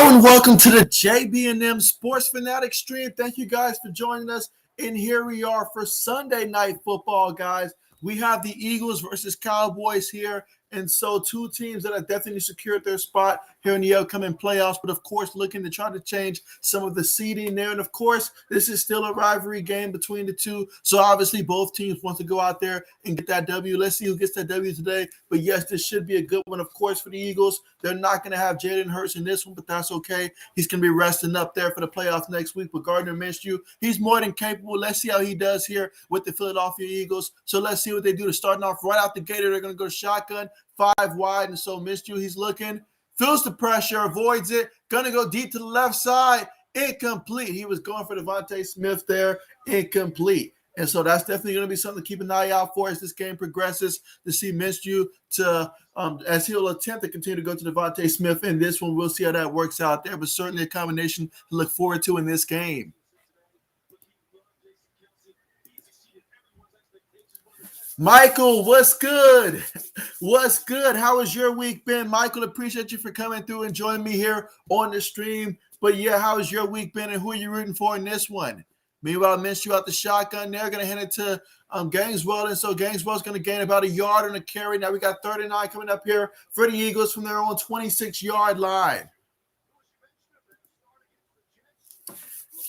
and welcome to the JB&M Sports Fanatic stream. Thank you guys for joining us. And here we are for Sunday Night Football, guys. We have the Eagles versus Cowboys here. And so two teams that have definitely secured their spot here in the upcoming playoffs, but of course looking to try to change some of the seeding there. And of course, this is still a rivalry game between the two. So obviously both teams want to go out there and get that W. Let's see who gets that W today. But yes, this should be a good one, of course, for the Eagles. They're not going to have Jalen Hurts in this one, but that's okay. He's going to be resting up there for the playoffs next week. But Gardner Minshew, he's more than capable. Let's see how he does here with the Philadelphia Eagles. So let's see what they do to starting off right out the gate. They're going to go shotgun. 5 wide, and so Minshew, he's looking, feels the pressure, avoids it, gonna go deep to the left side, incomplete. He was going for Devontae Smith there, incomplete. And so that's definitely going to be something to keep an eye out for as this game progresses, to see Minshew as he'll attempt to continue to go to Devontae Smith in this one. We'll see how that works out there, but certainly a combination to look forward to in this game. Michael, what's good? What's good? How has your week been? Michael, appreciate you for coming through and joining me here on the stream. But yeah, how has your week been and who are you rooting for in this one? Meanwhile, Minshew out the shotgun there, going to hand it to Gaineswell. And so Gaineswell's going to gain about a yard on a carry. Now we got 39 coming up here for the Eagles from their own 26-yard line.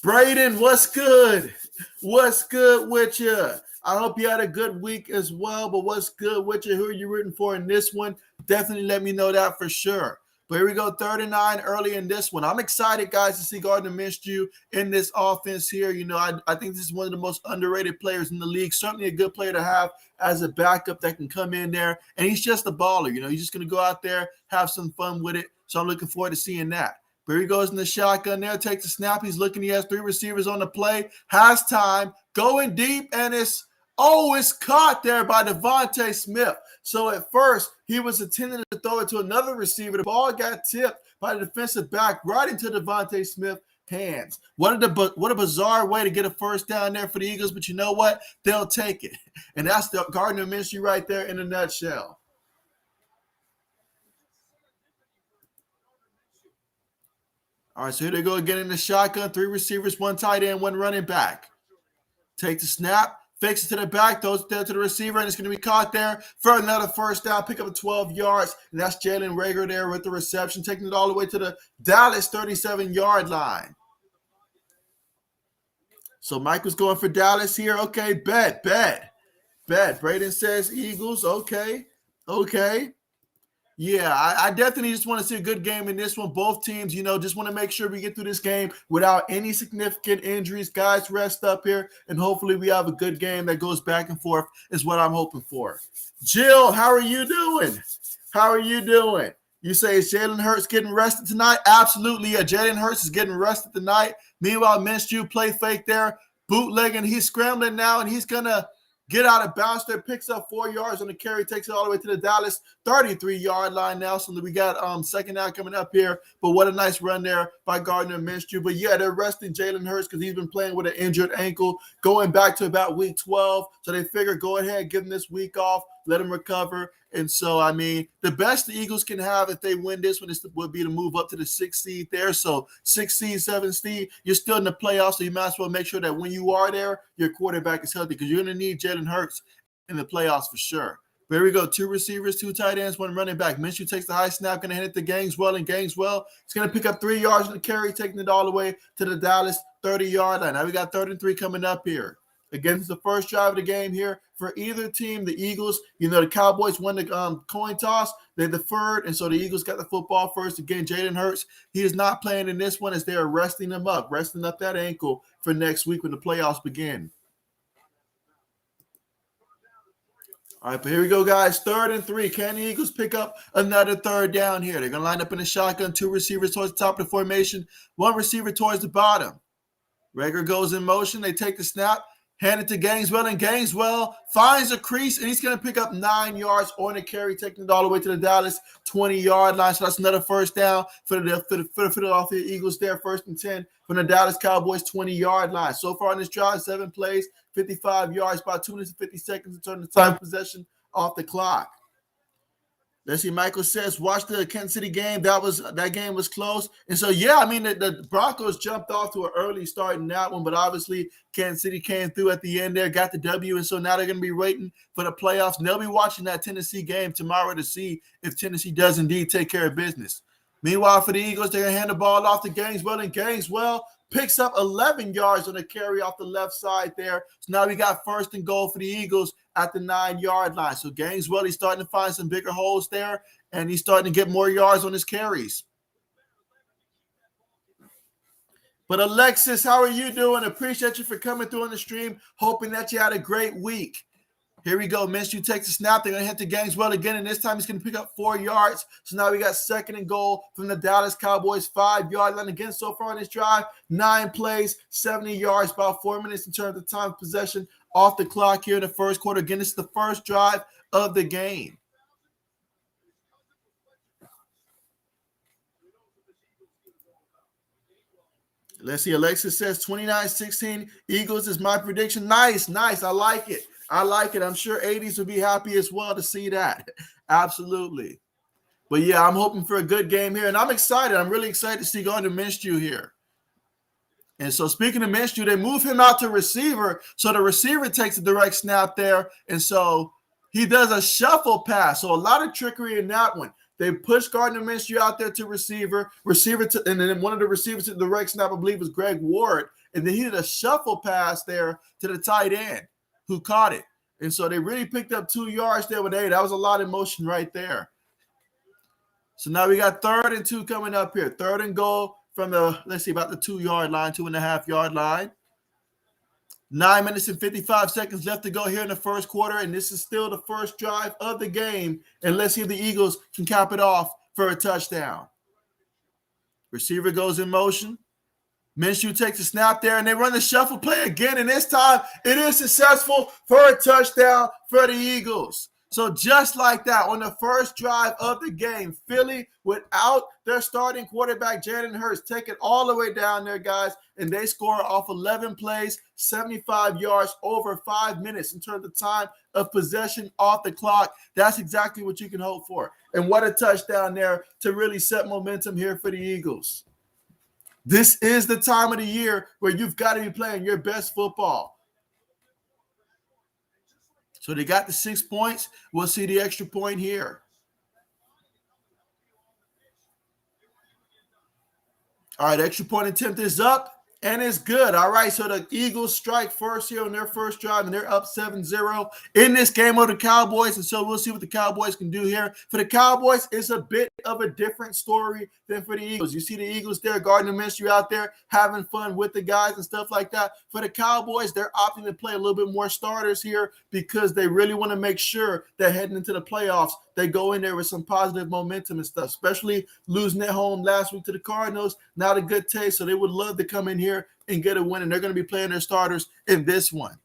Braden, what's good? What's good with you? I hope you had a good week as well, but what's good with you? Who are you rooting for in this one? Definitely let me know that for sure. But here we go, 39 early in this one. I'm excited, guys, to see Gardner Minshew in this offense here. You know, I think this is one of the most underrated players in the league. Certainly a good player to have as a backup that can come in there. And he's just a baller. You know, he's just going to go out there, have some fun with it. So I'm looking forward to seeing that. But here he goes in the shotgun there, takes the snap. He's looking. He has 3 receivers on the play. Has time, going deep, and it's caught there by Devontae Smith. So at first, he was intending to throw it to another receiver. The ball got tipped by the defensive back right into Devontae Smith's hands. What a bizarre way to get a first down there for the Eagles, but you know what? They'll take it. And that's the Gardner Minshew right there in a nutshell. All right, so here they go again in the shotgun. 3 receivers, 1 tight end, 1 running back. Take the snap. Fakes it to the back, throws it there to the receiver, and it's going to be caught there for another first down, pick up 12 yards. And that's Jalen Reid there with the reception, taking it all the way to the Dallas 37-yard line. So Mike was going for Dallas here. Okay, bet. Braden says Eagles. Okay. Yeah, I definitely just want to see a good game in this one. Both teams, you know, just want to make sure we get through this game without any significant injuries. Guys, rest up here, and hopefully we have a good game that goes back and forth is what I'm hoping for. Jill, how are you doing? You say, is Jalen Hurts getting rested tonight? Absolutely, yeah, Jalen Hurts is getting rested tonight. Meanwhile, Minshew play fake there, bootlegging. He's scrambling now, and he's going to get out of bounds there, picks up 4 yards on the carry, takes it all the way to the Dallas 33-yard line now. So we got second down coming up here. But what a nice run there by Gardner Minshew. But yeah, they're resting Jalen Hurts because he's been playing with an injured ankle going back to about week 12. So they figure go ahead, give him this week off, let him recover. And so, I mean, the best the Eagles can have if they win this one would be to move up to the 6th seed there. So 6th seed, 7th seed, you're still in the playoffs, so you might as well make sure that when you are there, your quarterback is healthy because you're going to need Jalen Hurts in the playoffs for sure. There we go. 2 receivers, 2 tight ends, 1 running back. Minshew takes the high snap, going to hand it to Gaineswell, and Gaineswell is going to pick up 3 yards on the carry, taking it all the way to the Dallas 30-yard line. Now we got 3rd and 3 coming up here. Again, it's the first drive of the game here for either team. The Eagles, you know, the Cowboys won the coin toss. They deferred, and so the Eagles got the football first. Again, Jalen Hurts, he is not playing in this one as they are resting up that ankle for next week when the playoffs begin. All right, but here we go, guys. 3rd and 3. Can the Eagles pick up another 3rd down here? They're going to line up in a shotgun, 2 receivers towards the top of the formation, 1 receiver towards the bottom. Reid goes in motion. They take the snap. Hand it to Gaineswell, and Gaineswell finds a crease, and he's going to pick up 9 yards on the carry, taking it all the way to the Dallas 20-yard line. So that's another first down for the Philadelphia Eagles there, 1st and 10 from the Dallas Cowboys 20-yard line. So far on this drive, 7 plays, 55 yards, about 2 minutes and 50 seconds to turn the time of possession off the clock. Let's see. Michael says, watch the Kansas City game. That game was close. And so, yeah, I mean, the Broncos jumped off to an early start in that one, but obviously Kansas City came through at the end there, got the W, and so now they're going to be waiting for the playoffs. And they'll be watching that Tennessee game tomorrow to see if Tennessee does indeed take care of business. Meanwhile, for the Eagles, they're going to hand the ball off to Gaineswell, and Gaineswell picks up 11 yards on a carry off the left side there. So now we got 1st and goal for the Eagles at the 9-yard line. So Gaineswell, he's starting to find some bigger holes there, and he's starting to get more yards on his carries. But Alexis, how are you doing? Appreciate you for coming through on the stream. Hoping that you had a great week. Here we go. Minshew takes a snap. They're going to hit the Gaineswell again, and this time he's going to pick up 4 yards. So now we got 2nd and goal from the Dallas Cowboys 5-yard line. Again, so far on this drive, 9 plays, 70 yards, about 4 minutes in terms of time of possession off the clock here in the first quarter. Again, this is the first drive of the game. Let's see. Alexis says 29-16. Eagles is my prediction. Nice. I like it. I'm sure 80s will be happy as well to see that. Absolutely. But, yeah, I'm hoping for a good game here, and I'm excited. I'm really excited to see Gardner Minshew here. And so speaking of Minshew, they move him out to receiver, so the receiver takes a direct snap there, and so he does a shuffle pass. So a lot of trickery in that one. They push Gardner Minshew out there to receiver, and then one of the receivers to the direct snap, I believe, was Greg Ward, and then he did a shuffle pass there to the tight end who caught it. And so they really picked up 2 yards there with 8. That was a lot of motion right there. So now we got 3rd and 2 coming up here. 3rd and goal from about the 2-yard line, 2.5-yard line. 9 minutes and 55 seconds left to go here in the first quarter, and this is still the first drive of the game. And let's see if the Eagles can cap it off for a touchdown. Receiver goes in motion. Minshew takes a snap there, and they run the shuffle play again, and this time it is successful for a touchdown for the Eagles. So just like that, on the first drive of the game, Philly, without their starting quarterback, Jalen Hurts, take it all the way down there, guys, and they score off 11 plays, 75 yards, over 5 minutes in terms of time of possession off the clock. That's exactly what you can hope for. And what a touchdown there to really set momentum here for the Eagles. This is the time of the year where you've got to be playing your best football. So they got the 6 points. We'll see the extra point here. All right, extra point attempt is up, and it's good. All right, so the Eagles strike first here on their first drive, and they're up 7-0 in this game of the Cowboys, and so we'll see what the Cowboys can do here. For the Cowboys, it's a bit of a different story than for the Eagles. You see the Eagles there, Gardner Minshew out there having fun with the guys and stuff like that. For the Cowboys, they're opting to play a little bit more starters here because they really want to make sure that heading into the playoffs, they go in there with some positive momentum and stuff, especially losing at home last week to the Cardinals. Not a good taste, so they would love to come in here and get a win, and they're going to be playing their starters in this one.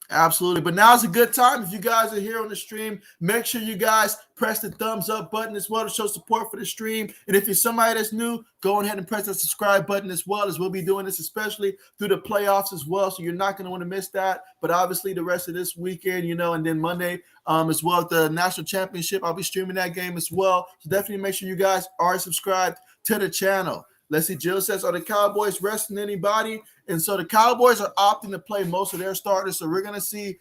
Absolutely. But now's a good time. If you guys are here on the stream, make sure you guys press the thumbs up button as well to show support for the stream. And if you're somebody that's new, go ahead and press that subscribe button as well, as we'll be doing this, especially through the playoffs as well. So you're not going to want to miss that. But obviously the rest of this weekend, and then Monday as well at the national championship, I'll be streaming that game as well. So definitely make sure you guys are subscribed to the channel. Let's see. Jill says, are the Cowboys resting anybody? And so the Cowboys are opting to play most of their starters. So we're going to see,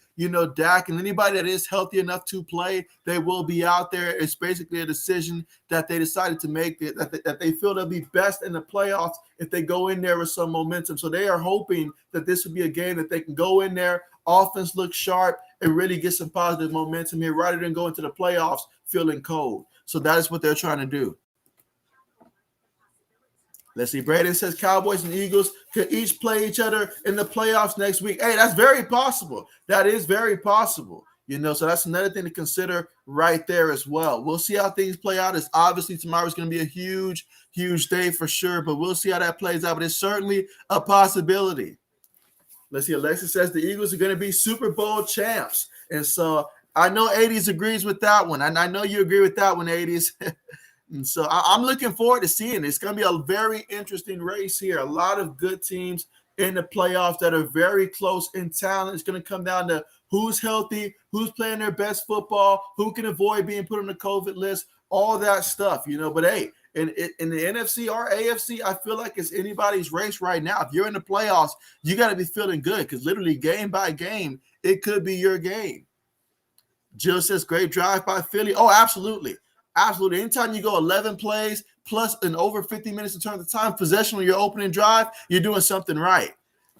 Dak, and anybody that is healthy enough to play, they will be out there. It's basically a decision that they decided to make, that they feel they'll be best in the playoffs if they go in there with some momentum. So they are hoping that this will be a game that they can go in there, offense looks sharp, and really get some positive momentum here rather than go into the playoffs feeling cold. So that is what they're trying to do. Let's see. Brandon says Cowboys and Eagles could each play each other in the playoffs next week. Hey, that's very possible. That is very possible. So that's another thing to consider right there as well. We'll see how things play out. It's obviously tomorrow's going to be a huge, huge day for sure, but we'll see how that plays out. But it's certainly a possibility. Let's see. Alexa says the Eagles are going to be Super Bowl champs. And so I know 80s agrees with that one. And I know you agree with that one, 80s. And so I'm looking forward to seeing it. It's going to be a very interesting race here. A lot of good teams in the playoffs that are very close in talent. It's going to come down to who's healthy, who's playing their best football, who can avoid being put on the COVID list, all that stuff, But hey, in the NFC or AFC, I feel like it's anybody's race right now. If you're in the playoffs, you got to be feeling good because literally game by game, it could be your game. Jill says, great drive by Philly. Oh, absolutely. Absolutely. Anytime you go 11 plays plus in over 50 minutes in terms of time possession on your opening drive, you're doing something right.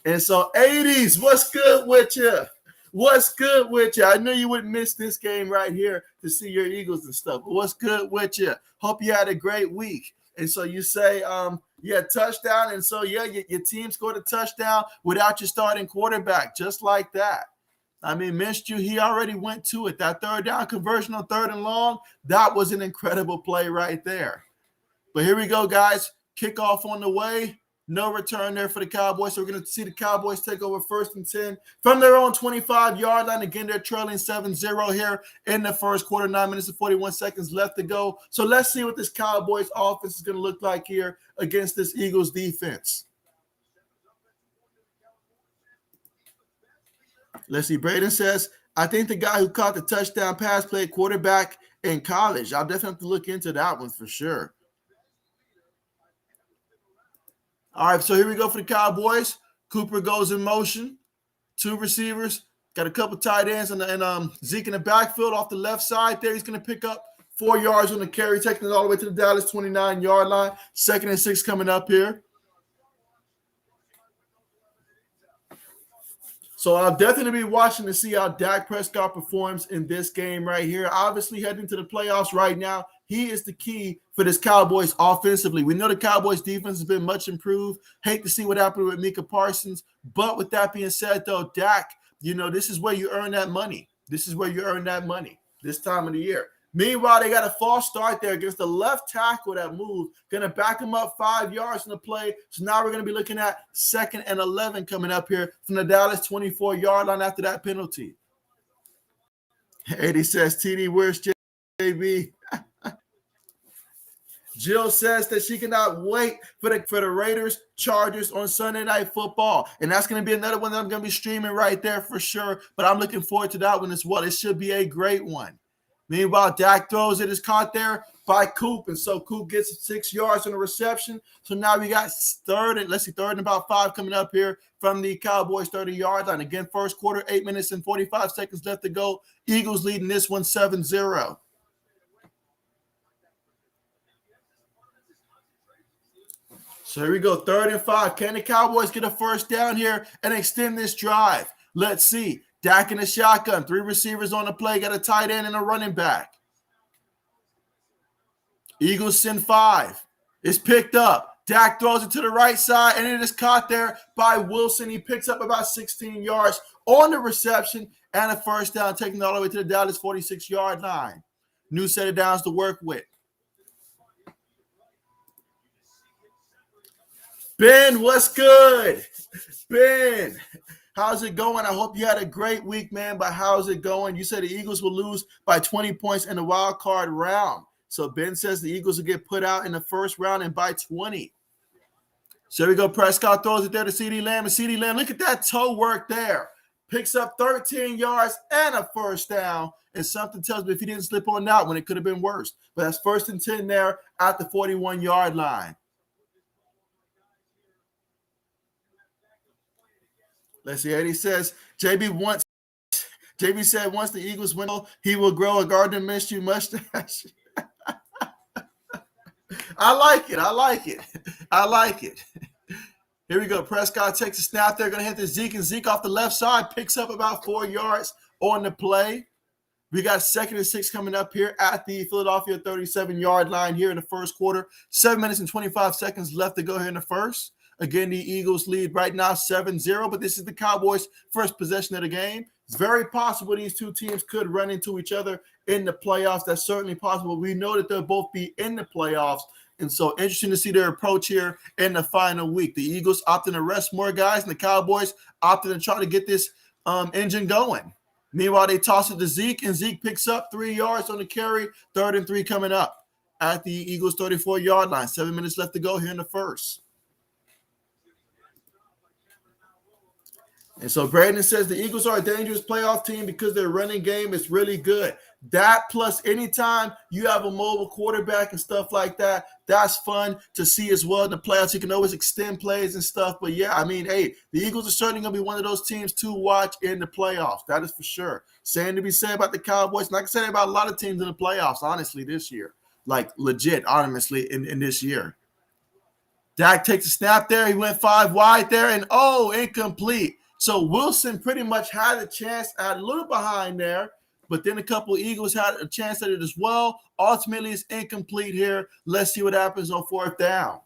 And so 80s, what's good with you? What's good with you? I knew you wouldn't miss this game right here to see your Eagles and stuff. But what's good with you? Hope you had a great week. And so you say, touchdown. And so, your team scored a touchdown without your starting quarterback, just like that. I mean, Minshew, he already went to it. That third down conversion on 3rd and long, that was an incredible play right there. But here we go, guys. Kickoff on the way. No return there for the Cowboys. So we're going to see the Cowboys take over 1st and 10 from their own 25-yard line. Again, they're trailing 7-0 here in the first quarter. 9 minutes and 41 seconds left to go. So let's see what this Cowboys offense is going to look like here against this Eagles defense. Let's see. Braden says, I think the guy who caught the touchdown pass played quarterback in college. I'll definitely have to look into that one for sure. All right, so here we go for the Cowboys. Cooper goes in motion. 2 receivers. Got a couple tight ends and Zeke in the backfield off the left side there. He's going to pick up 4 yards on the carry, taking it all the way to the Dallas 29-yard line. 2nd and 6 coming up here. So I'll definitely be watching to see how Dak Prescott performs in this game right here. Obviously, heading to the playoffs right now, he is the key for this Cowboys offensively. We know the Cowboys defense has been much improved. Hate to see what happened with Micah Parsons. But with that being said, though, Dak, this is where you earn that money. This is where you earn that money this time of the year. Meanwhile, they got a false start there against the left tackle that moved. Going to back him up 5 yards in the play. So now we're going to be looking at 2nd and 11 coming up here from the Dallas 24-yard line after that penalty. Eddie says, TD, where's JB? Jill says that she cannot wait for the Raiders Chargers on Sunday Night Football. And that's going to be another one that I'm going to be streaming right there for sure. But I'm looking forward to that one as well. It should be a great one. Meanwhile, Dak throws it. It's caught there by Coop. And so Coop gets 6 yards on the reception. So now we got 3rd and about 5 coming up here from the Cowboys 30-yard line. Again, first quarter, 8 minutes and 45 seconds left to go. Eagles leading this one 7-0. So here we go, 3rd and 5. Can the Cowboys get a first down here and extend this drive? Let's see. Dak in the shotgun. 3 receivers on the play. Got a tight end and a running back. Eagles send 5. It's picked up. Dak throws it to the right side, and it is caught there by Wilson. He picks up about 16 yards on the reception and a first down, taking it all the way to the Dallas 46-yard line. New set of downs to work with. Ben, what's good? Ben, how's it going? I hope you had a great week, man, but how's it going? You said the Eagles will lose by 20 points in the wild card round. So Ben says the Eagles will get put out in the first round and by 20. So here we go. Prescott throws it there to CeeDee Lamb. And CeeDee Lamb, look at that toe work there. Picks up 13 yards and a first down. And something tells me if he didn't slip on that one, it could have been worse. But that's 1st and 10 there at the 41-yard line. Let's see. Eddie says, JB said once the Eagles win, he will grow a Gardner Minshew mustache. I like it. Here we go. Prescott takes a snap. They're going to hit the Zeke, and Zeke off the left side picks up about 4 yards on the play. We got 2nd and 6 coming up here at the Philadelphia 37-yard line here in the first quarter. 7 minutes and 25 seconds left to go here in the first. Again, the Eagles lead right now 7-0, but this is the Cowboys' first possession of the game. It's very possible these two teams could run into each other in the playoffs. That's certainly possible. We know that they'll both be in the playoffs, and so interesting to see their approach here in the final week. The Eagles opting to rest more guys, and the Cowboys opting to try to get this engine going. Meanwhile, they toss it to Zeke, and Zeke picks up 3 yards on the carry. 3rd and 3 coming up at the Eagles' 34-yard line. 7 minutes left to go here in the first. And so Braden says the Eagles are a dangerous playoff team because their running game is really good. That plus anytime you have a mobile quarterback and stuff like that, that's fun to see as well in the playoffs. You can always extend plays and stuff. But yeah, I mean, hey, the Eagles are certainly going to be one of those teams to watch in the playoffs. That is for sure. Same to be said about the Cowboys. Like I said about a lot of teams in the playoffs, honestly, this year. Like legit, honestly, in this year. Dak takes a snap there. He went 5 wide there, and incomplete. So Wilson pretty much had a chance at a little behind there, but then a couple Eagles had a chance at it as well. Ultimately, it's incomplete here. Let's see what happens on 4th down.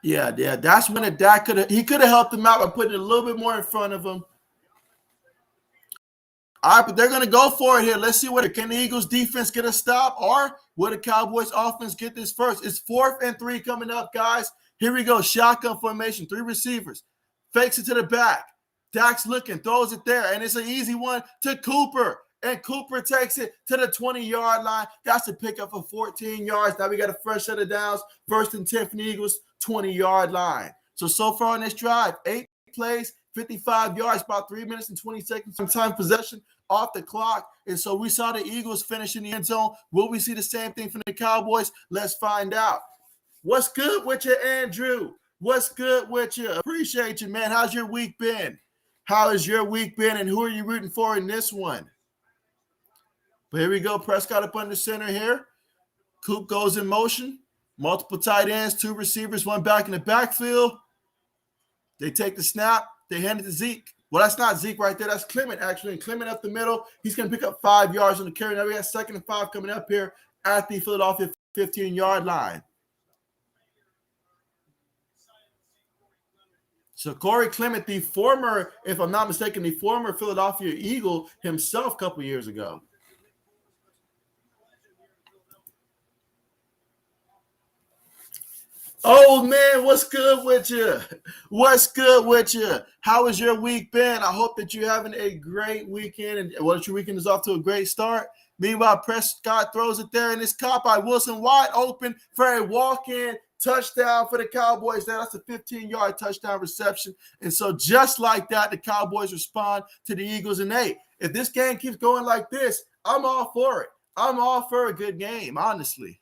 Yeah, that's when Dak could have helped him out by putting a little bit more in front of him. All right, but they're going to go for it here. Let's see what can the Eagles defense get a stop, or will the Cowboys offense get this first? It's 4th and 3 coming up, guys. Here we go. Shotgun formation, 3 receivers. Fakes it to the back. Dak's looking, throws it there, and it's an easy one to Cooper. And Cooper takes it to the 20-yard line. That's a pickup for 14 yards. Now we got a fresh set of downs. 1st and 10 from the Eagles, 20-yard line. So far on this drive, 8 plays, 55 yards, about 3 minutes and 20 seconds of time possession off the clock. And so we saw the Eagles finish in the end zone. Will we see the same thing from the Cowboys? Let's find out. What's good with you, Andrew? What's good with you? Appreciate you, man. How's your week been? How has your week been, and who are you rooting for in this one? But here we go. Prescott up under center here. Coop goes in motion. Multiple tight ends, 2 receivers, 1 back in the backfield. They take the snap. They hand it to Zeke. Well, that's not Zeke right there. That's Clement, actually. And Clement up the middle. He's going to pick up 5 yards on the carry. Now we got 2nd and 5 coming up here at the Philadelphia 15-yard line. So Corey Clement, the former, if I'm not mistaken, the former Philadelphia Eagle himself a couple years ago. Oh, man, what's good with you? What's good with you? How has your week been? I hope that you're having a great weekend, and your weekend is off to a great start. Meanwhile, Prescott throws it there, and it's caught by Wilson wide open for a walk-in touchdown for the Cowboys. That's a 15-yard touchdown reception. And so just like that, the Cowboys respond to the Eagles. And, hey, if this game keeps going like this, I'm all for it. I'm all for a good game, honestly.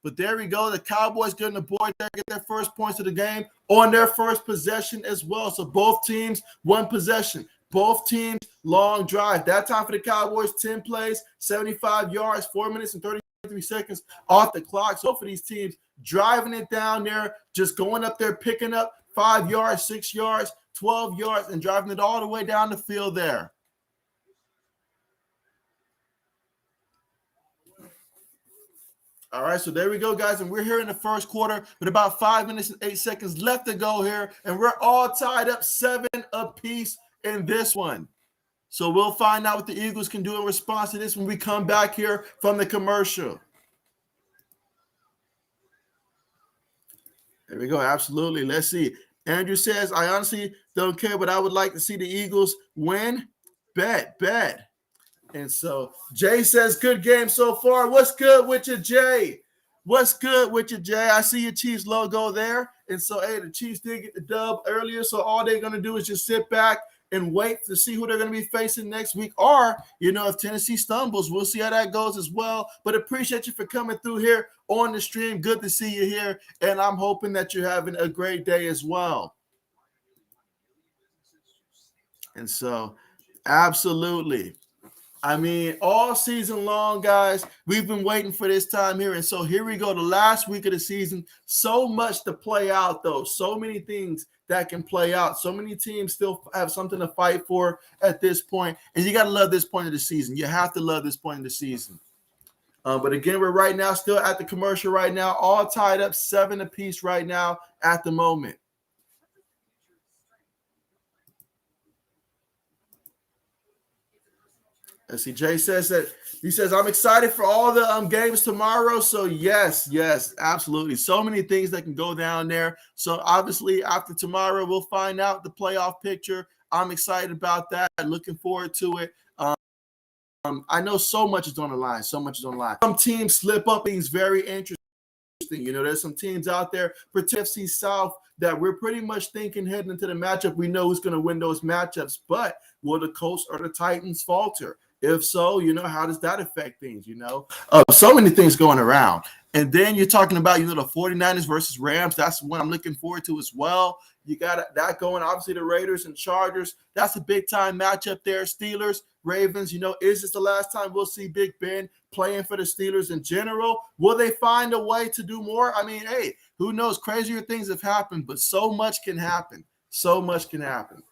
But there we go. The Cowboys getting the board there, get their first points of the game on their first possession as well. So both teams, 1 possession. Both teams, long drive. That time for the Cowboys, 10 plays, 75 yards, 4 minutes and 33 seconds off the clock. So for these teams, driving it down there, just going up there, picking up 5 yards, 6 yards, 12 yards, and driving it all the way down the field there. All right, so there we go, guys, and we're here in the first quarter with about 5 minutes and 8 seconds left to go here, and we're all tied up 7 apiece in this one. So we'll find out what the Eagles can do in response to this when we come back here from the commercial. There we go, absolutely. Let's see. Andrew says, I honestly don't care, but I would like to see the Eagles win. Bet. And so Jay says, good game so far. What's good with you, Jay? What's good with you, Jay? I see your Chiefs logo there. And so, hey, the Chiefs did get the dub earlier. So all they're going to do is just sit back and wait to see who they're going to be facing next week. Or, if Tennessee stumbles, we'll see how that goes as well. But appreciate you for coming through here on the stream. Good to see you here. And I'm hoping that you're having a great day as well. And so, absolutely. I mean, all season long, guys, we've been waiting for this time here. And so here we go, the last week of the season. So much to play out, though. So many things that can play out. So many teams still have something to fight for at this point. And you got to love this point of the season. You have to love this point of the season. But again, we're right now still at the commercial right now, all tied up 7 apiece right now at the moment. Let's see, Jay says that he says, I'm excited for all the games tomorrow. So yes, absolutely. So many things that can go down there. So obviously after tomorrow, we'll find out the playoff picture. I'm excited about that. Looking forward to it. I know so much is on the line. So much is on the line. Some teams slip up things very interesting. There's some teams out there, particularly FC South, that we're pretty much thinking heading into the matchup, we know who's going to win those matchups. But will the Colts or the Titans falter? If so, how does that affect things? So many things going around. And then you're talking about, the 49ers versus Rams. That's one I'm looking forward to as well. You got that going. Obviously, the Raiders and Chargers. That's a big-time matchup there. Steelers, Ravens. Is this the last time we'll see Big Ben playing for the Steelers in general? Will they find a way to do more? I mean, hey, who knows? Crazier things have happened, but so much can happen. So much can happen.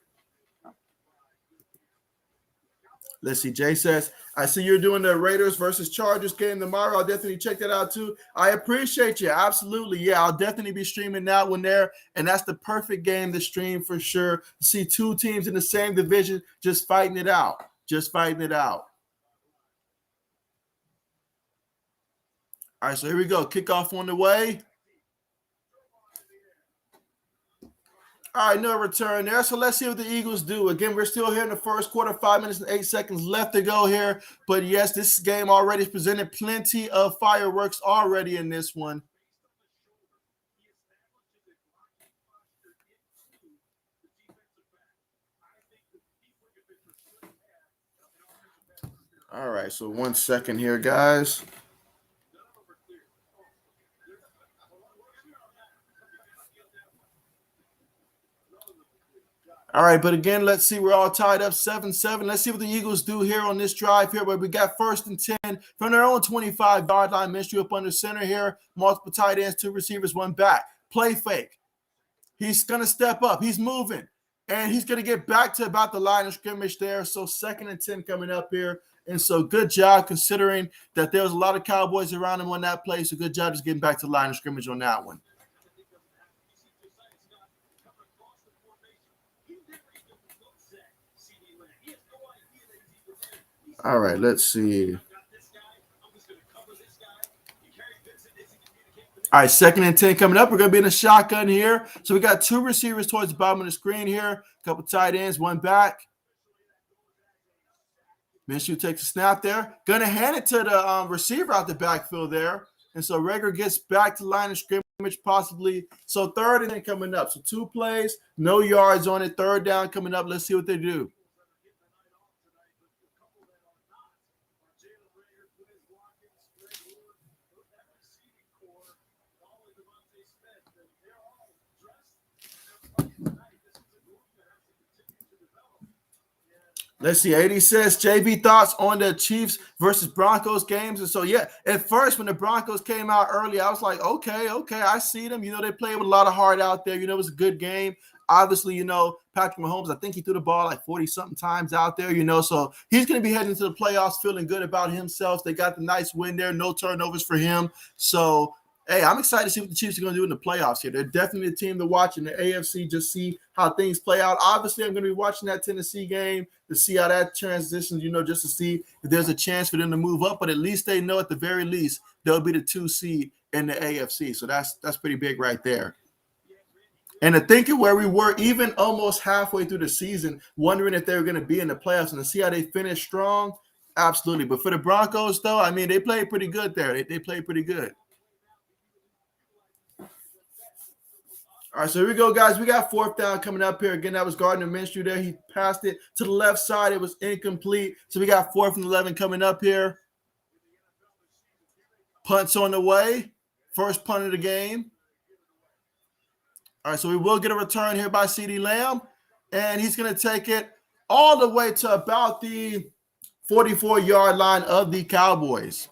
Let's see. Jay says, I see you're doing the Raiders versus Chargers game tomorrow. I'll definitely check that out too. I appreciate you. Absolutely. Yeah, I'll definitely be streaming that one there. And that's the perfect game to stream for sure. See two teams in the same division just fighting it out. Just fighting it out. All right, so here we go. Kickoff on the way. All right, no return there. So let's see what the Eagles do. Again, we're still here in the first quarter, 5 minutes and 8 seconds left to go here. But yes, this game already presented plenty of fireworks already in this one. All right, so 1 second here, guys. All right, but again, let's see. We're all tied up 7-7. Let's see what the Eagles do here on this drive here. But we got 1st and 10 from their own 25-yard line. Minshew up under center here. Multiple tight ends, 2 receivers, 1 back. Play fake. He's going to step up. He's moving. And he's going to get back to about the line of scrimmage there. So 2nd and 10 coming up here. And so good job considering that there was a lot of Cowboys around him on that play. So good job just getting back to the line of scrimmage on that one. All right, let's see. All right, 2nd and 10 coming up. We're going to be in a shotgun here. So we got 2 receivers towards the bottom of the screen here. A couple tight ends, 1 back. Minshew takes a snap there. Going to hand it to the receiver out the backfield there. And so Reagor gets back to line of scrimmage possibly. So 3rd and 10 coming up. So 2 plays, no yards on it. 3rd down coming up. Let's see what they do. Let's see. 80 says, JB, thoughts on the Chiefs versus Broncos games? And so, yeah, at first when the Broncos came out early, I was like, okay, I see them. They played with a lot of heart out there. It was a good game. Obviously, Patrick Mahomes, I think he threw the ball like 40-something times out there, so he's going to be heading into the playoffs feeling good about himself. They got the nice win there, no turnovers for him. So, hey, I'm excited to see what the Chiefs are going to do in the playoffs here. They're definitely a team to watch in the AFC, just see how things play out. Obviously, I'm going to be watching that Tennessee game to see how that transitions, just to see if there's a chance for them to move up. But at least they know at the very least they'll be the 2 seed in the AFC. So that's pretty big right there. And to think of where we were even almost halfway through the season, wondering if they were going to be in the playoffs and to see how they finished strong, absolutely. But for the Broncos, though, I mean, they played pretty good there. They played pretty good. All right, so here we go, guys. We got 4th down coming up here. Again, that was Gardner Minshew there. He passed it to the left side. It was incomplete. So we got 4th and 11 coming up here. Punts on the way. First punt of the game. All right, so we will get a return here by CeeDee Lamb. And he's going to take it all the way to about the 44-yard line of the Cowboys.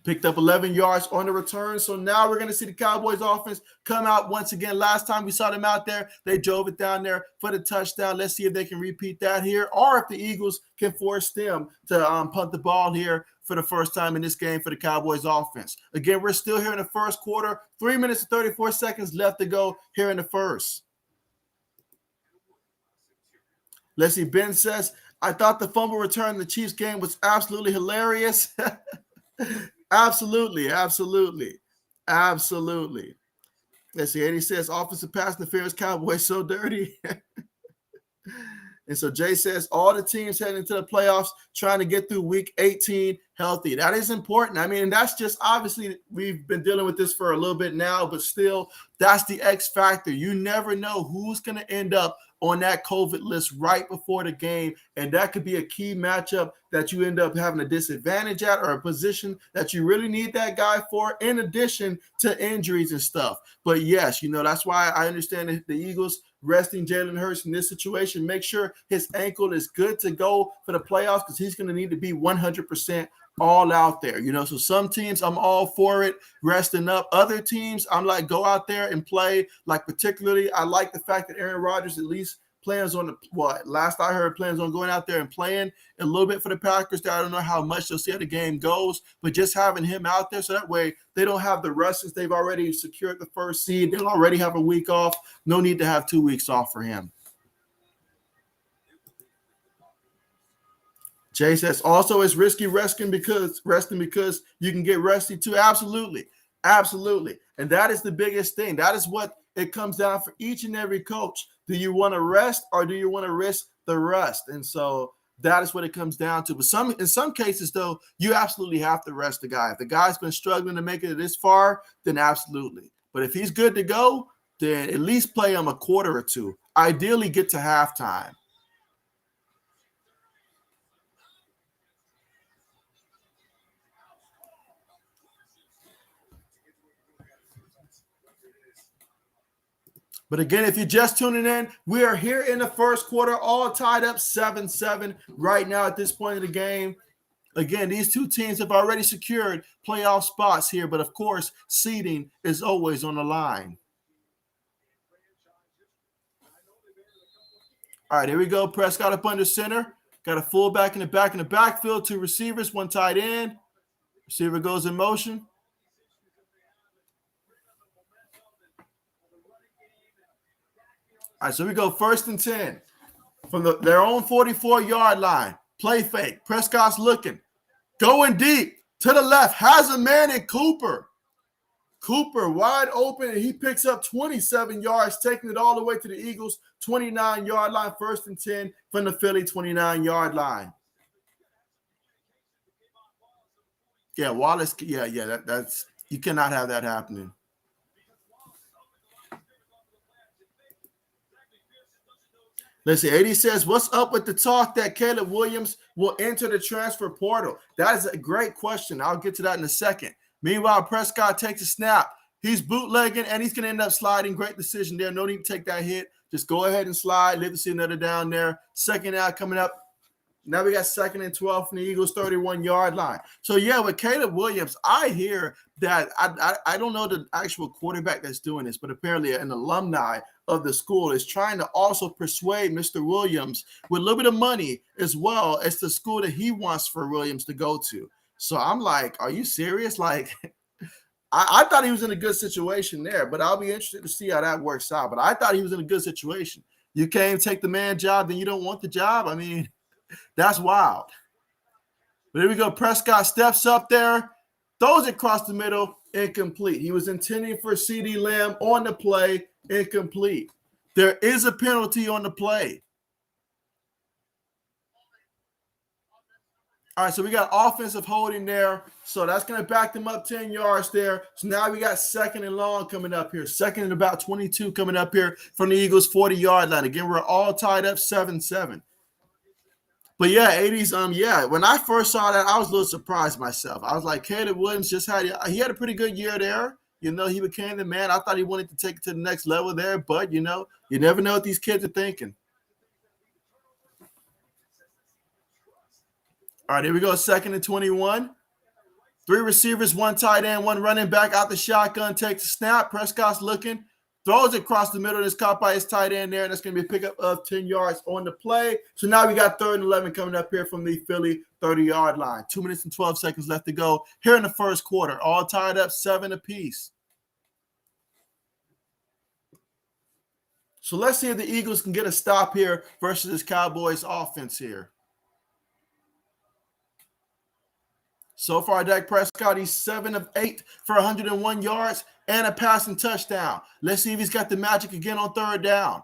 Picked up 11 yards on the return. So now we're going to see the Cowboys offense come out once again. Last time we saw them out there, they drove it down there for the touchdown. Let's see if they can repeat that here or if the Eagles can force them to punt the ball here for the first time in this game for the Cowboys offense. Again, we're still here in the first quarter. 3 minutes and 34 seconds left to go here in the first. Let's see. Ben says, I thought the fumble return in the Chiefs game was absolutely hilarious. Absolutely. Let's see. Eddie says, offensive pass interference, Cowboys so dirty. And so Jay says all the teams heading into the playoffs trying to get through week 18 healthy. That is important. I mean, that's just obviously we've been dealing with this for a little bit now, but still, that's the X factor. You never know who's going to end up on that COVID list right before the game, and that could be a key matchup that you end up having a disadvantage at, or a position that you really need that guy for, in addition to injuries and stuff. But yes, that's why I understand the Eagles resting Jalen Hurts in this situation. Make sure his ankle is good to go for the playoffs, because he's going to need to be 100% all out there. So some teams, I'm all for it, resting up. Other teams, I'm like, go out there and play. Like, particularly, I like the fact that Aaron Rodgers at least plans on last I heard, plans on going out there and playing a little bit for the Packers. I don't know how much they'll see how the game goes, but just having him out there, so that way they don't have the rush, since they've already secured the first seed. They'll already have a week off. No need to have 2 weeks off for him. Jay says also it's risky resting because you can get rusty too. Absolutely. And that is the biggest thing. That is what it comes down for each and every coach. Do you want to rest, or do you want to risk the rust? And so that is what it comes down to. But in some cases, though, you absolutely have to rest the guy. If the guy's been struggling to make it this far, then absolutely. But if he's good to go, then at least play him a quarter or two. Ideally, get to halftime. But again, if you're just tuning in, we are here in the first quarter, all tied up 7-7 right now at this point of the game. Again, these two teams have already secured playoff spots here, but of course, seeding is always on the line. All right, here we go. Prescott up under center. Got a fullback in the backfield, two receivers, one tight end. Receiver goes in motion. All right, so we go 1st and 10 from their own 44-yard line. Play fake. Prescott's looking. Going deep to the left. Has a man in Cooper. Cooper wide open, and he picks up 27 yards, taking it all the way to the Eagles' 29-yard line. 1st and 10 from the Philly 29-yard line. Yeah, Wallace. Yeah. That's you cannot have that happening. Let's see. 80 says, what's up with the talk that Caleb Williams will enter the transfer portal? That is a great question. I'll get to that in a second. Meanwhile, Prescott takes a snap. He's bootlegging, and he's going to end up sliding. Great decision there. No need to take that hit. Just go ahead and slide. Live to see another down there. Second out coming up. Now we got 2nd and 12 from the Eagles' 31-yard line. So, yeah, with Caleb Williams, I hear that I don't know the actual quarterback that's doing this, but apparently an alumni of the school is trying to also persuade Mr. Williams with a little bit of money as well as the school that he wants for Williams to go to. So I'm like, are you serious? Like, I thought he was in a good situation there, but I'll be interested to see how that works out. But I thought he was in a good situation. You can't take the man job, then you don't want the job. I mean, that's wild. But here we go. Prescott steps up there, throws it across the middle, incomplete. He was intending for CeeDee Lamb on the play, incomplete. There is a penalty on the play. All right, so we got offensive holding there. So that's going to back them up 10 yards there. So now we got 2nd and long coming up here. 2nd and about 22 coming up here from the Eagles' 40-yard line. Again, we're all tied up 7-7. But yeah, 80s, when I first saw that, I was a little surprised myself. I was like, Caleb Williams he had a pretty good year there. He became the man. I thought he wanted to take it to the next level there, but, you never know what these kids are thinking. All right, here we go, 2nd and 21. 3 receivers, 1 tight end, 1 running back out the shotgun, takes a snap. Prescott's looking, throws it across the middle, and is caught by his tight end there, and that's going to be a pickup of 10 yards on the play. So now we got 3rd and 11 coming up here from the Philly 30-yard line. 2 minutes and 12 seconds left to go here in the first quarter. All tied up 7 apiece. So let's see if the Eagles can get a stop here versus this Cowboys offense here. So far, Dak Prescott, he's 7 of 8 for 101 yards and a passing touchdown. Let's see if he's got the magic again on 3rd down.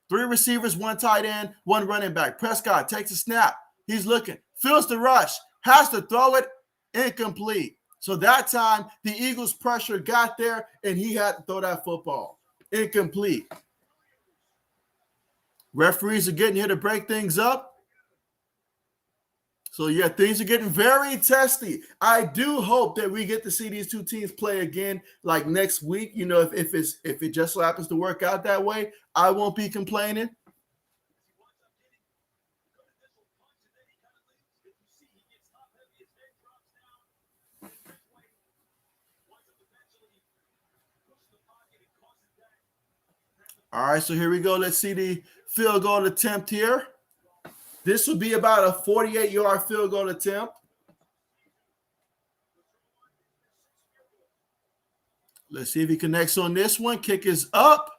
3 receivers, 1 tight end, 1 running back. Prescott takes a snap. He's looking, feels the rush, has to throw it, incomplete. So that time, the Eagles' pressure got there, and he had to throw that football. Incomplete. Referees are getting here to break things up. So, yeah, things are getting very testy. I do hope that we get to see these two teams play again like next week. You know, if it just so happens to work out that way, I won't be complaining. All right, so here we go. Let's see the field goal attempt here. This will be about a 48-yard field goal attempt. Let's see if he connects on this one. Kick is up.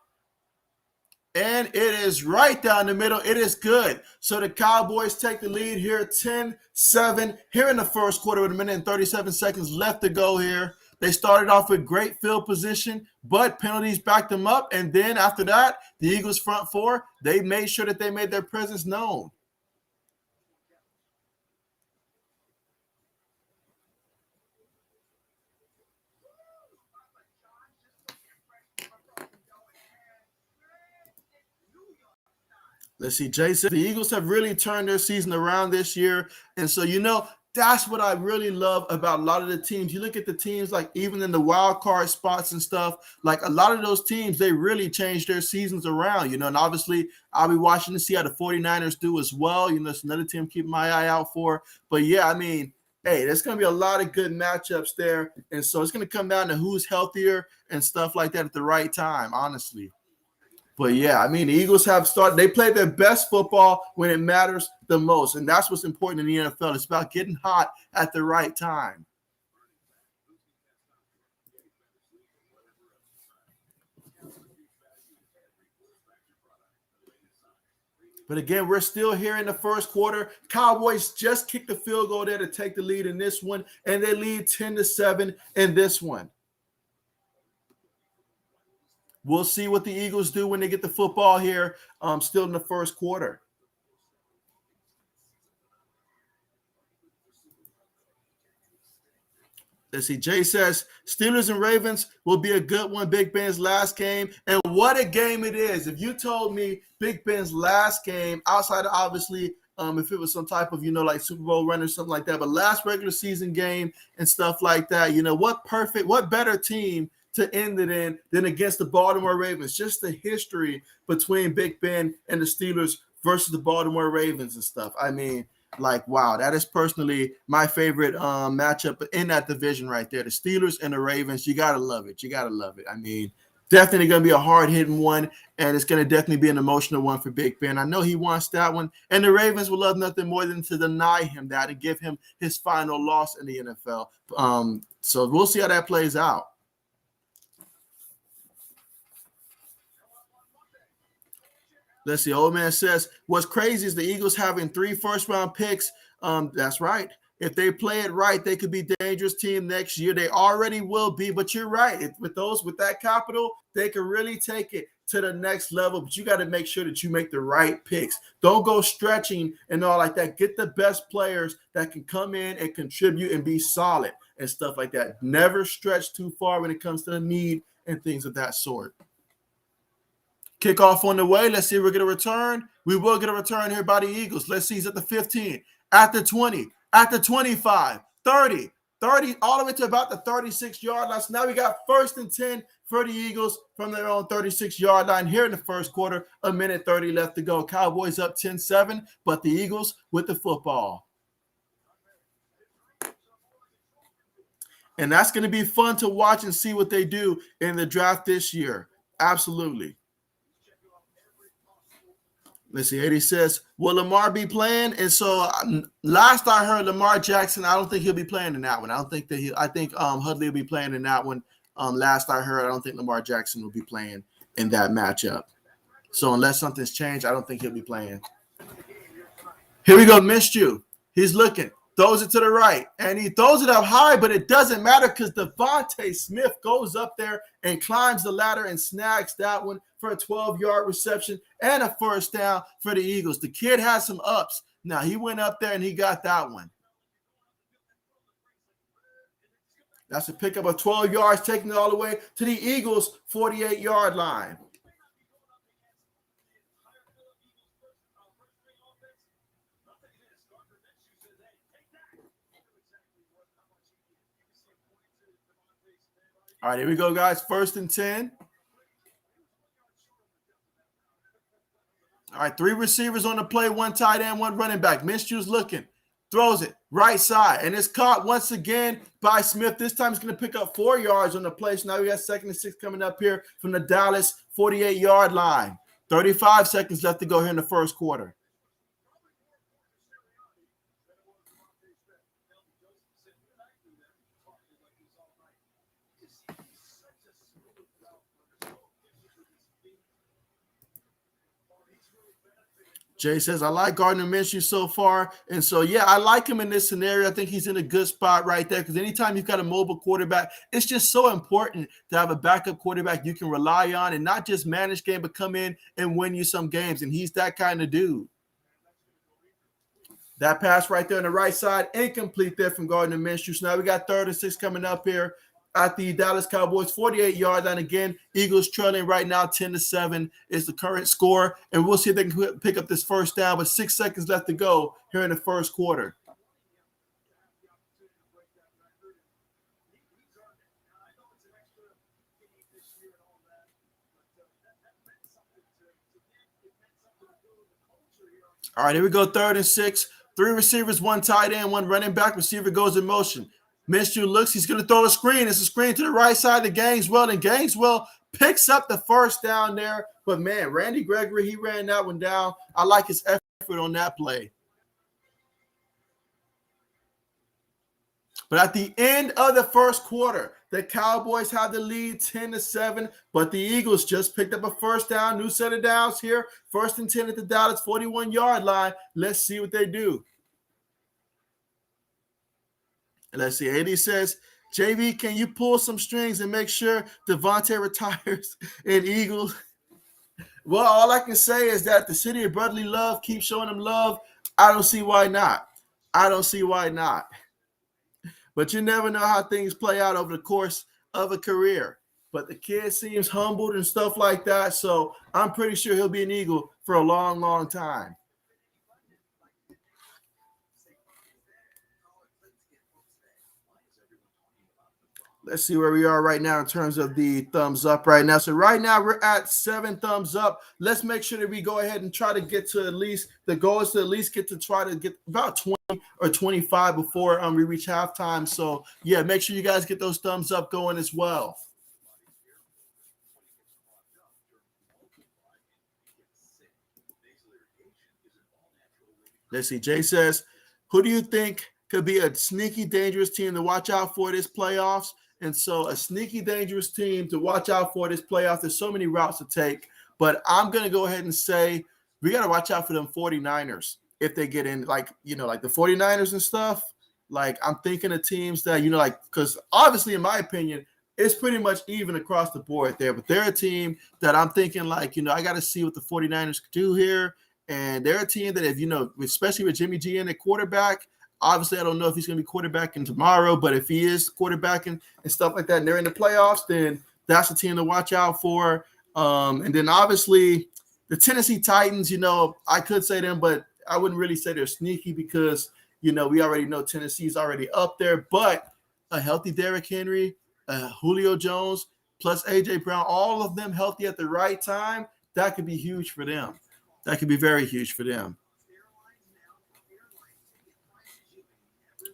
And it is right down the middle. It is good. So the Cowboys take the lead here, 10-7 here in the first quarter with 1 minute and 37 seconds left to go here. They started off with great field position, but penalties backed them up. And then after that, the Eagles front four, they made sure that they made their presence known. Let's see, Jay said the Eagles have really turned their season around this year. And so, you know, that's what I really love about a lot of the teams. You look at the teams, like even in the wild card spots and stuff, like a lot of those teams, they really changed their seasons around, you know, and obviously I'll be watching to see how the 49ers do as well. You know, it's another team keep my eye out for. But yeah, I mean, hey, there's going to be a lot of good matchups there. And so it's going to come down to who's healthier and stuff like that at the right time, honestly. But yeah, I mean, the Eagles have started. They play their best football when it matters the most. And that's what's important in the NFL. It's about getting hot at the right time. But again, we're still here in the first quarter. Cowboys just kicked the field goal there to take the lead in this one. And they lead 10-7 in this one. We'll see what the Eagles do when they get the football here still in the first quarter. Let's see. Jay says Steelers and Ravens will be a good one. Big Ben's last game. And what a game it is. If you told me Big Ben's last game, outside of obviously if it was some type of, you know, like Super Bowl run or something like that, but last regular season game and stuff like that, you know, what better team to end it in than against the Baltimore Ravens. Just the history between Big Ben and the Steelers versus the Baltimore Ravens and stuff. I mean, like, wow, that is personally my favorite matchup in that division right there. The Steelers and the Ravens, you got to love it. You got to love it. I mean, definitely going to be a hard-hitting one, and it's going to definitely be an emotional one for Big Ben. I know he wants that one, and the Ravens will love nothing more than to deny him that and give him his final loss in the NFL. So we'll see how that plays out. Let's see. Old man says, what's crazy is the Eagles having 3 first-round picks. That's right. If they play it right, they could be a dangerous team next year. They already will be, but you're right. With that capital, they can really take it to the next level. But you got to make sure that you make the right picks. Don't go stretching and all like that. Get the best players that can come in and contribute and be solid and stuff like that. Never stretch too far when it comes to the need and things of that sort. Kickoff on the way. Let's see if we're going to return. We will get a return here by the Eagles. Let's see. He's at the 15, at the 20, at the 25, 30, all the way to about the 36-yard line. So now we got 1st and 10 for the Eagles from their own 36-yard line here in the first quarter. 1 minute 30 left to go. Cowboys up 10-7, but the Eagles with the football. And that's going to be fun to watch and see what they do in the draft this year. Absolutely. Let's see. Eddie says, will Lamar be playing? And so last I heard, Lamar Jackson, I don't think he'll be playing in that one. I think Hudley will be playing in that one. Last I heard, I don't think Lamar Jackson will be playing in that matchup. So unless something's changed, I don't think he'll be playing. Here we go. Missed you. He's looking. throws it to the right, and he throws it up high, but it doesn't matter because Devontae Smith goes up there and climbs the ladder and snags that one for a 12-yard reception and a first down for the Eagles. The kid has some ups. Now, he went up there and he got that one. That's a pickup of 12 yards, taking it all the way to the Eagles' 48-yard line. All right, here we go, guys. 1st and 10. All right, 3 receivers on the play, 1 tight end, 1 running back. Minshew's looking, throws it right side, and it's caught once again by Smith. This time he's going to pick up 4 yards on the play. So now we got 2nd and 6 coming up here from the Dallas 48-yard line. 35 seconds left to go here in the first quarter. Jay says, I like Gardner Minshew so far. And so, yeah, I like him in this scenario. I think he's in a good spot right there because anytime you've got a mobile quarterback, it's just so important to have a backup quarterback you can rely on and not just manage game, but come in and win you some games. And he's that kind of dude. That pass right there on the right side, incomplete there from Gardner Minshew. So now we got 3rd and 6 coming up here at the Dallas Cowboys 48-yard line. Again, Eagles trailing right now 10-7 is the current score. And we'll see if they can pick up this first down with 6 seconds left to go here in the first quarter. All right, here we go, 3rd and 6. 3 receivers, 1 tight end, 1 running back. Receiver goes in motion. Minshew looks, he's going to throw a screen. It's a screen to the right side to Gaineswell, and Gaineswell picks up the first down there. But, man, Randy Gregory, he ran that one down. I like his effort on that play. But at the end of the first quarter, the Cowboys have the lead 10-7, but the Eagles just picked up a first down, new set of downs here. 1st and 10 at the Dallas 41-yard line. Let's see what they do. Let's see. AD says, JB, can you pull some strings and make sure Devontae retires in Eagles? Well, all I can say is that the city of brotherly love keeps showing him love. I don't see why not. But you never know how things play out over the course of a career. But the kid seems humbled and stuff like that, so I'm pretty sure he'll be an Eagle for a long, long time. Let's see where we are right now in terms of the thumbs up right now. So right now we're at 7 thumbs up. Let's make sure that we go ahead and try to get to at least, the goal is to at least get to try to get about 20 or 25 before we reach halftime. So yeah, make sure you guys get those thumbs up going as well. Let's see. Jay says, who do you think could be a sneaky, dangerous team to watch out for this playoffs? And so a sneaky, dangerous team to watch out for this playoffs. There's so many routes to take, but I'm going to go ahead and say we got to watch out for them 49ers if they get in, like the 49ers and stuff. Like, I'm thinking of teams that, because obviously, in my opinion, it's pretty much even across the board there. But they're a team that I'm thinking, I got to see what the 49ers could do here. And they're a team that, if especially with Jimmy G in at quarterback, obviously, I don't know if he's going to be quarterbacking tomorrow, but if he is quarterbacking and stuff like that, and they're in the playoffs, then that's a team to watch out for. And then obviously the Tennessee Titans, I could say them, but I wouldn't really say they're sneaky because, we already know Tennessee's already up there. But a healthy Derrick Henry, Julio Jones, plus A.J. Brown, all of them healthy at the right time, that could be huge for them. That could be very huge for them.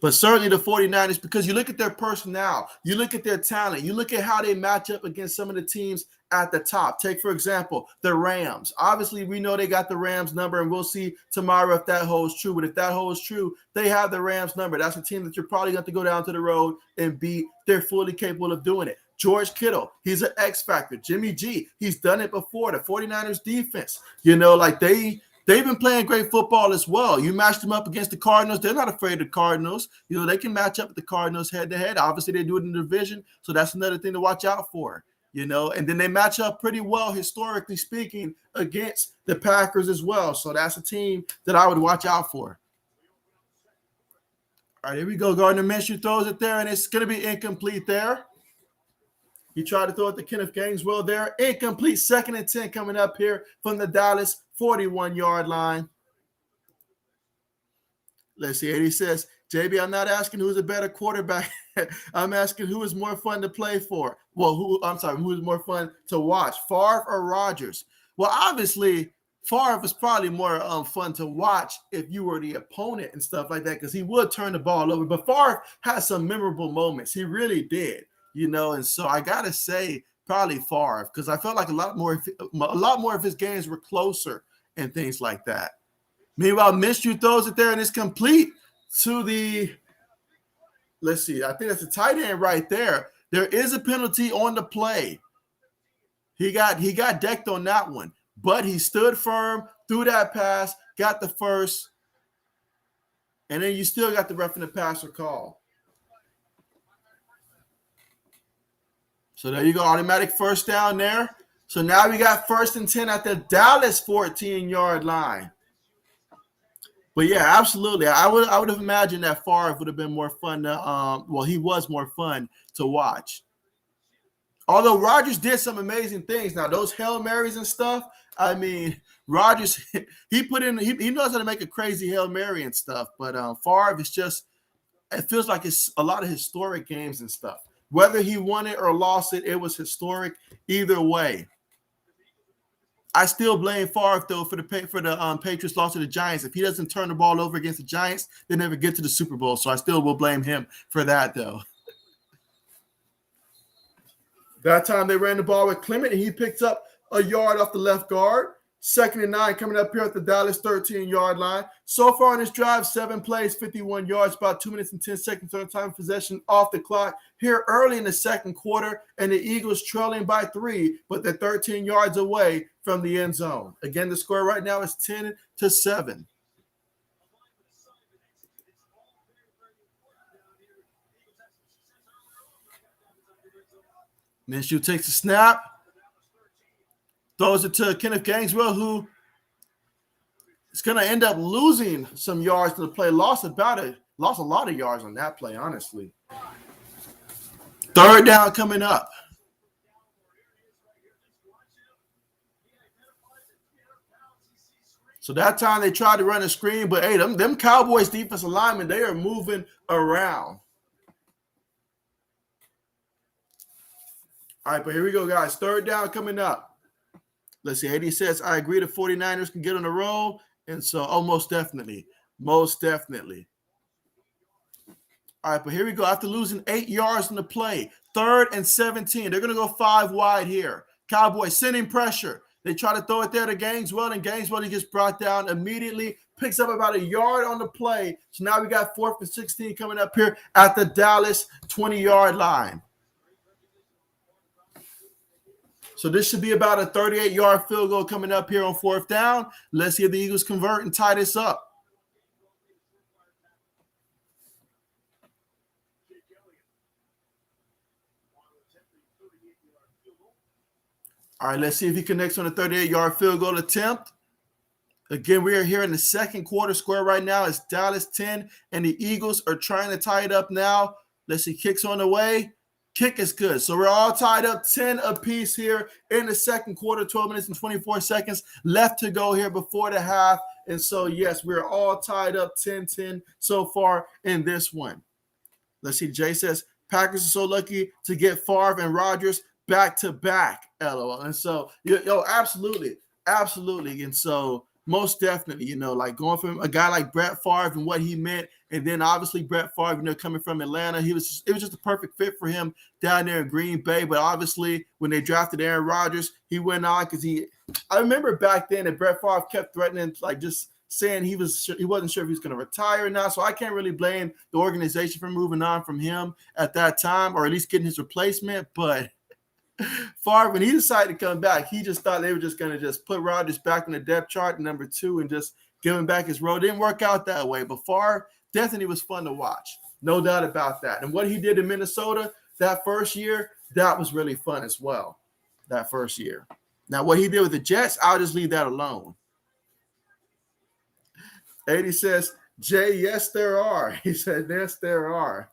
But certainly the 49ers, because you look at their personnel, you look at their talent, you look at how they match up against some of the teams at the top. Take, for example, the Rams. Obviously, we know they got the Rams number, and we'll see tomorrow if that holds true. But if that holds true, they have the Rams number. That's a team that you're probably going to have to go down to the road and beat. They're fully capable of doing it. George Kittle, he's an X factor. Jimmy G, he's done it before. The 49ers defense, they've been playing great football as well. You match them up against the Cardinals. They're not afraid of the Cardinals. They can match up with the Cardinals head-to-head. Obviously, they do it in the division, so that's another thing to watch out for. And then they match up pretty well, historically speaking, against the Packers as well. So that's a team that I would watch out for. All right, here we go. Gardner Minshew throws it there, and it's going to be incomplete there. He tried to throw it to Kenneth Gainwell there. Incomplete, 2nd and 10 coming up here from the Dallas 41-yard line. Let's see. He says, JB, I'm not asking who's a better quarterback. I'm asking who is more fun to play for. Well, who is more fun to watch, Favre or Rodgers? Well, obviously, Favre is probably more fun to watch if you were the opponent and stuff like that, because he would turn the ball over. But Favre has some memorable moments. He really did, and so I got to say probably Favre, because I felt like a lot more of his games were closer and things like that. Meanwhile, Minshew throws it there, and it's complete to the, let's see, I think that's a tight end right there. There is a penalty on the play. He got decked on that one, but he stood firm, threw that pass, got the first, and then you still got the roughing the passer call. So there you go, automatic first down there. So now we got 1st and 10 at the Dallas 14-yard line. But yeah, absolutely. I would have imagined that Favre would have been more fun to he was more fun to watch. Although Rodgers did some amazing things. Now, those Hail Marys and stuff, I mean, Rodgers, he knows how to make a crazy Hail Mary and stuff. But Favre is just, it feels like it's a lot of historic games and stuff. Whether he won it or lost it, it was historic either way. I still blame Favre, though, for the Patriots loss to the Giants. If he doesn't turn the ball over against the Giants, they never get to the Super Bowl. So I still will blame him for that, though. That time they ran the ball with Clement, and he picked up a yard off the left guard. 2nd and 9 coming up here at the Dallas 13-yard line. So far on this drive, 7 plays, 51 yards, about 2 minutes and 10 seconds on time of possession off the clock here early in the second quarter, and the Eagles trailing by 3, but they're 13 yards away from the end zone. Again, the score right now is 10-7. Minshew takes a snap. Throws it to Kenneth Gainwell, who is going to end up losing some yards to the play. Lost a lot of yards on that play, honestly. 3rd down coming up. So that time they tried to run a screen, but hey, them Cowboys defensive linemen, they are moving around. All right, but here we go, guys. 3rd down coming up. Let's see. Eddie says, I agree the 49ers can get on the roll. And so, most definitely. Most definitely. All right, but here we go. After losing 8 yards in the play, 3rd and 17. They're going to go 5 wide here. Cowboys sending pressure. They try to throw it there to Gainwell, and Gainwell, he gets brought down immediately. Picks up about a yard on the play. So now we got 4th and 16 coming up here at the Dallas 20-yard line. So this should be about a 38-yard field goal coming up here on 4th down. Let's see if the Eagles convert and tie this up. All right, let's see if he connects on a 38-yard field goal attempt. Again, we are here in the second quarter. Score right now is Dallas 10, and the Eagles are trying to tie it up now. Let's see, kicks on the way. Kick is good. So we're all tied up 10 apiece here in the second quarter, 12 minutes and 24 seconds left to go here before the half. And so, yes, we're all tied up 10-10 so far in this one. Let's see. Jay says, Packers are so lucky to get Favre and Rodgers back to back, LOL. And so, absolutely. Absolutely. And so, most definitely, like going from a guy like Brett Favre and what he meant, and then obviously Brett Favre, coming from Atlanta, it was just a perfect fit for him down there in Green Bay. But obviously, when they drafted Aaron Rodgers, he went on because I remember back then that Brett Favre kept threatening, like just saying he wasn't sure if he was going to retire or not. So I can't really blame the organization for moving on from him at that time, or at least getting his replacement. But Favre, when he decided to come back, he just thought they were just going to just put Rodgers back on the depth chart, number 2, and just give him back his role. It didn't work out that way. But Favre definitely was fun to watch. No doubt about that. And what he did in Minnesota that first year, that was really fun as well, that first year. Now, what he did with the Jets, I'll just leave that alone. 80 says, Jay, yes, there are. He said, yes, there are.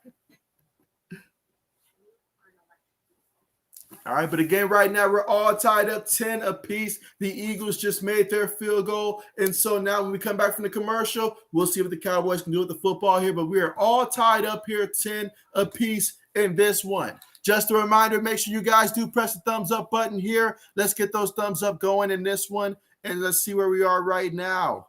All right, but again, right now we're all tied up 10 apiece. The Eagles just made their field goal. And so now when we come back from the commercial, we'll see what the Cowboys can do with the football here. But we are all tied up here 10 apiece in this one. Just a reminder, make sure you guys do press the thumbs up button here. Let's get those thumbs up going in this one. And let's see where we are right now.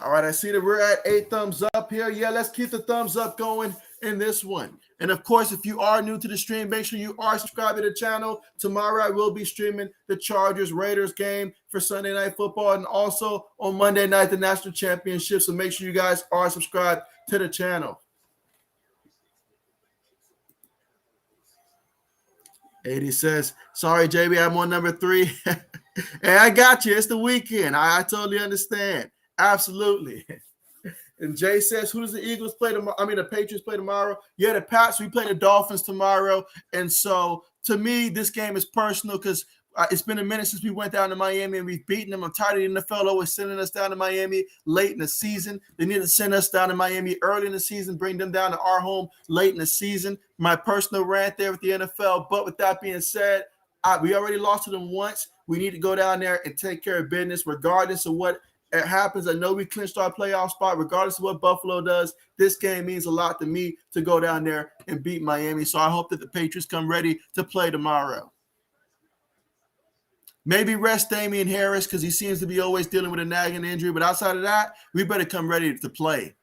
All right, I see that we're at 8 thumbs up here. Yeah, let's keep the thumbs up going in this one. And of course, if you are new to the stream, make sure you are subscribed to the channel. Tomorrow, I will be streaming the Chargers-Raiders game for Sunday Night Football, and also on Monday night, the National Championship. So make sure you guys are subscribed to the channel. 80 says, sorry, JB, I'm on number 3. Hey, I got you. It's the weekend. I totally understand. Absolutely. And Jay says, who does the Eagles play tomorrow? I mean, the Patriots play tomorrow. Yeah, the Pats, we play the Dolphins tomorrow. And so, to me, this game is personal because it's been a minute since we went down to Miami and we've beaten them. I'm tired of the NFL always sending us down to Miami late in the season. They need to send us down to Miami early in the season, bring them down to our home late in the season. My personal rant there with the NFL. But with that being said, we already lost to them once. We need to go down there and take care of business regardless of what it happens. I know we clinched our playoff spot regardless of what Buffalo does. This game means a lot to me to go down there and beat Miami. So I hope that the Patriots come ready to play tomorrow. Maybe rest Damian Harris because he seems to be always dealing with a nagging injury. But outside of that, we better come ready to play.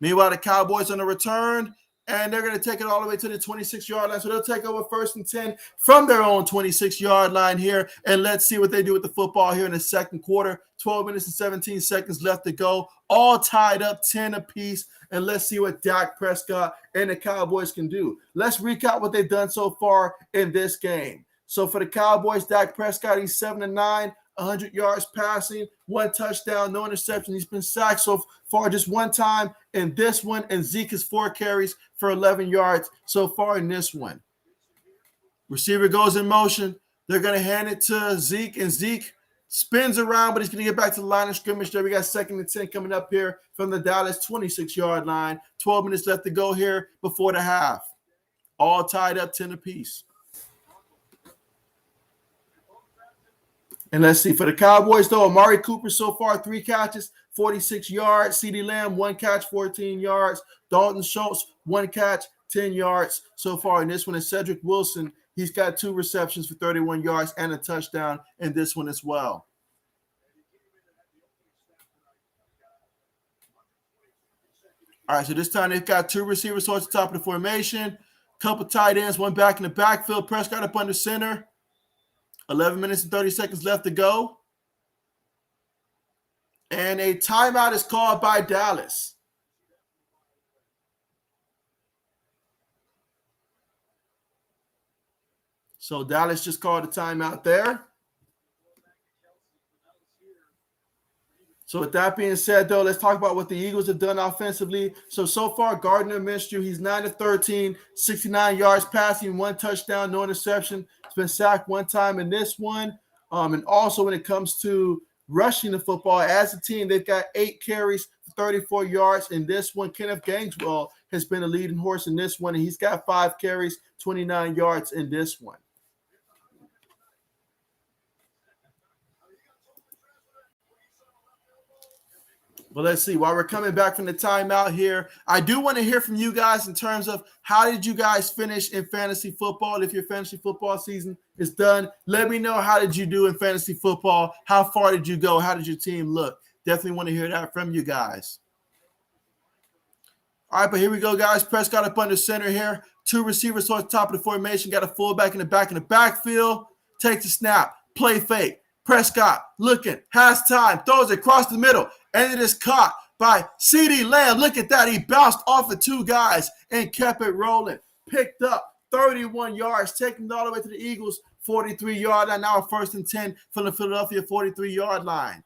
Meanwhile, the Cowboys on the return, and they're going to take it all the way to the 26-yard line. So they'll take over 1st and 10 from their own 26-yard line here. And let's see what they do with the football here in the second quarter. 12 minutes and 17 seconds left to go. All tied up 10 apiece. And let's see what Dak Prescott and the Cowboys can do. Let's recap what they've done so far in this game. So for the Cowboys, Dak Prescott, he's 7-9. 100 yards passing, 1 touchdown, no interception. He's been sacked so far just 1 time in this one, and Zeke has 4 carries for 11 yards so far in this one. Receiver goes in motion. They're going to hand it to Zeke, and Zeke spins around, but he's going to get back to the line of scrimmage there. We got 2nd and 10 coming up here from the Dallas 26-yard line. 12 minutes left to go here before the half. All tied up 10 apiece. And let's see, for the Cowboys, though, Amari Cooper so far, 3 catches, 46 yards. CeeDee Lamb, 1 catch, 14 yards. Dalton Schultz, 1 catch, 10 yards so far in this one. And Cedric Wilson, he's got 2 receptions for 31 yards and a touchdown in this one as well. All right, so this time they've got 2 receivers towards the top of the formation, couple tight ends, 1 back in the backfield. Prescott up under center. 11 minutes and 30 seconds left to go. And a timeout is called by Dallas. So Dallas just called a timeout there. So with that being said, though, let's talk about what the Eagles have done offensively. So far, Gardner Minshew, he's 9-13, 69 yards passing, 1 touchdown, no interception. He's been sacked 1 time in this one. And also when it comes to rushing the football, as a team, they've got 8 carries for 34 yards in this one. Kenneth Gainwell has been a leading horse in this one, and he's got 5 carries, 29 yards in this one. Well, let's see. While we're coming back from the timeout here, I do want to hear from you guys in terms of how did you guys finish in fantasy football? If your fantasy football season is done, let me know how did you do in fantasy football? How far did you go? How did your team look? Definitely want to hear that from you guys. All right, but here we go, guys. Prescott up under center here. 2 receivers towards the top of the formation. Got a fullback in the backfield. Takes a snap. Play fake. Prescott looking, has time, throws it across the middle, and it is caught by CeeDee Lamb. Look at that. He bounced off of two guys and kept it rolling. Picked up 31 yards, taking it all the way to the Eagles' 43-yard line. Now 1st and 10 from the Philadelphia 43-yard line.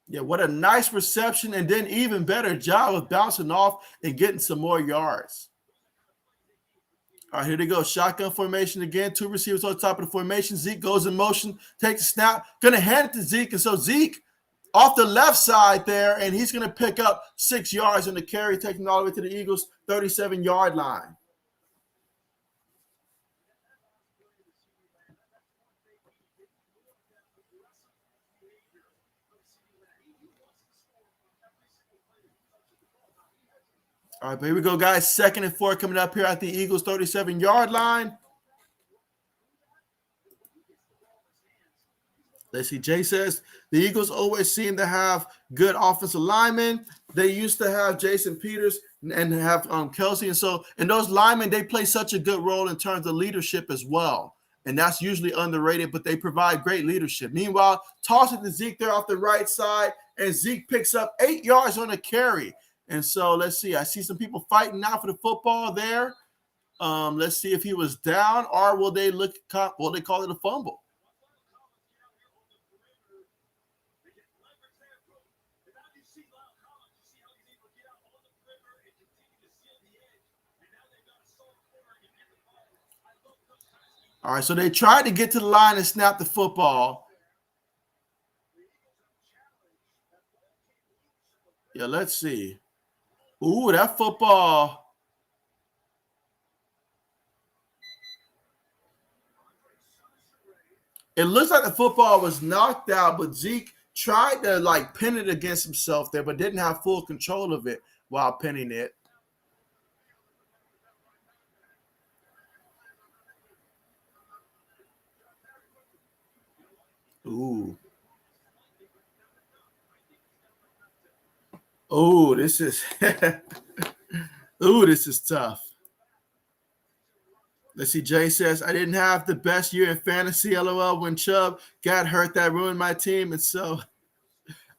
Yeah, what a nice reception, and then even better job of bouncing off and getting some more yards. All right, here they go. Shotgun formation again. Two receivers on top of the formation. Zeke goes in motion, takes a snap, going to hand it to Zeke. And so Zeke off the left side there, and he's going to pick up 6 yards on the carry, taking all the way to the Eagles' 37-yard line. All right, but here we go, guys. 2nd and 4 coming up here at the Eagles' 37-yard line. Let's see. Jay says the Eagles always seem to have good offensive linemen. They used to have Jason Peters and have Kelsey. And those linemen, they play such a good role in terms of leadership as well. And that's usually underrated, but they provide great leadership. Meanwhile, toss it to Zeke there off the right side, and Zeke picks up 8 yards on a carry. And so let's see. I see some people fighting now for the football there. Let's see if he was down, or will they call it a fumble? All right, so they tried to get to the line and snap the football. Yeah, let's see. Ooh, that football. It looks like the football was knocked out, but Zeke tried to pin it against himself there, but didn't have full control of it while pinning it. Ooh. Oh, this is this is tough. Let's see. Jay says, I didn't have the best year in fantasy, LOL, when Chubb got hurt. That ruined my team. And so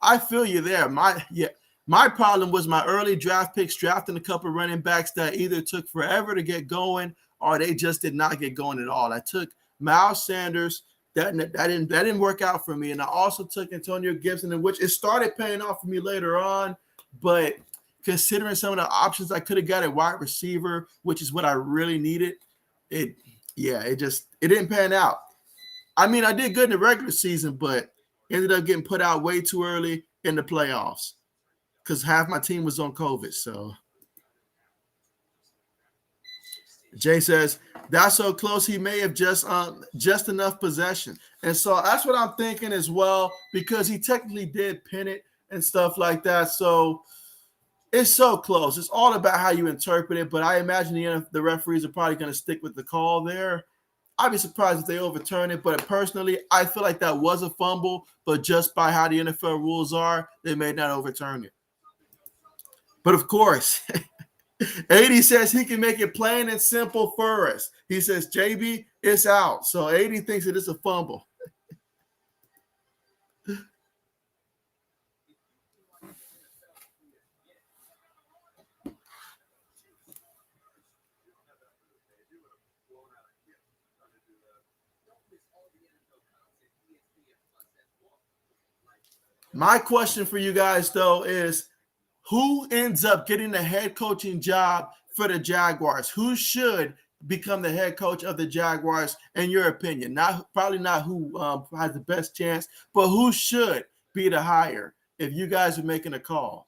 I feel you there. My problem was my early draft picks drafting a couple of running backs that either took forever to get going or they just did not get going at all. I took Miles Sanders. That didn't work out for me. And I also took Antonio Gibson, in which it started paying off for me later on. But considering some of the options I could have got at wide receiver, which is what I really needed, it didn't pan out. I mean, I did good in the regular season, but ended up getting put out way too early in the playoffs because half my team was on COVID. So Jay says, that's so close, he may have just enough possession. And so that's what I'm thinking as well, because he technically did pin it and stuff like that. So it's so close. It's all about how you interpret it. But I imagine the referees are probably going to stick with the call there. I'd be surprised if they overturn it. But personally, I feel like that was a fumble. But just by how the NFL rules are, they may not overturn it. But of course, 80 says he can make it plain and simple for us. He says, JB, it's out. So 80 thinks it is a fumble. My question for you guys, though, is who ends up getting the head coaching job for the Jaguars? Who should become the head coach of the Jaguars, in your opinion? Probably not who has the best chance, but who should be the hire if you guys are making a call?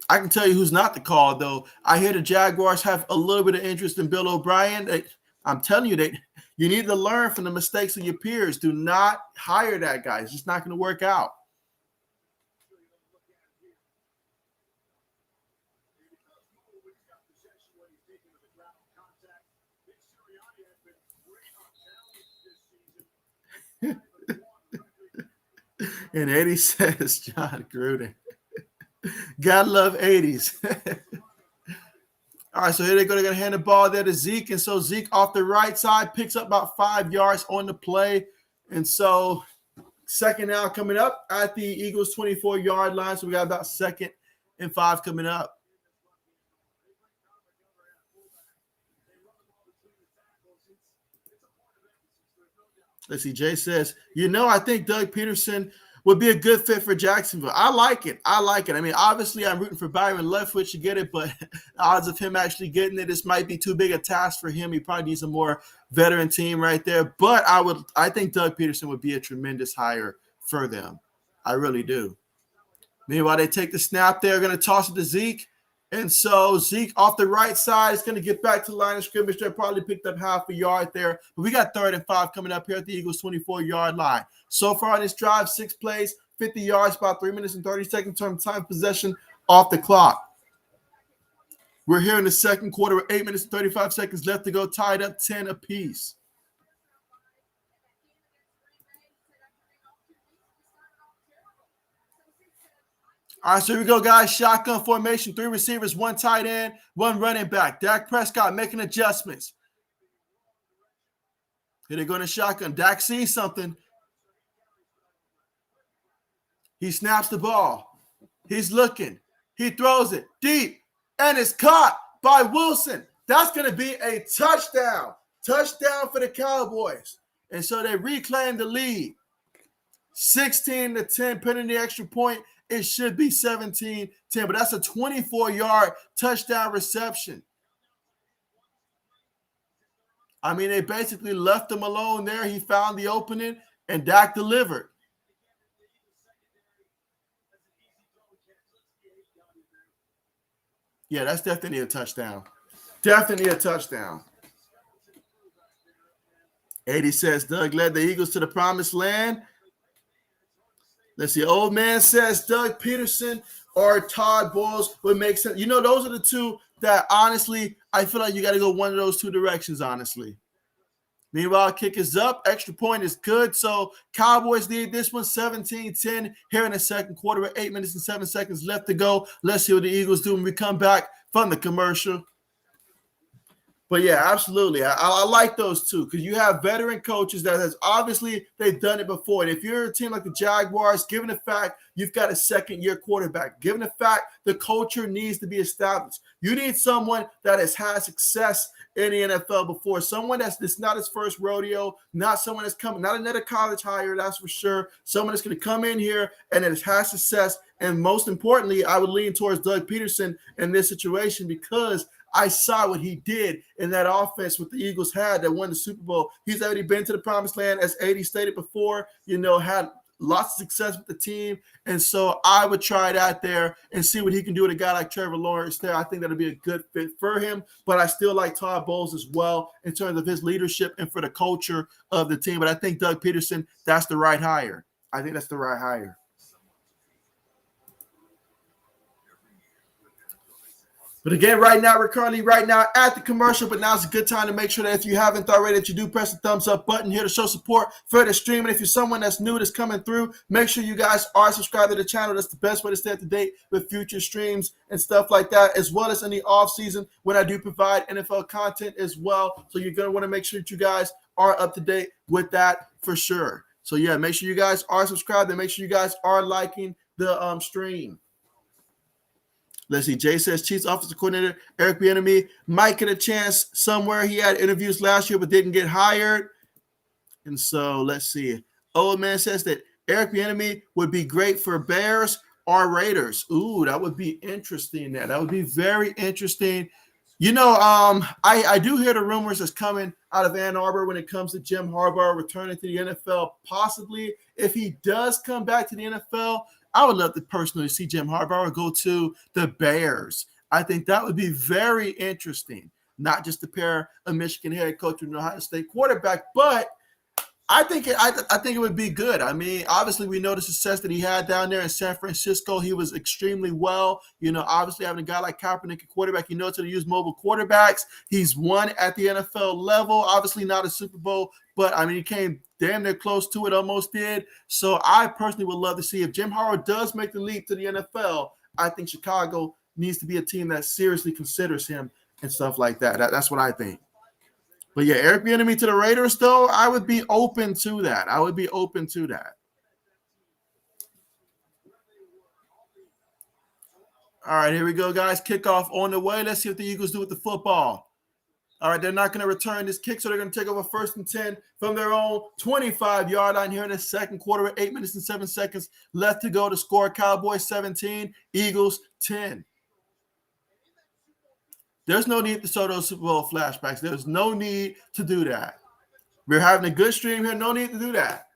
I can tell you who's not the call, though. I hear the Jaguars have a little bit of interest in Bill O'Brien. I'm telling you, you need to learn from the mistakes of your peers. Do not hire that guy. It's just not going to work out. And 80 says John Gruden. Gotta love 80s. All right, so here they're going to hand the ball there to Zeke. And so Zeke off the right side picks up about 5 yards on the play. And so second down coming up at the Eagles 24-yard line. So we got about 2nd and 5 coming up. Let's see. Jay says, I think Doug Peterson would be a good fit for Jacksonville. I like it. I mean, obviously, I'm rooting for Byron Leftwich to get it, but the odds of him actually getting it, this might be too big a task for him. He probably needs a more veteran team right there. But I think Doug Peterson would be a tremendous hire for them. I really do. Meanwhile, they take the snap there, going to toss it to Zeke. And so Zeke off the right side is going to get back to the line of scrimmage. They probably picked up half a yard there. But we got 3rd and 5 coming up here at the Eagles 24-yard line. So far on this drive, 6 plays, 50 yards, about 3 minutes and 30 seconds time possession off the clock. We're here in the second quarter with 8 minutes and 35 seconds left to go, tied up 10 apiece. All right, so here we go, guys. Shotgun formation, 3 receivers, 1 tight end, 1 running back. Dak Prescott making adjustments. Here they go in the shotgun. Dak sees something. He snaps the ball. He's looking. He throws it deep, and it's caught by Wilson. That's going to be a touchdown. Touchdown for the Cowboys. And so they reclaim the lead. 16-10, pending the extra point. It should be 17-10, but that's a 24-yard touchdown reception. I mean, they basically left him alone there. He found the opening, and Dak delivered. Yeah, that's definitely a touchdown. Definitely a touchdown. 80 says Doug led the Eagles to the promised land. Let's see. Old man says Doug Peterson or Todd Bowles would make sense. Those are the two that, honestly, I feel like you got to go one of those two directions, honestly. Meanwhile, kick is up. Extra point is good. So Cowboys lead this one 17-10 here in the second quarter with 8 minutes and 7 seconds left to go. Let's see what the Eagles do when we come back from the commercial. But yeah, absolutely. I like those two because you have veteran coaches that has obviously they've done it before. And if you're a team like the Jaguars, given the fact you've got a second-year quarterback, given the fact the culture needs to be established, you need someone that has had success in the NFL before, someone that's not his first rodeo, not someone that's coming, not another college hire, that's for sure. Someone that's going to come in here and has had success. And most importantly, I would lean towards Doug Peterson in this situation because I saw what he did in that offense with the Eagles had that won the Super Bowl. He's already been to the promised land, as 80 stated before, had lots of success with the team. And so I would try it out there and see what he can do with a guy like Trevor Lawrence there. I think that'll be a good fit for him. But I still like Todd Bowles as well in terms of his leadership and for the culture of the team. But I think Doug Peterson, that's the right hire. I think that's the right hire. But again, we're currently at the commercial, but now's a good time to make sure that if you haven't already, that you do press the thumbs up button here to show support for the stream. And if you're someone that's new that's coming through, make sure you guys are subscribed to the channel. That's the best way to stay up to date with future streams and stuff like that, as well as in the off season when I do provide NFL content as well. So you're going to want to make sure that you guys are up to date with that for sure. So yeah, make sure you guys are subscribed and make sure you guys are liking the stream. Let's see. Jay says Chiefs offensive coordinator Eric Bieniemy might get a chance somewhere. He had interviews last year but didn't get hired. And so let's see. Old man says that Eric Bieniemy would be great for Bears or Raiders. Ooh, that would be interesting. That would be very interesting. I do hear the rumors that's coming out of Ann Arbor when it comes to Jim Harbaugh returning to the NFL. Possibly, if he does come back to the NFL, I would love to personally see Jim Harbaugh go to the Bears. I think that would be very interesting. Not just to pair a Michigan head coach with an Ohio State quarterback, but I think it would be good. I mean, obviously we know the success that he had down there in San Francisco. He was extremely well. Obviously having a guy like Kaepernick at quarterback, he knows how to use mobile quarterbacks. He's won at the NFL level. Obviously not a Super Bowl, but I mean he came damn near close to it, almost did. So I personally would love to see if Jim Harbaugh does make the leap to the NFL. I think Chicago needs to be a team that seriously considers him and stuff like that. That's what I think. But yeah, Eric Bieniemy to the Raiders, though, I would be open to that. All right, here we go, guys. Kickoff on the way. Let's see what the Eagles do with the football. All right, they're not going to return this kick, so they're going to take over 1st and 10 from their own 25-yard line here in the second quarter with 8 minutes and 7 seconds left to go to score. Cowboys 17, Eagles 10. There's no need to show those Super Bowl flashbacks. There's no need to do that. We're having a good stream here. No need to do that.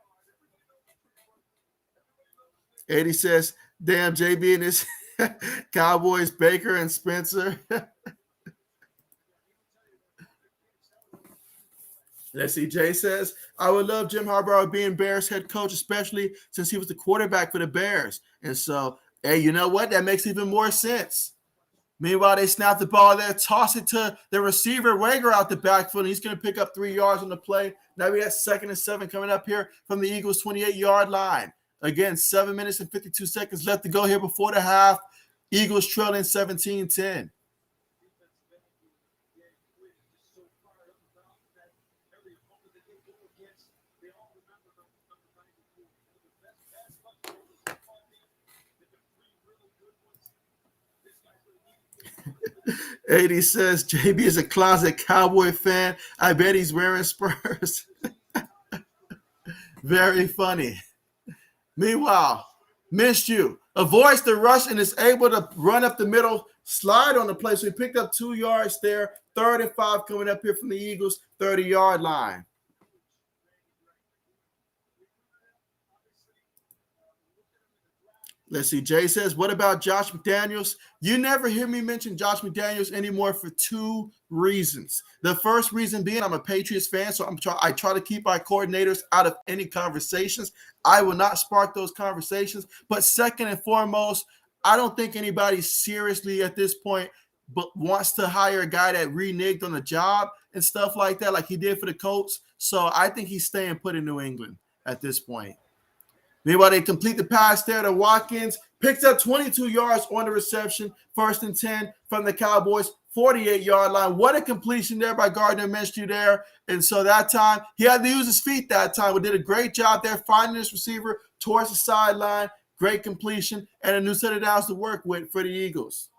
Eddie says, damn, JB and his Cowboys, Baker and Spencer. Let's see. Jay says, I would love Jim Harbaugh being Bears head coach, especially since he was the quarterback for the Bears. And so, hey, you know what? That makes even more sense. Meanwhile, they snap the ball there, toss it to the receiver, Wager out the backfield, and he's going to pick up 3 yards on the play. Now we got 2nd and 7 coming up here from the Eagles' 28-yard line. Again, 7 minutes and 52 seconds left to go here before the half. Eagles trailing 17-10. AD says JB is a closet Cowboy fan. I bet he's wearing Spurs. Very funny. Meanwhile, Minshew avoids the rush and is able to run up the middle, slide on the play. So he picked up 2 yards there. 3rd and 5 coming up here from the Eagles' 30-yard line. Let's see. Jay says, what about Josh McDaniels? You never hear me mention Josh McDaniels anymore for 2 reasons. The first reason being I'm a Patriots fan, so I try to keep my coordinators out of any conversations. I will not spark those conversations. But second and foremost, I don't think anybody seriously at this point but wants to hire a guy that reneged on the job and stuff like that, like he did for the Colts. So I think he's staying put in New England at this point. Meanwhile, they complete the pass there to Watkins. Picks up 22 yards on the reception. 1st and 10 from the Cowboys, 48-yard line. What a completion there by Gardner Minshew there. And so that time, he had to use his feet that time. We did a great job there finding this receiver towards the sideline. Great completion and a new set of downs to work with for the Eagles.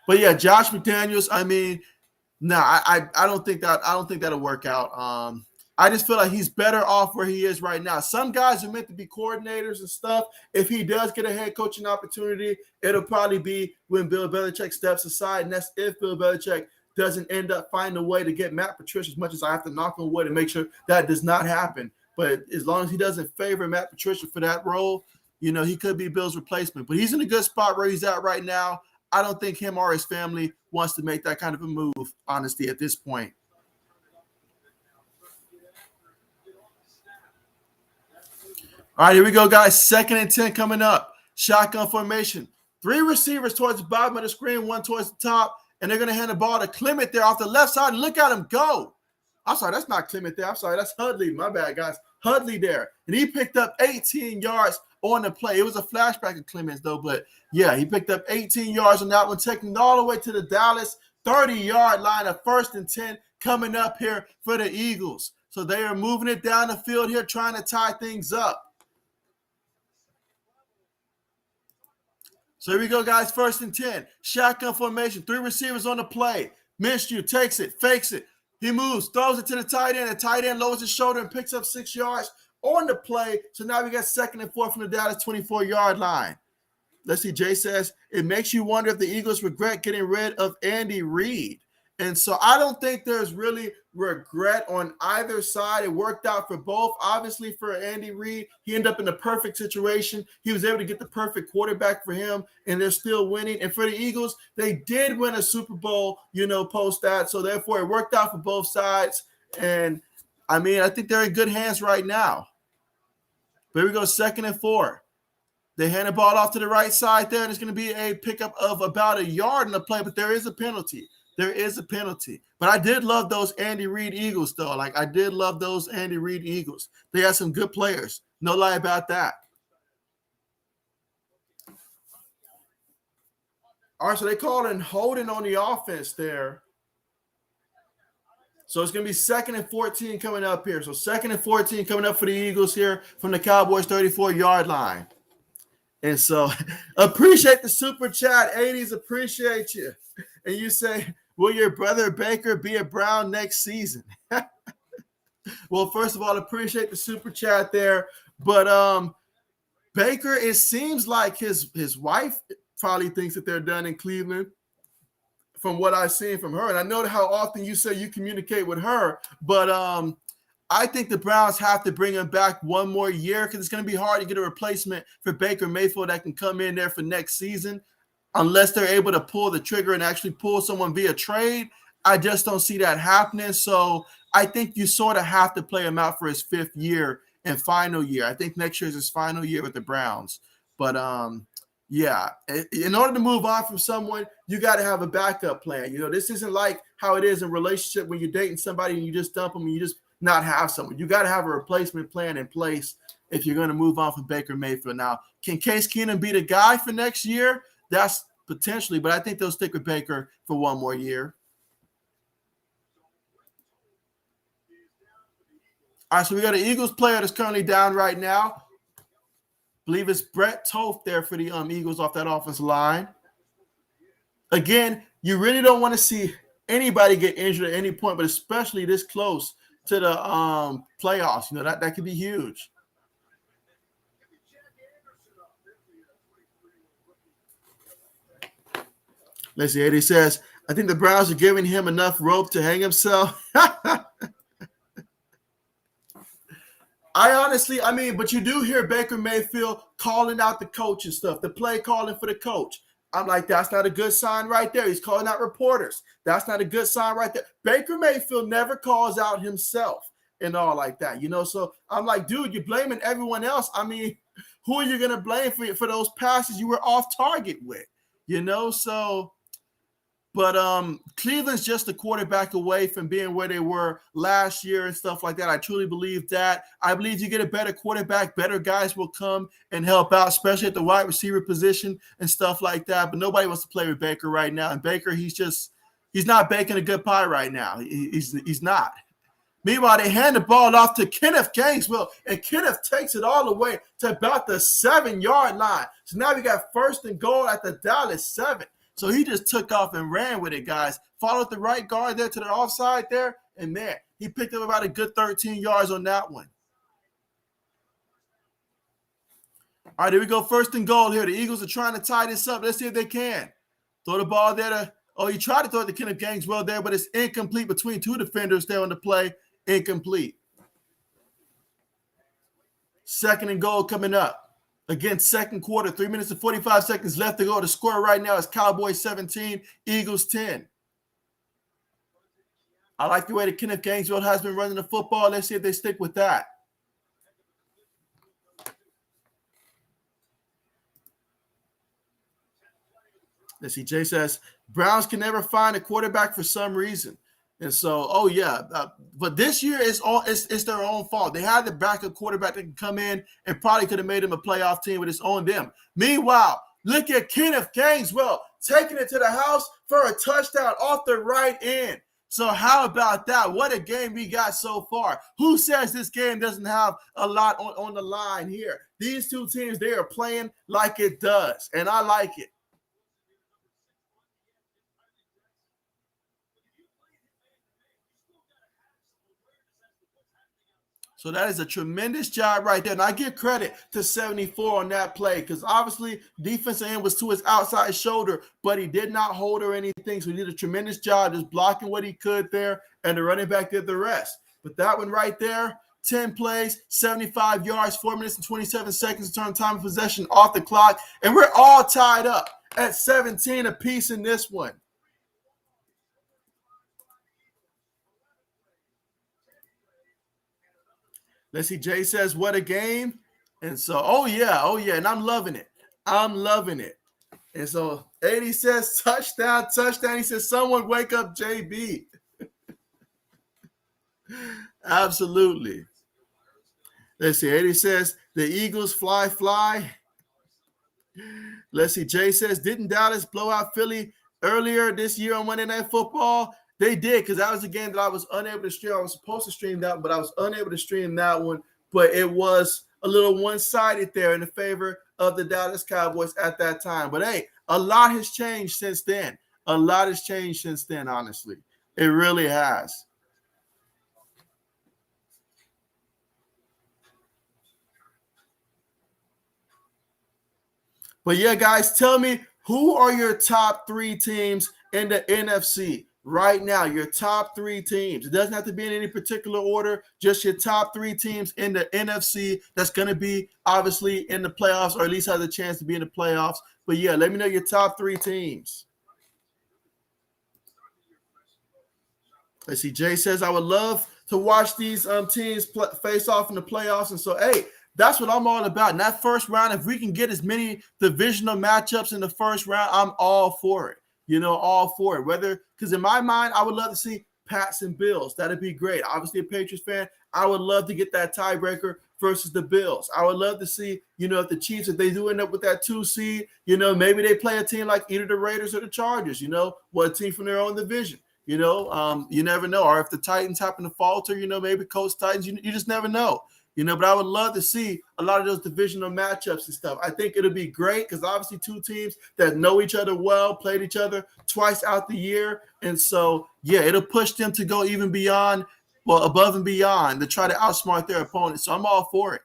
But yeah, Josh McDaniels, I mean, I don't think that'll work out. I just feel like he's better off where he is right now. Some guys are meant to be coordinators and stuff. If he does get a head coaching opportunity, it'll probably be when Bill Belichick steps aside, and that's if Bill Belichick doesn't end up finding a way to get Matt Patricia, as much as I have to knock on wood and make sure that does not happen. But as long as he doesn't favor Matt Patricia for that role, he could be Bill's replacement. But he's in a good spot where he's at right now. I don't think him or his family wants to make that kind of a move, honestly, at this point. All right, here we go, guys. 2nd and 10 coming up. Shotgun formation. 3 receivers towards the bottom of the screen, 1 towards the top, and they're going to hand the ball to Clement there off the left side. And look at him go. I'm sorry, that's not Clement there. I'm sorry, that's Hudley. My bad, guys. Hudley there. And he picked up 18 yards on the play. It was a flashback of Clemens, though, but yeah, he picked up 18 yards on that one, taking all the way to the Dallas 30-yard line of 1st and 10 coming up here for the Eagles. So they are moving it down the field here, trying to tie things up. So here we go, guys. 1st and 10. Shotgun formation. 3 receivers on the play. Minshew takes it, fakes it. He moves, throws it to the tight end. The tight end lowers his shoulder and picks up 6 yards on the play. So now we got 2nd and 4 from the Dallas 24-yard line. Let's see. Jay says, it makes you wonder if the Eagles regret getting rid of Andy Reid. And so I don't think there's really regret on either side. It worked out for both. Obviously, for Andy Reid, he ended up in the perfect situation. He was able to get the perfect quarterback for him, and they're still winning. And for the Eagles, they did win a Super Bowl, post that. So therefore, it worked out for both sides. And I mean, I think they're in good hands right now. But here we go, 2nd and 4. They hand the ball off to the right side there, and it's going to be a pickup of about a yard in the play, but there is a penalty. There is a penalty. But I did love those Andy Reid Eagles, though. Like, I did love those Andy Reid Eagles. They had some good players. No lie about that. All right, so they called in holding on the offense there. So it's going to be 2nd and 14 coming up here. So 2nd and 14 coming up for the Eagles here from the Cowboys 34-yard line. And so appreciate the super chat. 80s, appreciate you. And you say, will your brother Baker be a Brown next season? Well, first of all, appreciate the super chat there. But Baker, it seems like his wife probably thinks that they're done in Cleveland from what I've seen from her. And I know how often you say you communicate with her, but I think the Browns have to bring him back one more year because it's going to be hard to get a replacement for Baker Mayfield that can come in there for next season unless they're able to pull the trigger and actually pull someone via trade. I just don't see that happening. So I think you sort of have to play him out for his 5th year and final year. I think next year is his final year with the Browns. But, yeah, in order to move on from someone, you got to have a backup plan. You know, this isn't like how it is in a relationship when you're dating somebody and you just dump them and you just not have someone. You got to have a replacement plan in place if you're going to move on from Baker Mayfield. Now, can Case Keenum be the guy for next year? That's potentially, but I think they'll stick with Baker for one more year. All right, so we got an Eagles player that's currently down right now. I believe it's Brett Toth there for the Eagles off that offensive line. Again, you really don't want to see anybody get injured at any point, but especially this close to the playoffs. You know, that could be huge. Let's see. Eddie says, I think the Browns are giving him enough rope to hang himself. But you do hear Baker Mayfield calling out the coach and stuff, the play calling for the coach. I'm like, that's not a good sign right there. He's calling out reporters. That's not a good sign right there. Baker Mayfield never calls out himself and all like that, you know? So I'm like, dude, you're blaming everyone else. I mean, who are you going to blame for those passes you were off target with, you know? So, but Cleveland's just a quarterback away from being where they were last year and stuff like that. I truly believe that. I believe you get a better quarterback, better guys will come and help out, especially at the wide receiver position and stuff like that. But nobody wants to play with Baker right now. And Baker, he's not baking a good pie right now. He's not. Meanwhile, they hand the ball off to Kenneth Gainwell, and Kenneth takes it all the way to about the 7-yard line. So now we got 1st and goal at the Dallas 7. So he just took off and ran with it, guys. Followed the right guard there to the offside there, and man, he picked up about a good 13 yards on that one. All right, here we go. 1st and goal here. The Eagles are trying to tie this up. Let's see if they can. Throw the ball there he tried to throw it to Kenneth Gainwell there, but it's incomplete between 2 defenders there on the play. Incomplete. 2nd and goal coming up. Again, 2nd quarter, 3 minutes and 45 seconds left to go. The score right now is Cowboys 17, Eagles 10. I like the way that Kenneth Gainwell has been running the football. Let's see if they stick with that. Let's see. Jay says, Browns can never find a quarterback for some reason. And so, but this year it's their own fault. They had the backup quarterback that can come in and probably could have made him a playoff team, but it's on them. Meanwhile, look at Kenneth Gainwell taking it to the house for a touchdown off the right end. So how about that? What a game we got so far. Who says this game doesn't have a lot on the line here? These two teams, they are playing like it does, and I like it. So that is a tremendous job right there. And I give credit to 74 on that play because obviously defensive end was to his outside shoulder, but he did not hold or anything. So he did a tremendous job just blocking what he could there, and the running back did the rest. But that one right there, 10 plays, 75 yards, 4 minutes and 27 seconds to turn time of possession off the clock. And we're all tied up at 17 apiece in this one. Let's see. Jay says, what a game. And so, oh yeah. And I'm loving it. I'm loving it. And so 80 says, touchdown. He says, someone wake up JB. Absolutely. Let's see. 80 says, the Eagles fly. Let's see. Jay says, didn't Dallas blow out Philly earlier this year on Monday Night Football? They did, because that was a game that I was unable to stream. I was supposed to stream that, but I was unable to stream that one. But it was a little one-sided there in the favor of the Dallas Cowboys at that time. But hey, a lot has changed since then. Honestly. It really has. But yeah, guys, tell me, who are your top 3 teams in the NFC right now? Your top 3 teams. It doesn't have to be in any particular order, just your top 3 teams in the NFC that's going to be obviously in the playoffs, or at least has a chance to be in the playoffs. But yeah, let me know your top 3 teams. Let's see. Jay says, I would love to watch these teams face off in the playoffs. And so, hey, that's what I'm all about. In that first round, if we can get as many divisional matchups in the first round, I'm all for it. All for it. Because in my mind, I would love to see Pats and Bills. That'd be great. Obviously, a Patriots fan, I would love to get that tiebreaker versus the Bills. I would love to see, if the Chiefs, if they do end up with that 2 seed, maybe they play a team like either the Raiders or the Chargers, what team from their own division. You never know. Or if the Titans happen to falter, maybe Coach Titans, you just never know. But I would love to see a lot of those divisional matchups and stuff. I think it'll be great because obviously 2 teams that know each other well, played each other twice out the year. And so, yeah, it'll push them to go even beyond, above and beyond, to try to outsmart their opponents. So I'm all for it.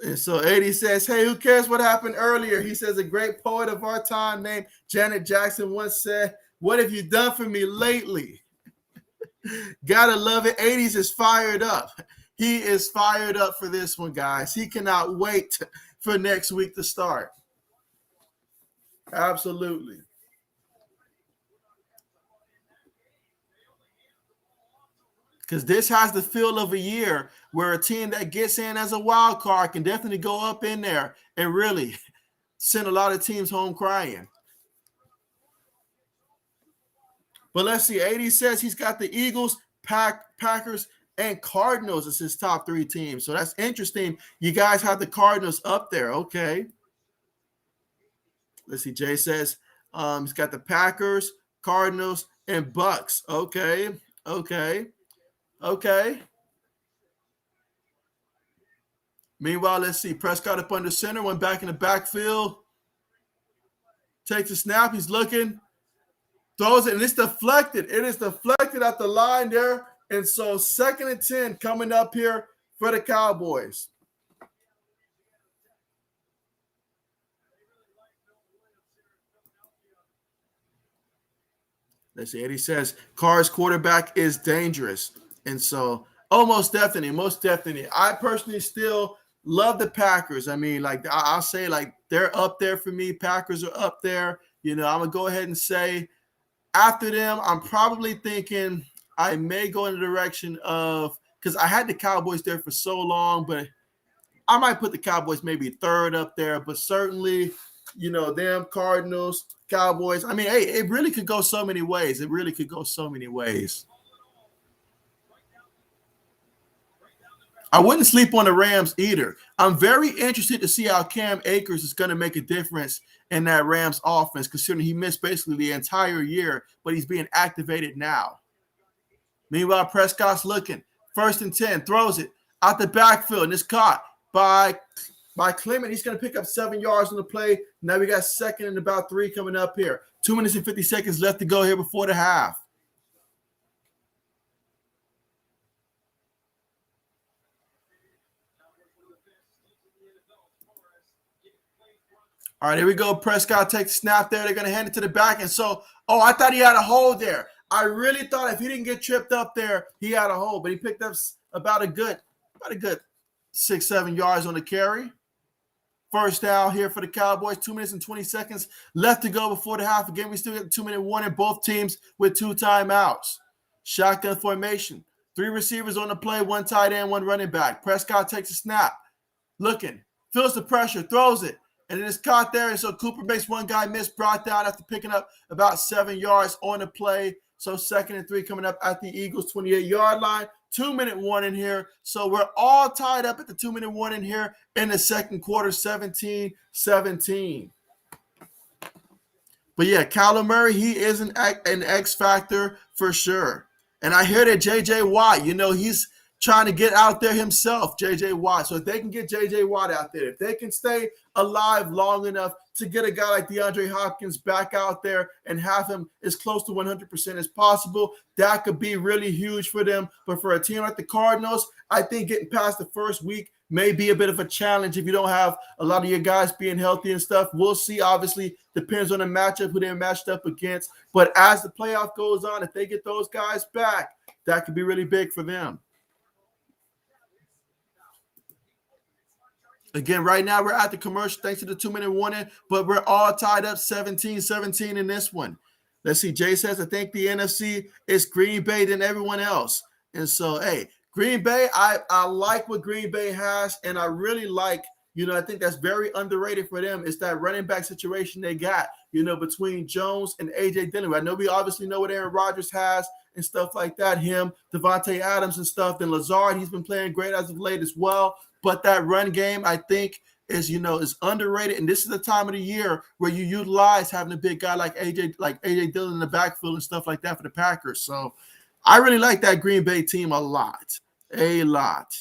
And so 80 says, hey, who cares what happened earlier? He says, a great poet of our time named Janet Jackson once said, what have you done for me lately? Gotta love it. 80s is fired up. He is fired up for this one, guys. He cannot wait for next week to start. Absolutely. Because this has the feel of a year where a team that gets in as a wild card can definitely go up in there and really send a lot of teams home crying. But let's see. 80 says he's got the Eagles, Packers, and Cardinals as his top 3 teams. So that's interesting. You guys have the Cardinals up there. Okay. Let's see. Jay says he's got the Packers, Cardinals, and Bucks. Okay. Meanwhile, let's see. Prescott up under center, went back in the backfield. Takes a snap. He's looking. Throws it, and it's deflected. It is deflected at the line there. And so 2nd and 10 coming up here for the Cowboys. Let's see. Eddie says Carr's quarterback is dangerous. And so, most definitely. I personally still love the Packers. I mean, I'll say, they're up there for me. Packers are up there. I'm going to go ahead and say after them, I'm probably thinking I may go in the direction of, because I had the Cowboys there for so long, but I might put the Cowboys maybe 3rd up there. But certainly, them, Cardinals, Cowboys. I mean, hey, it really could go so many ways. I wouldn't sleep on the Rams either. I'm very interested to see how Cam Akers is going to make a difference in that Rams offense, considering he missed basically the entire year, but he's being activated now. Meanwhile, Prescott's looking. 1st and 10, throws it out the backfield, and it's caught by Clement. He's going to pick up 7 yards on the play. Now we got 2nd and about 3 coming up here. 2 minutes and 50 seconds left to go here before the half. All right, here we go. Prescott takes the snap there. They're going to hand it to the back. And so, I thought he had a hold there. I really thought if he didn't get tripped up there, he had a hold. But he picked up about a good 6-7 yards on the carry. First down here for the Cowboys. 2 minutes and 20 seconds left to go before the half. Again, we still get 2-minute warning. Both teams with 2 timeouts. Shotgun formation. 3 receivers on the play, 1 tight end, 1 running back. Prescott takes a snap. Looking. Feels the pressure. Throws it. And it is caught there. And so Cooper makes one guy miss. Brought down after picking up about 7 yards on the play. So 2nd and 3 coming up at the Eagles' 28-yard line. 2-minute warning here. So we're all tied up at the 2-minute warning here in the second quarter, 17-17. But yeah, Kyler Murray, he is an X factor for sure. And I hear that J.J. Watt, he's trying to get out there himself, J.J. Watt. So if they can get J.J. Watt out there, if they can stay alive long enough to get a guy like DeAndre Hopkins back out there and have him as close to 100% as possible, that could be really huge for them. But for a team like the Cardinals, I think getting past the first week may be a bit of a challenge if you don't have a lot of your guys being healthy and stuff. We'll see. Obviously, depends on the matchup, who they're matched up against. But as the playoff goes on, if they get those guys back, that could be really big for them. Again, right now we're at the commercial thanks to the 2-minute warning, but we're all tied up 17-17 in this one. Let's see. Jay says, I think the NFC is Green Bay than everyone else. And so, hey, Green Bay, I like what Green Bay has, and I really like, I think that's very underrated for them. It's that running back situation they got, between Jones and A.J. Dillon. I know we obviously know what Aaron Rodgers has and stuff like that, him, Devontae Adams and stuff. Then Lazard, he's been playing great as of late as well. But that run game, I think, is underrated. And this is the time of the year where you utilize having a big guy like AJ Dillon in the backfield and stuff like that for the Packers. So I really like that Green Bay team a lot. A lot.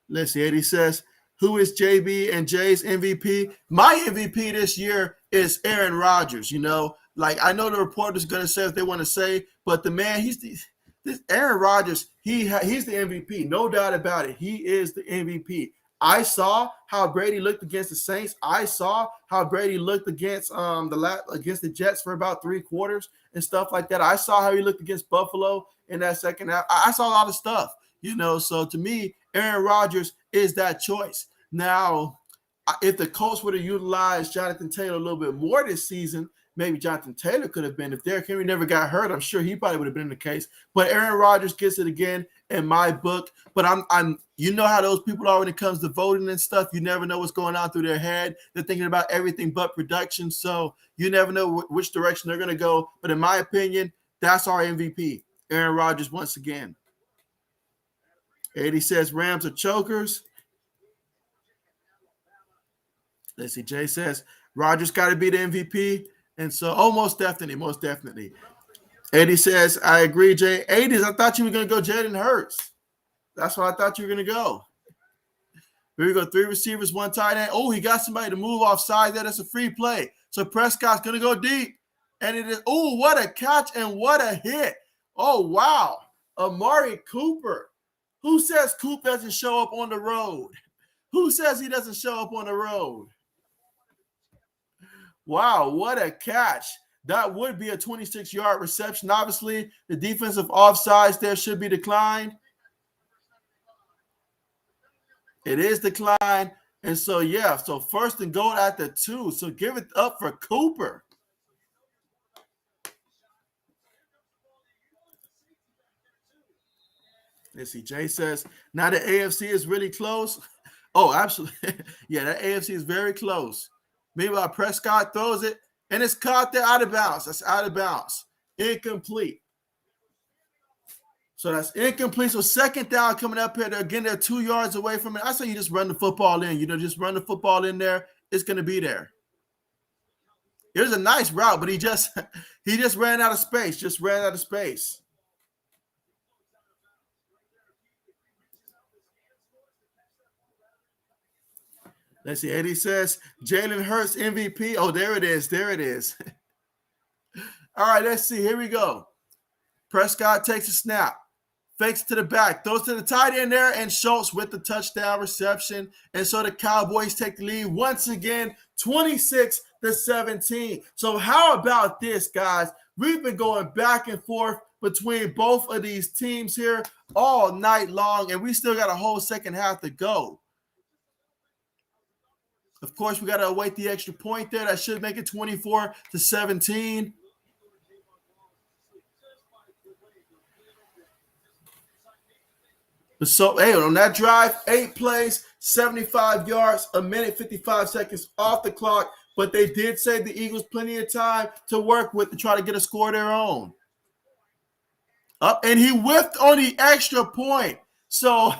Let's see. Eddie says, who is JB and Jay's MVP? My MVP this year is Aaron Rodgers. I know the reporters are going to say what they want to say, but the man, this Aaron Rodgers, he's the MVP, no doubt about it. He is the MVP. I saw how Brady looked against the Saints. I saw how Brady looked against the Jets for about 3 quarters and stuff like that. I saw how he looked against Buffalo in that second half. I saw a lot of stuff, So to me, Aaron Rodgers is that choice. Now, if the Colts would have utilized Jonathan Taylor a little bit more this season, maybe Jonathan Taylor could have been. If Derrick Henry never got hurt, I'm sure he probably would have been in the case. But Aaron Rodgers gets it again in my book. But I'm how those people are when it comes to voting and stuff. You never know what's going on through their head. They're thinking about everything but production. So you never know which direction they're going to go. But in my opinion, that's our MVP, Aaron Rodgers once again. Eddie says Rams are chokers. Let's see. Jay says Rodgers got to be the MVP. And so, most definitely. Eddie says, I agree, Jay. 80s, I thought you were going to go Jalen Hurts. That's what I thought you were going to go. Here we go, 3 receivers, 1 tight end. Oh, he got somebody to move offside there. That's a free play. So Prescott's going to go deep. And it is, what a catch and what a hit. Oh, wow. Amari Cooper. Who says Coop doesn't show up on the road? Who says he doesn't show up on the road? Wow, what a catch. That would be a 26-yard reception. Obviously, the defensive offsides there should be declined. It is declined. And so, so 1st and goal at the 2. So give it up for Cooper. Let's see. Jay says, now the AFC is really close. Oh, absolutely. Yeah, that AFC is very close. Meanwhile, Prescott throws it, and it's caught there out of bounds. That's out of bounds. Incomplete. So that's incomplete. So 2nd down coming up here. Again, they're 2 yards away from it. I say you just run the football in. Just run the football in there. It's going to be there. It was a nice route, but he just ran out of space. Just ran out of space. Let's see. Eddie says, Jalen Hurts MVP. Oh, there it is. There it is. All right, let's see. Here we go. Prescott takes a snap. Fakes to the back. Throws to the tight end there, and Schultz with the touchdown reception. And so the Cowboys take the lead once again, 26-17. So how about this, guys? We've been going back and forth between both of these teams here all night long, and we still got a whole second half to go. Of course, we got to await the extra point there. That should make it 24-17. So, hey, on that drive, 8 plays, 75 yards, a minute, 55 seconds off the clock. But they did save the Eagles plenty of time to work with to try to get a score of their own. Up, and he whiffed on the extra point. So,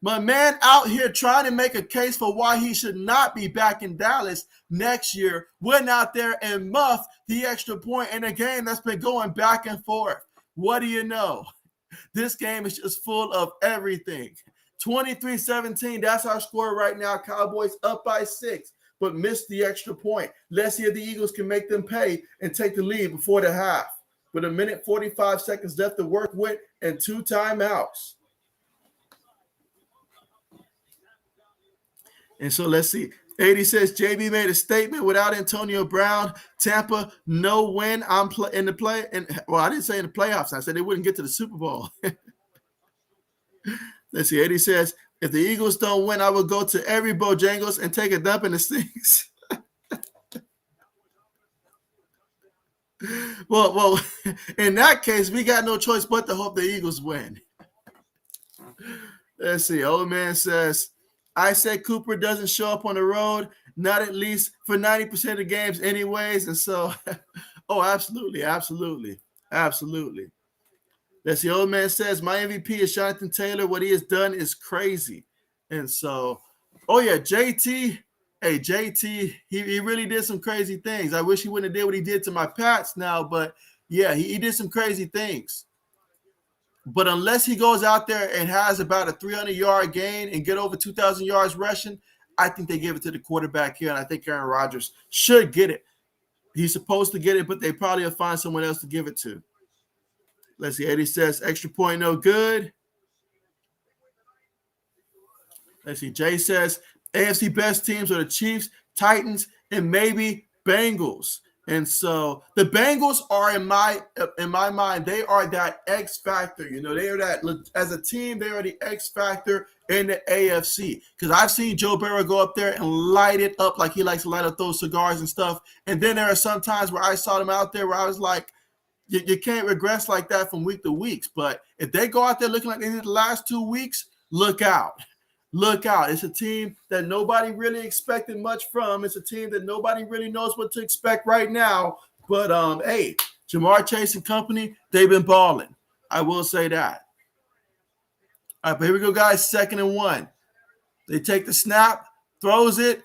my man out here trying to make a case for why he should not be back in Dallas next year went out there and muffed the extra point in a game that's been going back and forth. What do you know? This game is just full of everything. 23-17, that's our score right now. Cowboys up by 6, but missed the extra point. Let's see if the Eagles can make them pay and take the lead before the half. With a minute, 45 seconds left to work with and 2 timeouts. And so let's see. 80 says JB made a statement without Antonio Brown. Tampa, no win. I'm in the play. And well, I didn't say in the playoffs. I said they wouldn't get to the Super Bowl. Let's see. 80 says, if the Eagles don't win, I will go to every Bojangles and take a dump in the sinks. Well, in that case, we got no choice but to hope the Eagles win. Let's see. Old man says, I said Cooper doesn't show up on the road, not at least for 90% of the games anyways. And so, oh, absolutely. Let's see. Old man says, my MVP is Jonathan Taylor. What he has done is crazy. And so, oh, yeah, JT. Hey, JT, he really did some crazy things. I wish he wouldn't have did what he did to my Pats now, but, yeah, he did some crazy things. But unless he goes out there and has about a 300-yard gain and get over 2,000 yards rushing, I think they give it to the quarterback here, and I think Aaron Rodgers should get it. He's supposed to get it, but they probably will find someone else to give it to. Let's see. Eddie says, extra point, no good. Let's see. Jay says, AFC best teams are the Chiefs, Titans, and maybe Bengals. And so the Bengals are in my mind, they are that X factor. You know, they are that as a team, they are the X factor in the AFC. Because I've seen Joe Burrow go up there and light it up like he likes to light up those cigars and stuff. And then there are some times where I saw them out there where I was like, you can't regress like that from week to week. But if they go out there looking like they did the last 2 weeks, look out. Look out. It's a team that nobody really expected much from. It's a team that nobody really knows what to expect right now. But, hey, Jamar Chase and company, they've been balling. I will say that. All right, but here we go, guys. 2nd and 1. They take the snap, throws it,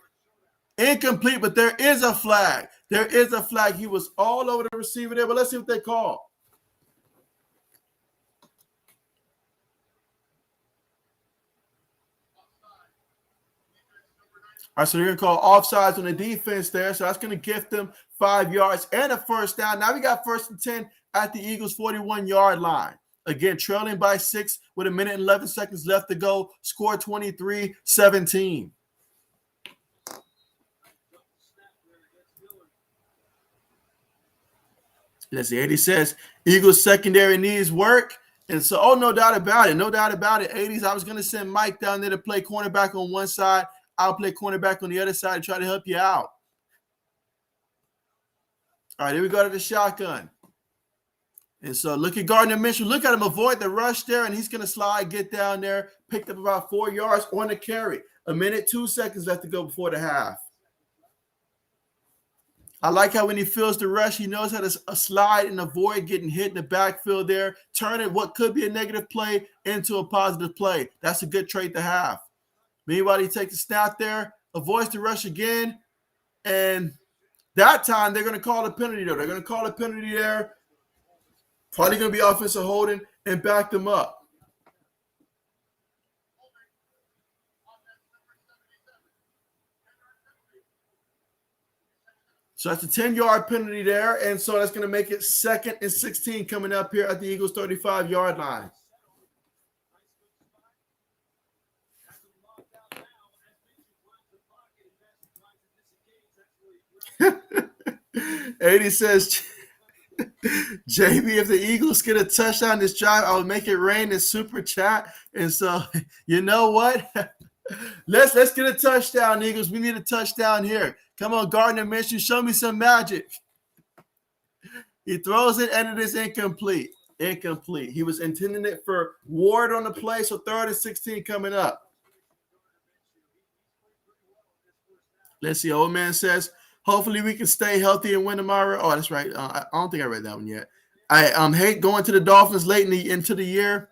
incomplete, but there is a flag. There is a flag. He was all over the receiver there, but let's see what they call. All right, so they're going to call offsides on the defense there. So that's going to gift them 5 yards and a first down. Now we got 1st and 10 at the Eagles' 41-yard line. Again, trailing by 6 with a minute and 11 seconds left to go. Score 23-17. Let's see. 80 says, Eagles secondary needs work. And so, oh, no doubt about it. No doubt about it. 80s, I was going to send Mike down there to play cornerback on one side. I'll play cornerback on the other side to try to help you out. All right, here we go to the shotgun. And so look at Gardner Minshew. Look at him avoid the rush there, and he's going to slide, get down there, picked up about 4 yards on the carry. A minute, 2 seconds left to go before the half. I like how when he feels the rush, he knows how to slide and avoid getting hit in the backfield there, turning what could be a negative play into a positive play. That's a good trait to have. Meanwhile, he takes a snap there, avoids the rush again, and that time they're going to call a penalty there. They're going to call a penalty there. Probably going to be offensive holding and back them up. So that's a 10-yard penalty there, and so that's going to make it 2nd and 16 coming up here at the Eagles' 35-yard line. Eddie says, JB, if the Eagles get a touchdown this drive, I'll make it rain in super chat. And so, you know what? Let's get a touchdown, Eagles. We need a touchdown here. Come on, Gardner Minshew, show me some magic. He throws it, and it is incomplete. Incomplete. He was intending it for Ward on the play, so 3rd and 16 coming up. Let's see. Old man says, hopefully we can stay healthy and win tomorrow. Oh, that's right. I don't think I read that one yet. I hate going to the Dolphins late into the year.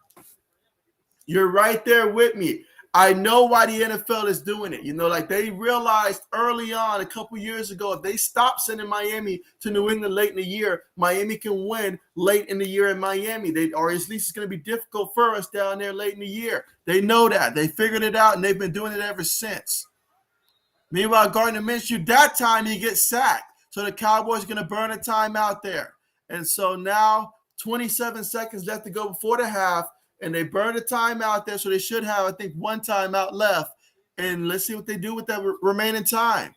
You're right there with me. I know why the NFL is doing it. Like they realized early on a couple years ago, if they stop sending Miami to New England late in the year, Miami can win late in the year in Miami. Or at least it's going to be difficult for us down there late in the year. They know that. They figured it out, and they've been doing it ever since. Meanwhile, Gardner Minshew, that time he gets sacked. So the Cowboys are going to burn a timeout there. And so now 27 seconds left to go before the half, and they burn a timeout there. So they should have, I think, one timeout left. And let's see what they do with that remaining time.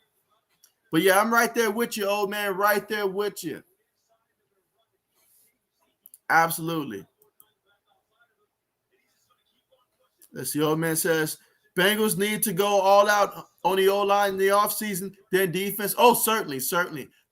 But, yeah, I'm right there with you, old man, right there with you. Absolutely. Let's see, old man says, Bengals need to go all out on the O-line in the offseason, their defense. Oh, certainly.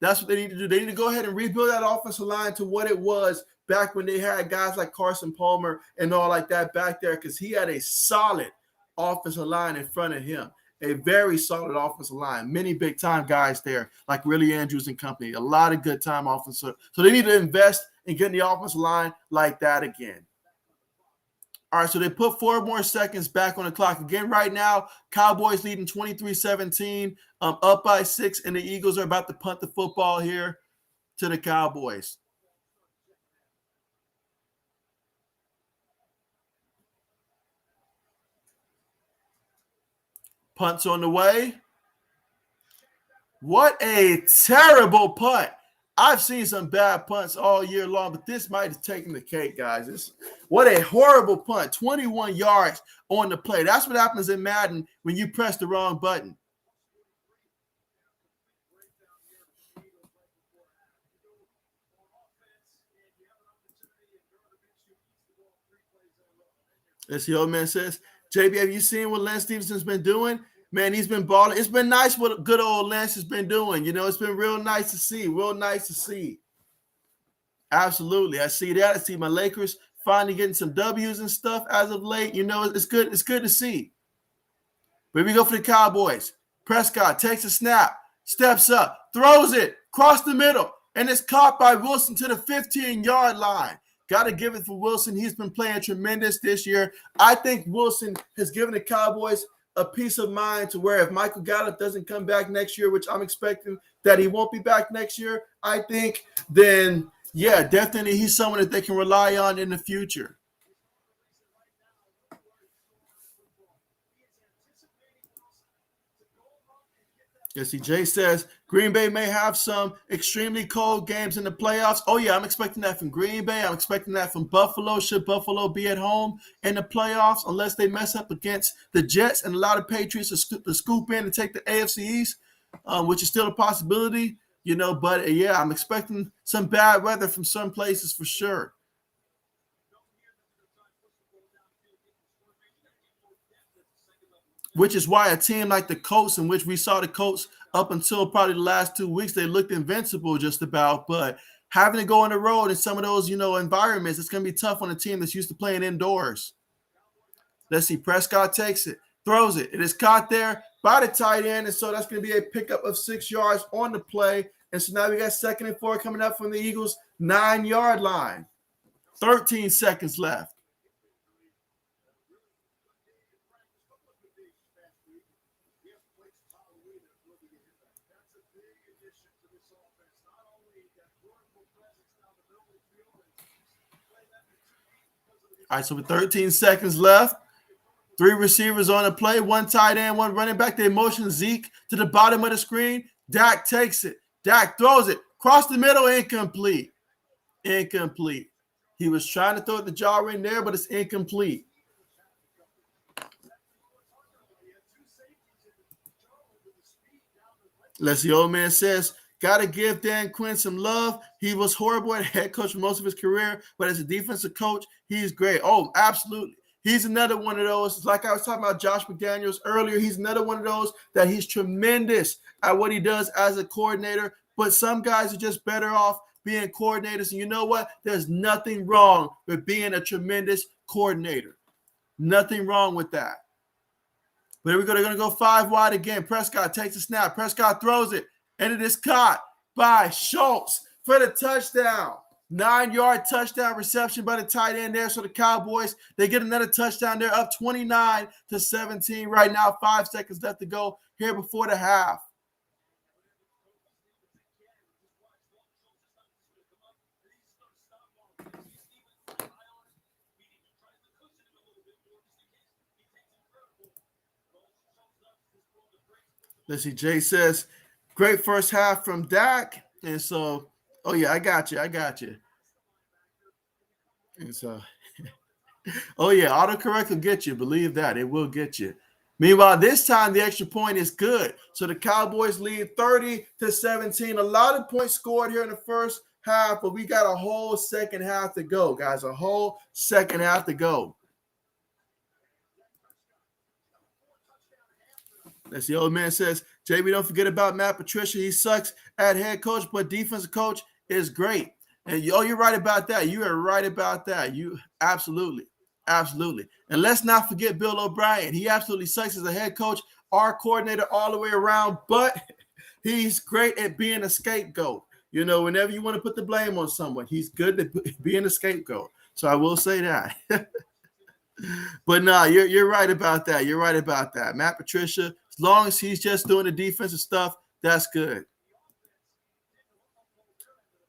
That's what they need to do. They need to go ahead and rebuild that offensive line to what it was back when they had guys like Carson Palmer and all like that back there, because he had a solid offensive line in front of him, a very solid offensive line. Many big-time guys there, like Willie Andrews and company, a lot of good-time offensive. So they need to invest in getting the offensive line like that again. All right, so they put 4 more seconds back on the clock. Again, right now, Cowboys leading 23-17, up by 6, and the Eagles are about to punt the football here to the Cowboys. Punt's on the way. What a terrible punt. I've seen some bad punts all year long, but this might have taken the cake, guys. What a horrible punt. 21 yards on the play. That's what happens in Madden when you press the wrong button. As the old man says, JB, have you seen what Lance Stephenson's been doing? Man, he's been balling. It's been nice what good old Lance has been doing. It's been real nice to see. Absolutely. I see that. I see my Lakers finally getting some W's and stuff as of late. It's good. It's good to see. But here we go for the Cowboys. Prescott takes a snap, steps up, throws it across the middle, and it's caught by Wilson to the 15-yard line. Got to give it for Wilson. He's been playing tremendous this year. I think Wilson has given the Cowboys a peace of mind to where if Michael Gallup doesn't come back next year, which I'm expecting that he won't be back next year, I think then, yeah, definitely he's someone that they can rely on in the future. Yes, Jay says Green Bay may have some extremely cold games in the playoffs. Oh, yeah, I'm expecting that from Green Bay. I'm expecting that from Buffalo. Should Buffalo be at home in the playoffs unless they mess up against the Jets and a lot of Patriots to scoop in and take the AFC East, which is still a possibility, But, yeah, I'm expecting some bad weather from some places for sure. Which is why a team like the Colts, in which we saw the Colts up until probably the last 2 weeks, they looked invincible just about. But having to go on the road in some of those, environments, it's going to be tough on a team that's used to playing indoors. Let's see. Prescott takes it, throws it. It is caught there by the tight end, and so that's going to be a pickup of 6 yards on the play. And so now we got 2nd and 4 coming up from the Eagles' 9-yard line. 13 seconds left. All right, so with 13 seconds left, 3 receivers on the play, 1 tight end, 1 running back. They motion Zeke to the bottom of the screen. Dak takes it. Dak throws it. Across the middle, incomplete. Incomplete. He was trying to throw the jar in there, but it's incomplete. Let's see, old man says, got to give Dan Quinn some love. He was horrible at head coach for most of his career, but as a defensive coach, he's great. Oh, absolutely. He's another one of those, like I was talking about Josh McDaniels earlier, he's another one of those that he's tremendous at what he does as a coordinator, but some guys are just better off being coordinators. And you know what? There's nothing wrong with being a tremendous coordinator. Nothing wrong with that. But here we go. They're going to go 5 wide again. Prescott takes a snap. Prescott throws it, and it is caught by Schultz for the touchdown. 9-yard touchdown reception by the tight end there. So the Cowboys, they get another touchdown. They're up 29-17 right now. 5 seconds left to go here before the half. Let's see. Jay says, great first half from Dak. And so, oh, yeah, I got you. And so, oh, yeah, autocorrect will get you. Believe that. It will get you. Meanwhile, this time the extra point is good. So the Cowboys lead 30-17. A lot of points scored here in the first half, but we got a whole second half to go, guys. A whole second half to go. As the old man says, JB, don't forget about Matt Patricia. He sucks at head coach, but defensive coach is great. And you're right about that. You are right about that. You absolutely. And let's not forget Bill O'Brien. He absolutely sucks as a head coach, our coordinator all the way around, but he's great at being a scapegoat. You know, whenever you want to put the blame on someone, he's good at being a scapegoat. So I will say that. But no, you're right about that. You're right about that. Matt Patricia, as long as he's just doing the defensive stuff, that's good.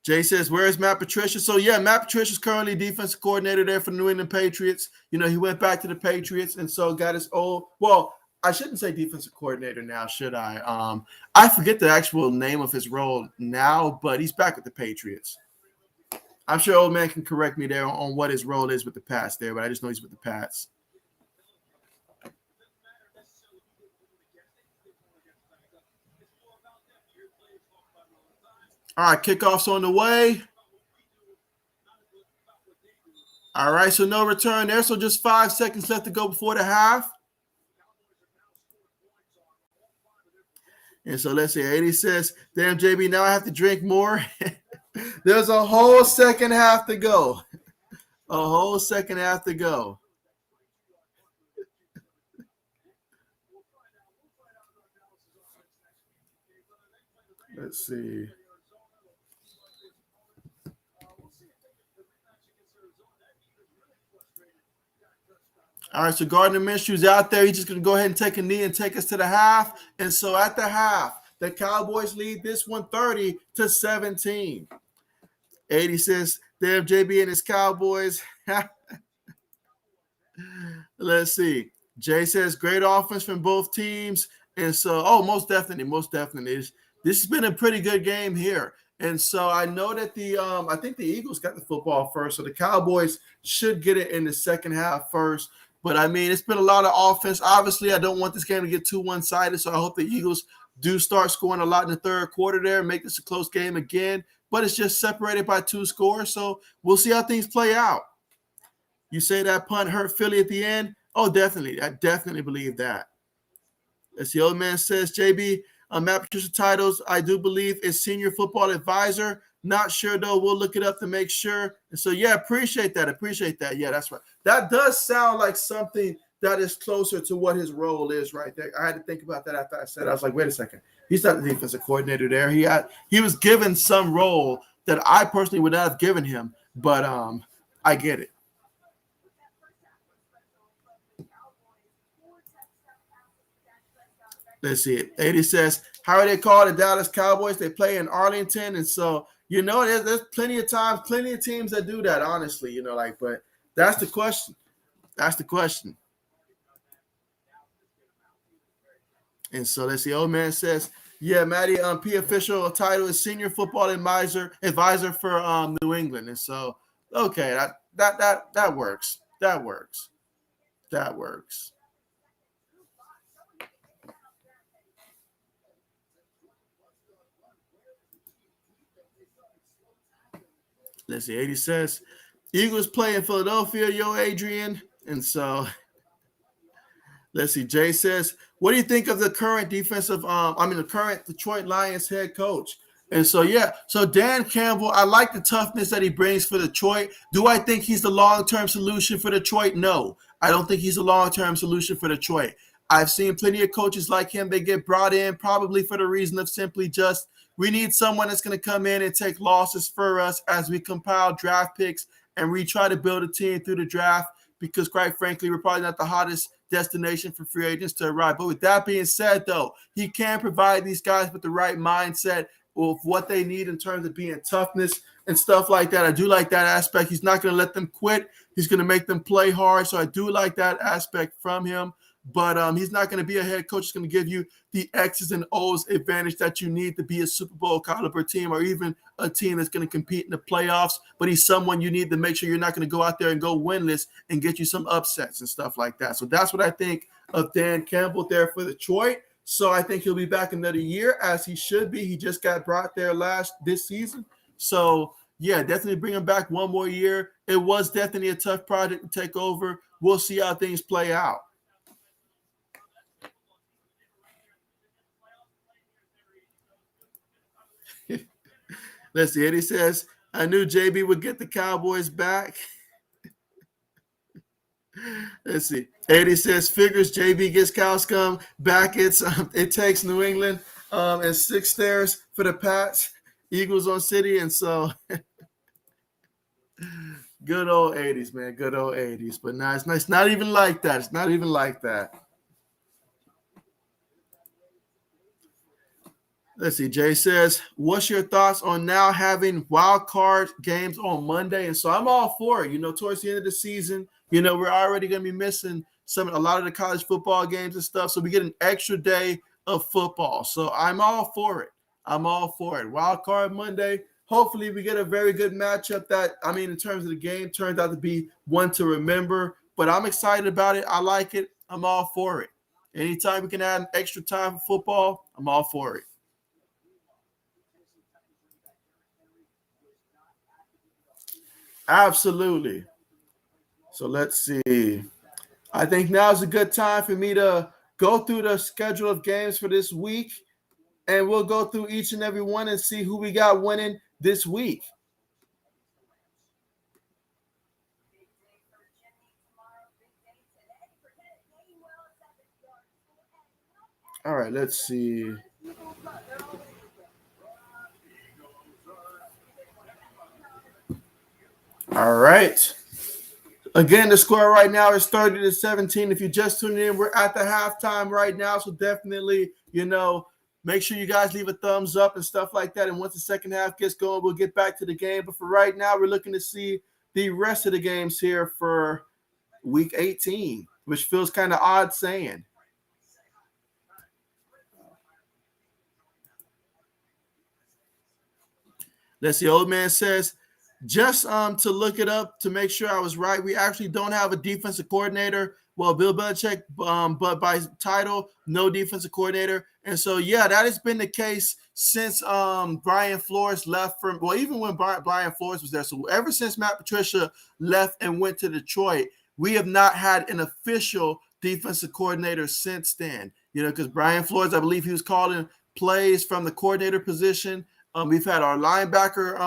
Jay says, where is Matt Patricia? So, yeah, Matt Patricia's currently defensive coordinator there for the New England Patriots. You know, he went back to the Patriots and so got his old – well, I shouldn't say defensive coordinator now, should I? I forget the actual name of his role now, but he's back with the Patriots. I'm sure old man can correct me there on what his role is with the Pats there, but I just know he's with the Pats. All right, kickoff's on the way. All right, so no return there. So just 5 seconds left to go before the half. And so let's see. 80 says, damn, JB, now I have to drink more. There's a whole second half to go. A whole second half to go. Let's see. All right, so Gardner Minshew's out there. He's just going to go ahead and take a knee and take us to the half. And so at the half, the Cowboys lead this one 30-17. 80 says, damn, JB and his Cowboys. Let's see. Jay says, great offense from both teams. And so, most definitely. This has been a pretty good game here. And so I know that I think the Eagles got the football first. So the Cowboys should get it in the second half first. But, I mean, it's been a lot of offense. Obviously, I don't want this game to get too one-sided, so I hope the Eagles do start scoring a lot in the third quarter there and make this a close game again. But it's just separated by 2 scores, so we'll see how things play out. You say that punt hurt Philly at the end? Oh, definitely. I definitely believe that. As the old man says, JB, Matt Patricia titles, I do believe, is senior football advisor. Not sure, though. We'll look it up to make sure. And so, yeah, appreciate that. Yeah, that's right. That does sound like something that is closer to what his role is right there. I had to think about that after I said it. I was like, wait a second. He's not the defensive coordinator there. He was given some role that I personally would not have given him, but I get it. Let's see it. 80 says, how are they called the Dallas Cowboys? They play in Arlington. And so, you know, there's plenty of times, plenty of teams that do that, honestly, you know, like, but that's the question. And so let's see. Old man says, yeah, Matty, P official title is senior football advisor for New England. And so, okay, that works. That works. Let's see. 80 says, Eagles play in Philadelphia. Yo, Adrian. And so let's see. Jay says, "What do you think of the current the current Detroit Lions head coach?" And so, yeah, so Dan Campbell, I like the toughness that he brings for Detroit. Do I think he's the long-term solution for Detroit? No, I don't think he's a long-term solution for Detroit. I've seen plenty of coaches like him. They get brought in probably for the reason of simply just, we need someone that's going to come in and take losses for us as we compile draft picks and we try to build a team through the draft because, quite frankly, we're probably not the hottest destination for free agents to arrive. But with that being said, though, he can provide these guys with the right mindset of what they need in terms of being toughness and stuff like that. I do like that aspect. He's not going to let them quit. He's going to make them play hard. So I do like that aspect from him. But he's not going to be a head coach. He's going to give you the X's and O's advantage that you need to be a Super Bowl caliber team or even a team that's going to compete in the playoffs. But he's someone you need to make sure you're not going to go out there and go winless and get you some upsets and stuff like that. So that's what I think of Dan Campbell there for Detroit. So I think he'll be back another year as he should be. He just got brought there this season. So, yeah, definitely bring him back one more year. It was definitely a tough project to take over. We'll see how things play out. Let's see. Eddie says, I knew JB would get the Cowboys back. Let's see. Eddie says, figures JB gets cow scum back. It takes New England and 6 stairs for the Pats. Eagles on City. And so good old 80s, man. Good old 80s. But now it's not even like that. It's not even like that. Let's see. Jay says, what's your thoughts on now having wild card games on Monday? And so I'm all for it. Towards the end of the season, we're already going to be missing a lot of the college football games and stuff. So we get an extra day of football. So I'm all for it. Wild card Monday. Hopefully we get a very good matchup in terms of the game, turns out to be one to remember. But I'm excited about it. I like it. I'm all for it. Anytime we can add an extra time for football, I'm all for it. Absolutely. So let's see. I think now is a good time for me to go through the schedule of games for this week, and we'll go through each and every one and see who we got winning this week. All right, let's see. All right. Again, the score right now is 30-17. If you're just tuning in, we're at the halftime right now. So definitely, make sure you guys leave a thumbs up and stuff like that. And once the second half gets going, we'll get back to the game. But for right now, we're looking to see the rest of the games here for week 18, which feels kind of odd saying. Let's see. Old man says, just to look it up to make sure I was right, we actually don't have a defensive coordinator. Well, Bill Belichick, but by title, no defensive coordinator. And so, yeah, that has been the case since Brian Flores left even when Brian Flores was there. So ever since Matt Patricia left and went to Detroit, we have not had an official defensive coordinator since then. Because Brian Flores, I believe he was calling plays from the coordinator position. We've had our linebackers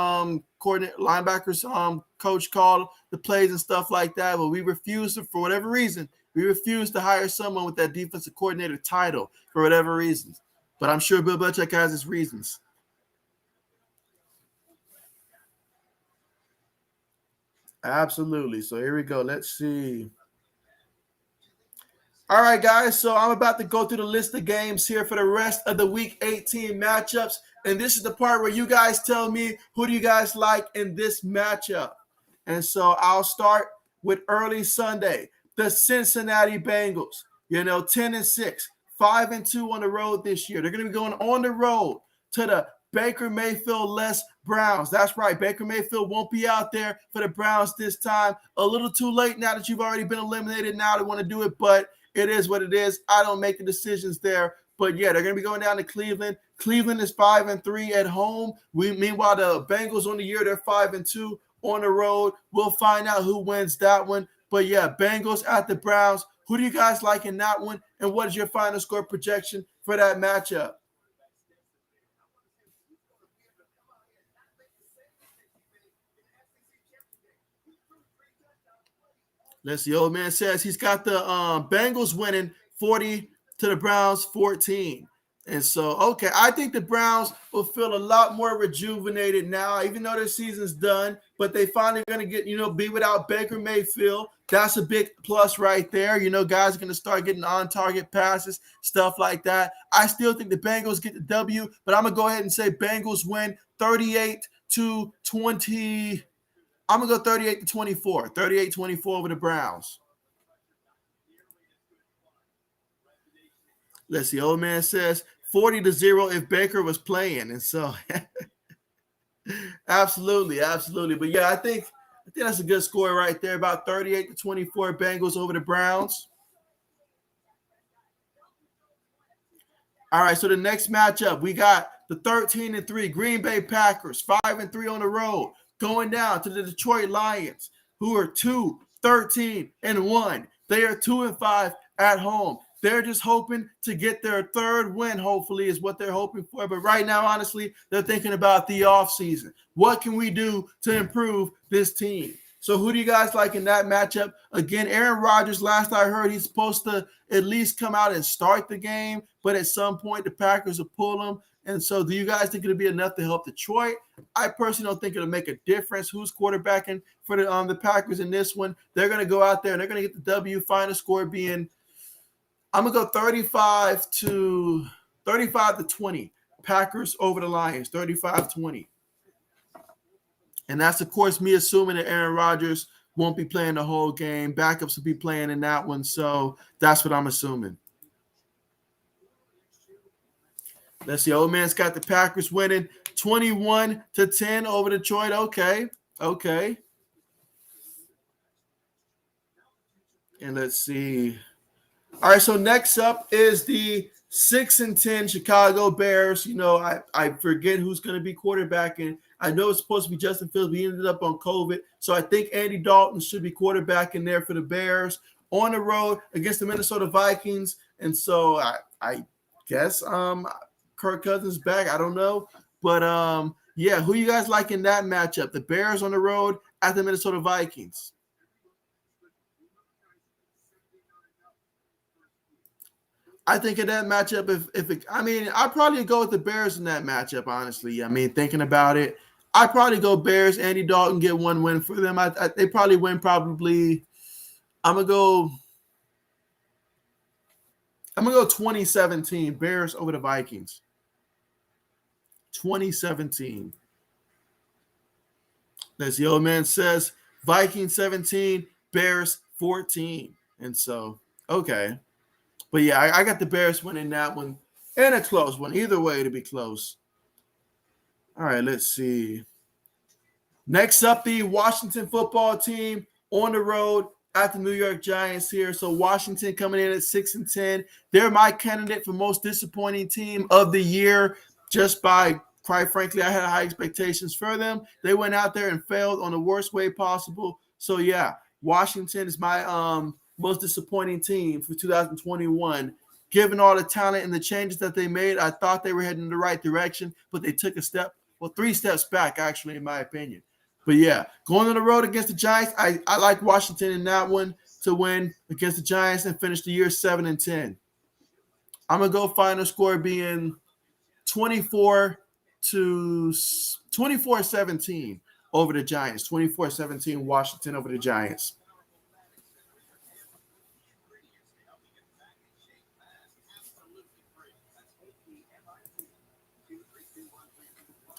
coach call the plays and stuff like that, but we refuse to, for whatever reason, to hire someone with that defensive coordinator title for whatever reasons. But I'm sure Bill Belichick has his reasons. Absolutely. So here we go. Let's see. All right, guys. So I'm about to go through the list of games here for the rest of the Week 18 matchups. And this is the part where you guys tell me who do you guys like in this matchup. And so I'll start with early Sunday. The Cincinnati Bengals, 10-6, 5-2 on the road this year. They're going to be going on the road to the Baker Mayfield-less Browns. That's right. Baker Mayfield won't be out there for the Browns this time. A little too late now that you've already been eliminated. Now they want to do it, but it is what it is. I don't make the decisions there. But, yeah, they're going to be going down to Cleveland. Cleveland is 5-3 at home. Meanwhile, the Bengals on the year, they're 5-2 on the road. We'll find out who wins that one. But yeah, Bengals at the Browns. Who do you guys like in that one? And what is your final score projection for that matchup? Let's see. Old man says he's got the Bengals winning 40 to the Browns 14. And so, okay, I think the Browns will feel a lot more rejuvenated now, even though their season's done. But they finally going to get, be without Baker Mayfield. That's a big plus right there. Guys are going to start getting on-target passes, stuff like that. I still think the Bengals get the W, but I'm going to go ahead and say Bengals win 38 to 20. I'm going to go 38 to 24. 38-24 over the Browns. Let's see. Old man says 40-0 if Baker was playing. And so absolutely. But yeah, I think that's a good score right there. About 38-24 Bengals over the Browns. All right, so the next matchup, we got the 13-3 Green Bay Packers, 5-3 on the road, going down to the Detroit Lions, who are 2-13-1. They are 2-5 at home. They're just hoping to get their third win, hopefully, is what they're hoping for. But right now, honestly, they're thinking about the offseason. What can we do to improve this team? So who do you guys like in that matchup? Again, Aaron Rodgers, last I heard, he's supposed to at least come out and start the game, but at some point the Packers will pull him. And so do you guys think it'll be enough to help Detroit? I personally don't think it'll make a difference who's quarterbacking for the Packers in this one. They're going to go out there and they're going to get the W, final score being, I'm going to go 35 to 20. Packers over the Lions, 35-20. And that's, of course, me assuming that Aaron Rodgers won't be playing the whole game. Backups will be playing in that one. So that's what I'm assuming. Let's see. Old man's got the Packers winning 21-10 over Detroit. Okay. And let's see. All right, so next up is the 6-10 Chicago Bears. I forget who's going to be quarterbacking. I know it's supposed to be Justin Fields, but he ended up on COVID. So I think Andy Dalton should be quarterbacking there for the Bears on the road against the Minnesota Vikings. And so I guess Kirk Cousins back. I don't know. But, yeah, who you guys like in that matchup? The Bears on the road at the Minnesota Vikings. I think in that matchup, I'd probably go with the Bears in that matchup, honestly. Thinking about it, I'd probably go Bears. Andy Dalton get one win for them. They probably win probably. I'm gonna go 2017 Bears over the Vikings. 2017. As the old man says, Vikings 17, Bears 14. And so, okay. But yeah, I got the Bears winning that one and a close one. Either way, to be close. All right, let's see. Next up, the Washington football team on the road at the New York Giants here. So Washington coming in at 6-10. They're my candidate for most disappointing team of the year, just by, quite frankly, I had high expectations for them. They went out there and failed on the worst way possible. So yeah, Washington is my most disappointing team for 2021. Given all the talent and the changes that they made, I thought they were heading in the right direction, but they took three steps back, actually, in my opinion. But yeah, going on the road against the Giants, I like Washington in that one to win against the Giants and finish the year 7-10. I'm gonna go final score being 24-17 over the Giants. 24-17 Washington over the Giants.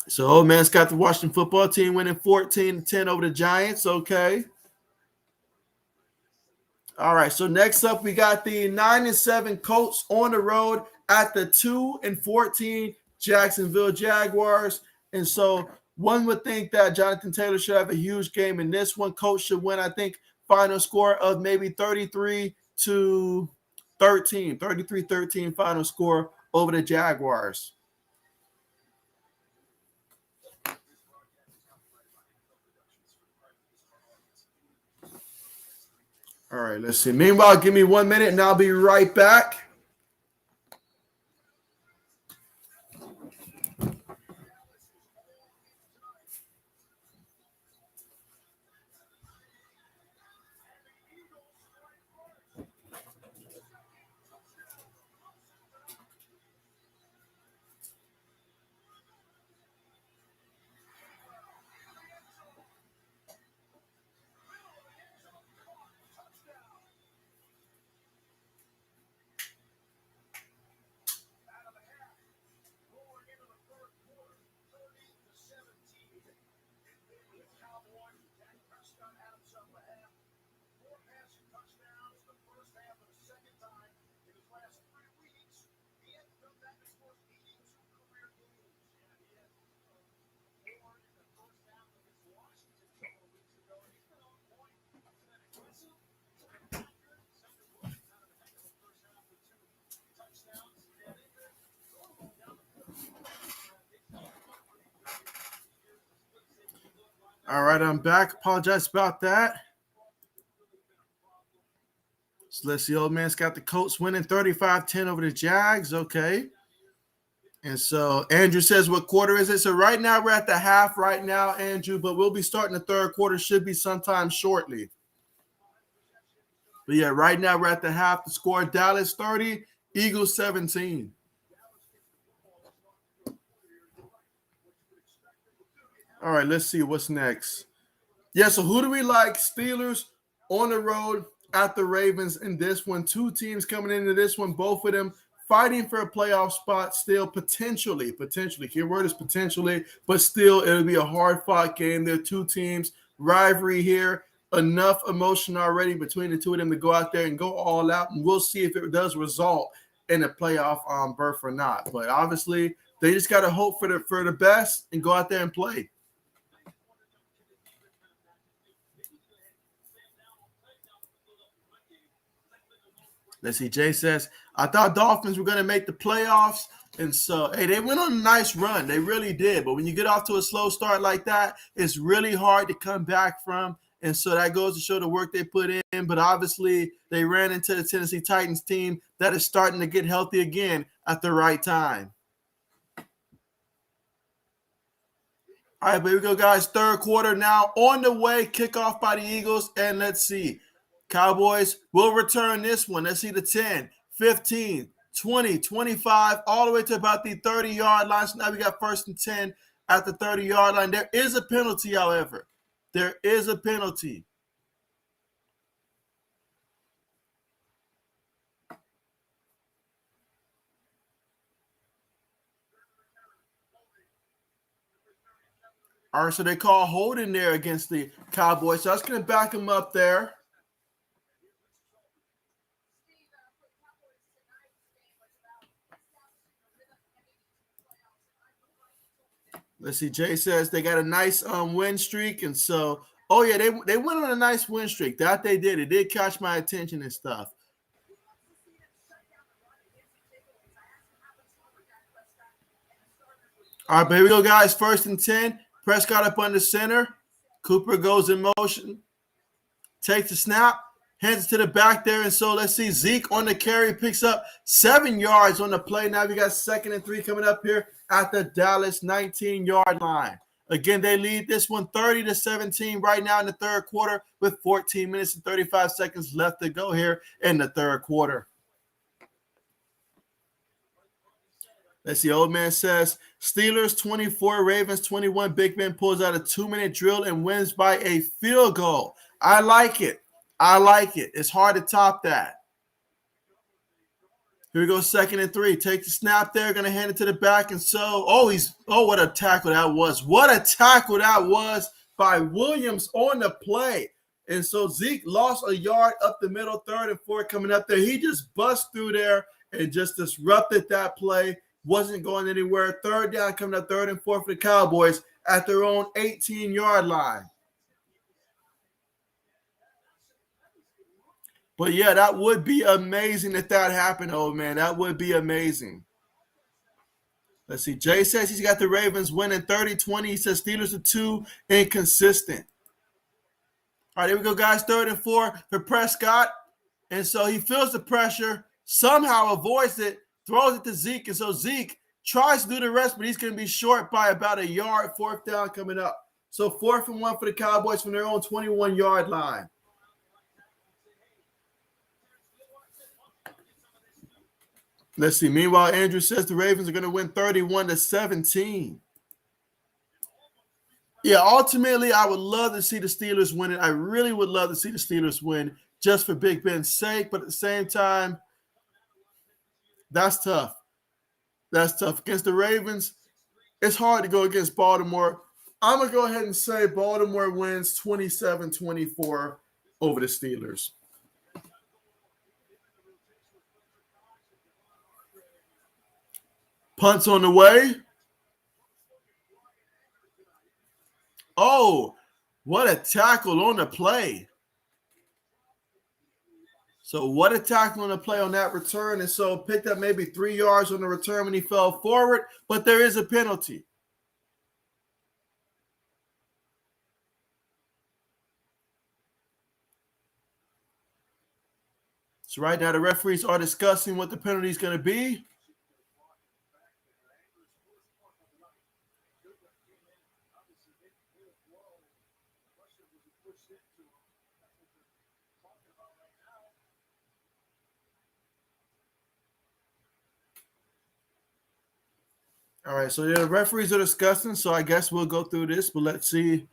So old man's got the Washington football team winning 14-10 over the Giants. Okay. All right. So next up, we got the 9-7 Colts on the road at the 2-14 Jacksonville Jaguars. And so one would think that Jonathan Taylor should have a huge game in this one. Colts should win, I think, final score of maybe 33-13. 33-13 final score over the Jaguars. All right, let's see. Meanwhile, give me 1 minute and I'll be right back. All right, I'm back. Apologize about that. So let's see. Old man's got the Colts winning 35-10 over the Jags. Okay. And so Andrew says, what quarter is it? So right now we're at the half right now, Andrew, but we'll be starting the third quarter. Should be sometime shortly. But yeah, right now we're at the half. The score, Dallas 30, Eagles 17. All right, let's see what's next. Yeah, so who do we like? Steelers on the road at the Ravens in this one. Two teams coming into this one, both of them fighting for a playoff spot still, potentially. Keyword is potentially, but still it'll be a hard-fought game. There are two teams, rivalry here, enough emotion already between the two of them to go out there and go all out, and we'll see if it does result in a playoff berth or not. But obviously, they just got to hope for the best and go out there and play. Let's see. Jay says, I thought Dolphins were going to make the playoffs. And so, hey, they went on a nice run. They really did. But when you get off to a slow start like that, it's really hard to come back from. And so that goes to show the work they put in. But obviously, they ran into the Tennessee Titans team that is starting to get healthy again at the right time. All right, but here we go, guys. Third quarter now on the way. Kickoff by the Eagles. And let's see. Cowboys will return this one. Let's see the 10, 15, 20, 25, all the way to about the 30-yard line. So now we got 1st and 10 at the 30-yard line. There is a penalty, however. There is a penalty. All right, so they call holding there against the Cowboys. So that's going to back them up there. Let's see. Jay says they got a nice win streak, and so yeah, they went on a nice win streak. That they did. It did catch my attention and stuff. All right, but here we go, guys. 1st and 10. Prescott up under center. Cooper goes in motion. Takes the snap. Hands it to the back there. And so let's see. Zeke on the carry picks up 7 yards on the play. Now we got 2nd and 3 coming up here at the Dallas 19-yard line. Again, they lead this one 30-17 right now in the third quarter with 14 minutes and 35 seconds left to go here in the third quarter. Let's see. Old man says Steelers 24, Ravens 21. Big Ben pulls out a 2-minute drill and wins by a field goal. I like it. It's hard to top that. Here we go, 2nd and 3. Take the snap there. Going to hand it to the back. And so, what a tackle that was. What a tackle that was by Williams on the play. And so Zeke lost a yard up the middle, 3rd and 4 coming up there. He just bust through there and just disrupted that play. Wasn't going anywhere. 3rd down coming up, 3rd and 4 for the Cowboys at their own 18-yard line. But yeah, that would be amazing if that happened, old man. That would be amazing. Let's see. Jay says he's got the Ravens winning 30-20. He says Steelers are too inconsistent. All right, here we go, guys. 3rd and 4 for Prescott. And so he feels the pressure, somehow avoids it, throws it to Zeke. And so Zeke tries to do the rest, but he's going to be short by about a yard. 4th down coming up. So 4th and 1 for the Cowboys from their own 21-yard line. Let's see. Meanwhile, Andrew says the Ravens are going to win 31-17. Yeah, ultimately, I would love to see the Steelers win it. I really would love to see the Steelers win just for Big Ben's sake. But at the same time, that's tough. That's tough. Against the Ravens, it's hard to go against Baltimore. I'm going to go ahead and say Baltimore wins 27-24 over the Steelers. Punts on the way. Oh, what a tackle on the play. So what a tackle on the play on that return. And so picked up maybe 3 yards on the return when he fell forward, but there is a penalty. So right now the referees are discussing what the penalty is going to be. All right, so the referees are discussing, so I guess we'll go through this, but let's see.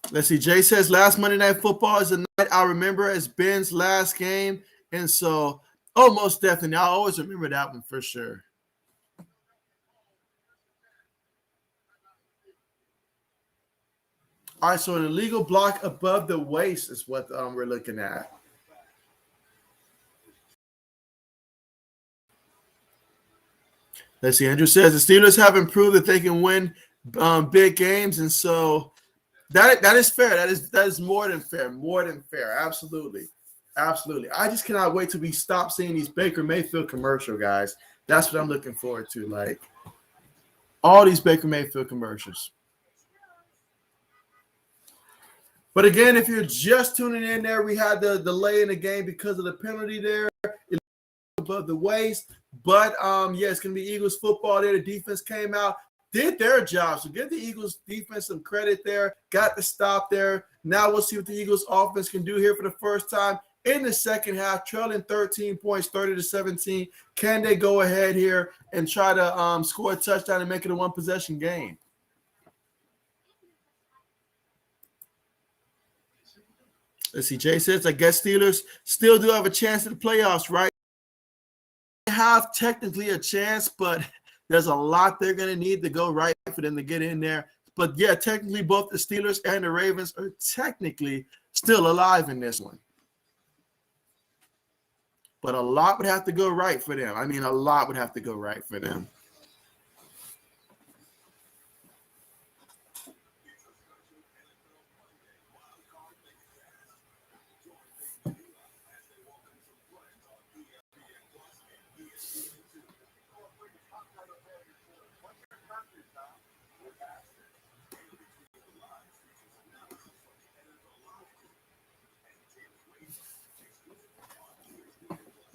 Let's see. Jay says last Monday Night Football is the night I remember as Ben's last game. And so, most definitely. I'll always remember that one for sure. All right, so an illegal block above the waist is what we're looking at. Let's see. Andrew says the Steelers have improved that they can win big games, and so that is fair. That is more than fair. More than fair. Absolutely. Absolutely. I just cannot wait till we stop seeing these Baker Mayfield commercial, guys. That's what I'm looking forward to. Like all these Baker Mayfield commercials. But again, if you're just tuning in there, we had the delay in the game because of the penalty there above the waist. But yeah, it's gonna be Eagles football there. The defense came out, did their job. So give the Eagles defense some credit there. Got the stop there. Now we'll see what the Eagles offense can do here for the first time in the second half, trailing 13 points, 30-17. Can they go ahead here and try to score a touchdown and make it a one-possession game? Let's see. Jay says, I guess Steelers still do have a chance at the playoffs, right? They have technically a chance, but there's a lot they're going to need to go right for them to get in there. But yeah, technically both the Steelers and the Ravens are technically still alive in this one. But a lot would have to go right for them. I mean, a lot would have to go right for them.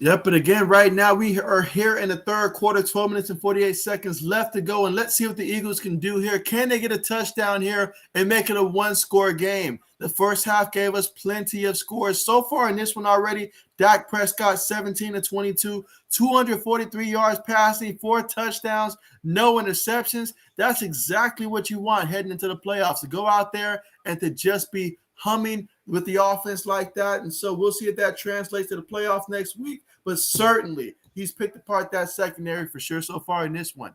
Yep, but again, right now we are here in the third quarter, 12 minutes and 48 seconds left to go, and let's see what the Eagles can do here. Can they get a touchdown here and make it a one-score game? The first half gave us plenty of scores. So far in this one already, Dak Prescott 17-22, 243 yards passing, 4 touchdowns, no interceptions. That's exactly what you want heading into the playoffs, to go out there and to just be humming with the offense like that. And so we'll see if that translates to the playoffs next week. But certainly he's picked apart that secondary for sure so far in this one.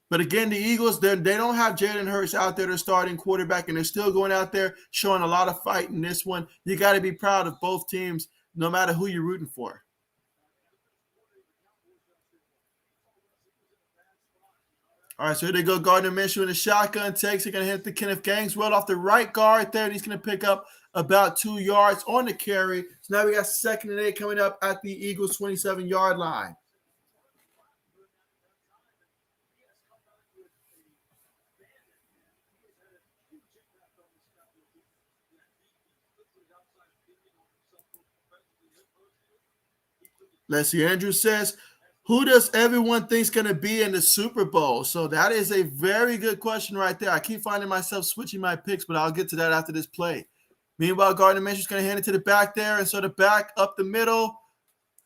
But again, the Eagles, they don't have Jalen Hurts out there, their starting quarterback, and they're still going out there showing a lot of fight in this one. You got to be proud of both teams, no matter who you're rooting for. All right, so here they go. Gardner Minshew in the shotgun takes. They're going to hit the Kenneth Gainwell off the right guard there. And he's going to pick up about 2 yards on the carry. So now we got 2nd and 8 coming up at the Eagles' 27-yard line. Let's see. Andrew says, who does everyone think's going to be in the Super Bowl? So that is a very good question right there. I keep finding myself switching my picks, but I'll get to that after this play. Meanwhile, Gardner Minshew's going to hand it to the back there, and so the back up the middle.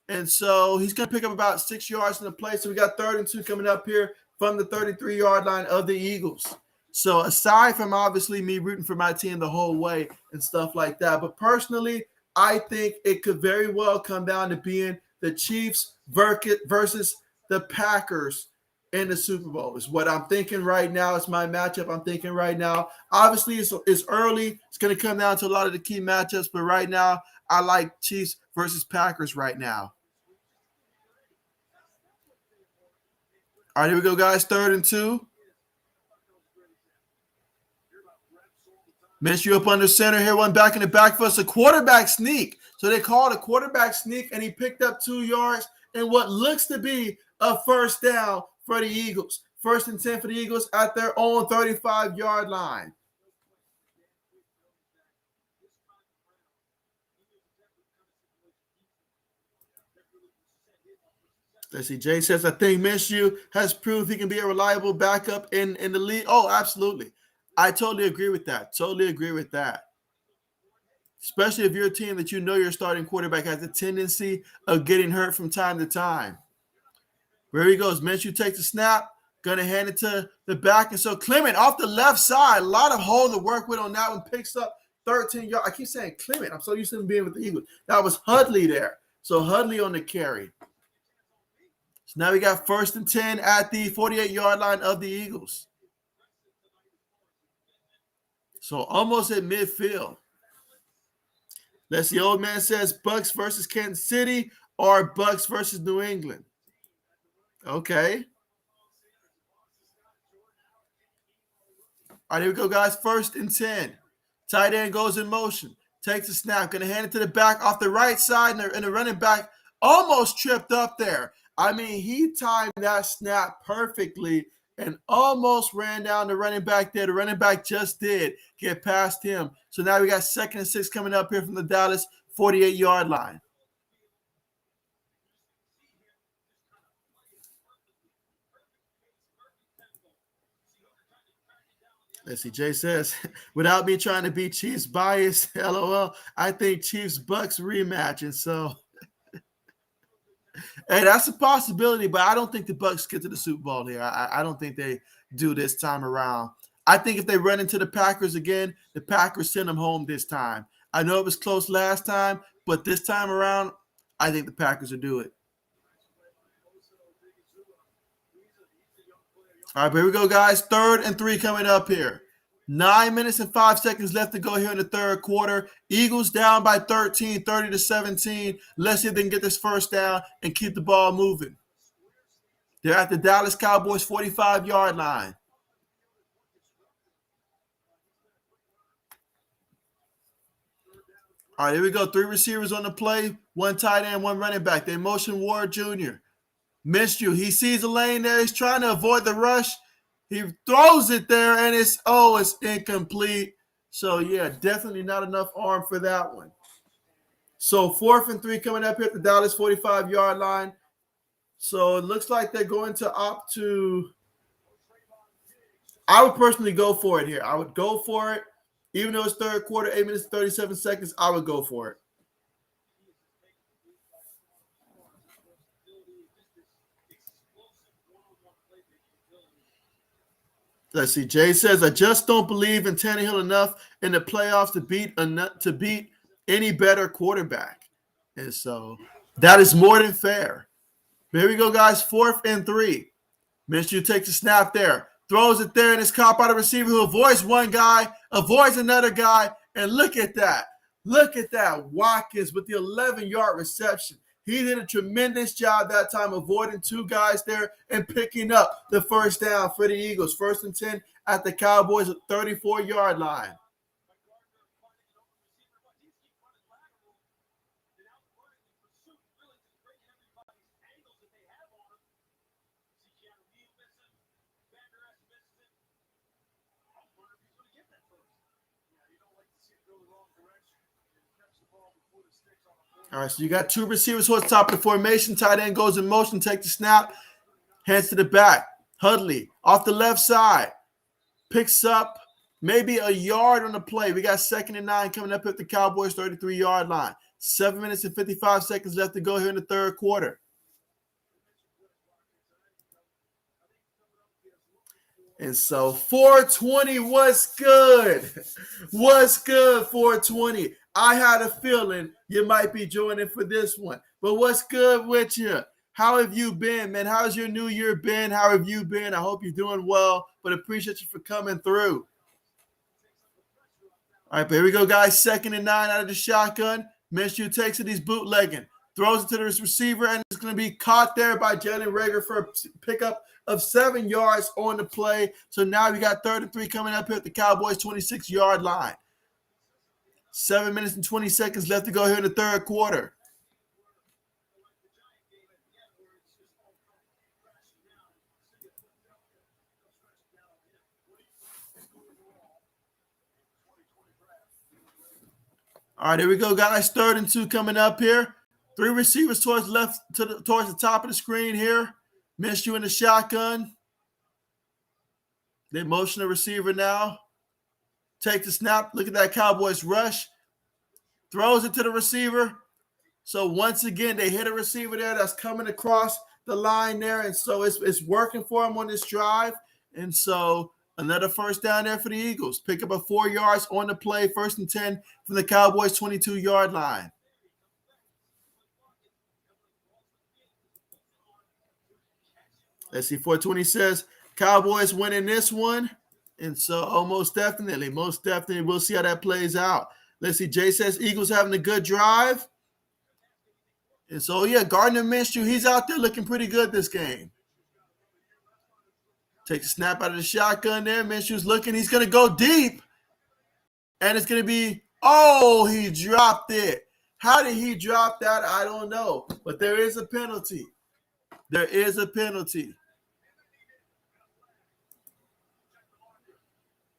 And so he's going to pick up about 6 yards in the play. So we got 3rd and 2 coming up here from the 33-yard line of the Eagles. So aside from obviously me rooting for my team the whole way and stuff like that, but personally, I think it could very well come down to being the Chiefs versus the Packers in the Super Bowl is what I'm thinking right now. It's my matchup I'm thinking right now. Obviously, it's early. It's going to come down to a lot of the key matchups, but right now, I like Chiefs versus Packers right now. All right, here we go, guys. 3rd and 2. Minshew up under center here, one back in the back for us. A quarterback sneak. So they called a quarterback sneak, and he picked up 2 yards and what looks to be a first down for the Eagles. 1st and 10 for the Eagles at their own 35-yard line. Let's see. Jay says, I think Minshew has proved he can be a reliable backup in the league. Oh, absolutely. I totally agree with that. Totally agree with that. Especially if you're a team that you know your starting quarterback has a tendency of getting hurt from time to time. Where he goes. Minshew takes the snap. Going to hand it to the back. And so Clement off the left side. A lot of hole to work with on that one. Picks up 13 yards. I keep saying Clement. I'm so used to him being with the Eagles. That was Hudley there. So Hudley on the carry. So now we got 1st and 10 at the 48-yard line of the Eagles. So almost at midfield. Let's see. Old man says Bucks versus Kansas City or Bucks versus New England. Okay. All right, here we go, guys. 1st and 10. Tight end goes in motion. Takes a snap. Going to hand it to the back off the right side, and the running back almost tripped up there. I mean, he timed that snap perfectly and almost ran down the running back there. The running back just did get past him. So now we got 2nd and 6 coming up here from the Dallas 48-yard line. Let's see. Jay says, without me trying to be Chiefs biased, LOL, I think Chiefs Bucks rematch. And so, hey, that's a possibility, but I don't think the Bucks get to the Super Bowl here. I don't think they do this time around. I think if they run into the Packers again, the Packers send them home this time. I know it was close last time, but this time around, I think the Packers will do it. All right, here we go, guys. 3rd and 3 coming up here. 9 minutes and 5 seconds left to go here in the 3rd quarter. Eagles down by 13, 30-17. Let's see if they can get this first down and keep the ball moving. They're at the Dallas Cowboys 45-yard line. All right, here we go. 3 receivers on the play, 1 tight end, 1 running back. They motion Ward Jr. Minshew. He sees a lane there. He's trying to avoid the rush. He throws it there, and it's incomplete. So, yeah, definitely not enough arm for that one. So, 4th and 3 coming up here at the Dallas 45-yard line. So, it looks like they're going to opt to – I would personally go for it here. I would go for it. Even though it's 3rd quarter, 8 minutes, 37 seconds, I would go for it. Let's see. Jay says, I just don't believe in Tannehill enough in the playoffs to beat any better quarterback. And so that is more than fair. Here we go, guys. 4th and 3. Minshew takes a snap there. Throws it there, and it's caught by the receiver who avoids one guy, avoids another guy. And look at that. Look at that. Watkins with the 11-yard reception. He did a tremendous job that time avoiding 2 guys there and picking up the first down for the Eagles. 1st and 10 at the Cowboys 34-yard line. All right, so you got two receivers towards the top of the formation. Tight end goes in motion, take the snap, hands to the back. Hudley off the left side, picks up maybe a yard on the play. We got 2nd and 9 coming up at the Cowboys 33-yard line. 7 minutes and 55 seconds left to go here in the third quarter. And so 420, what's good? What's good, 420? I had a feeling you might be joining for this one. But what's good with you? How have you been, man? How's your new year been? How have you been? I hope you're doing well, but appreciate you for coming through. All right, but here we go, guys. 2nd and 9 out of the shotgun. Minshew takes it. He's bootlegging. Throws it to the receiver, and it's going to be caught there by Jalen Reagor for a pickup of 7 yards on the play. So now we got 3rd and 3 coming up here at the Cowboys' 26-yard line. 7 minutes and 20 seconds left to go here in the third quarter. All right, here we go, guys. 3rd and 2 coming up here. 3 receivers towards towards the top of the screen here. Minshew in the shotgun. They motion the receiver now. Take the snap. Look at that Cowboys rush. Throws it to the receiver. So once again, they hit a receiver there that's coming across the line there. And so it's working for them on this drive. And so another first down there for the Eagles. Pick up a 4 yards on the play. 1st and 10 from the Cowboys' 22-yard line. Let's see, 420 says Cowboys winning this one. And so most definitely, we'll see how that plays out. Let's see, Jay says Eagles having a good drive. And so, yeah, Gardner Minshew, he's out there looking pretty good this game. Takes a snap out of the shotgun there. Minshew's looking. He's going to go deep. And it's going to be, oh, he dropped it. How did he drop that? I don't know. But there is a penalty. There is a penalty.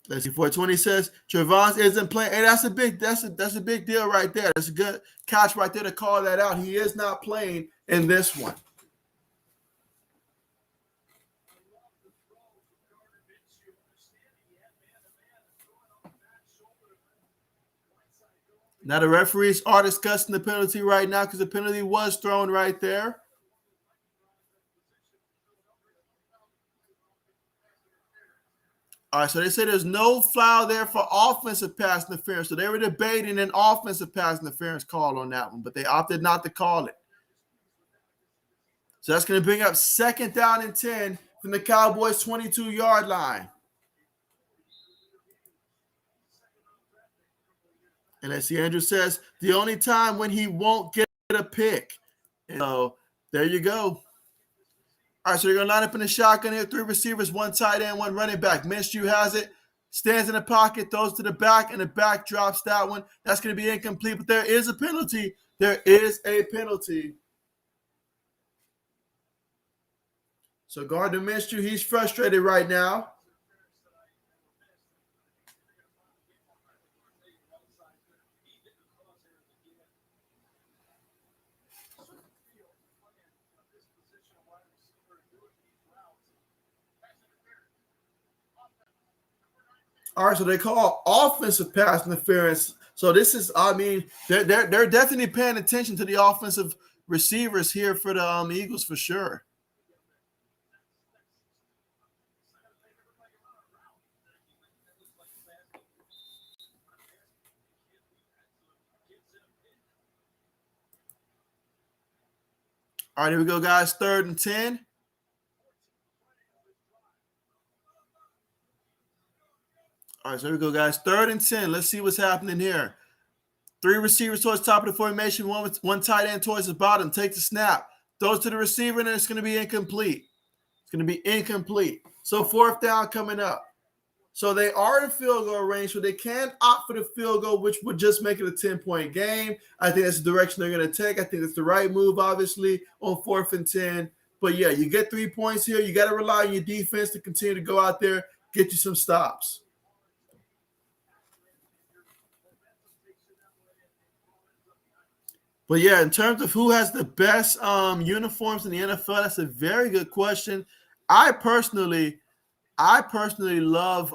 Let's see. 420 says Trevon isn't playing. Hey, that's a big deal right there. That's a good catch right there to call that out. He is not playing in this one. Now the referees are discussing the penalty right now because the penalty was thrown right there. All right, so they say there's no foul there for offensive pass interference. So they were debating an offensive pass interference call on that one, but they opted not to call it. So that's going to bring up 2nd down and 10 from the Cowboys' 22-yard line. And let's see, Andrew says the only time when he won't get a pick. And so there you go. All right, so they're going to line up in the shotgun here. 3 receivers, 1 tight end, 1 running back. Minshew has it, stands in the pocket, throws to the back, and the back drops that one. That's going to be incomplete, but there is a penalty. There is a penalty. So Gardner Minshew, he's frustrated right now. All right, so they call offensive pass interference. So this is, I mean, they're definitely paying attention to the offensive receivers here for the Eagles for sure. All right, here we go, guys. 3rd and 10. All right, so here we go, guys. 3rd and 10. Let's see what's happening here. 3 receivers towards the top of the formation, one tight end towards the bottom. Take the snap. Throws to the receiver, and it's going to be incomplete. It's going to be incomplete. So 4th down coming up. So they are in field goal range, so they can opt for the field goal, which would just make it a 10-point game. I think that's the direction they're going to take. I think it's the right move, obviously, on 4th and 10. But, yeah, you get 3 points here. You got to rely on your defense to continue to go out there, get you some stops. But yeah, in terms of who has the best uniforms in the NFL, that's a very good question. I personally, I personally love.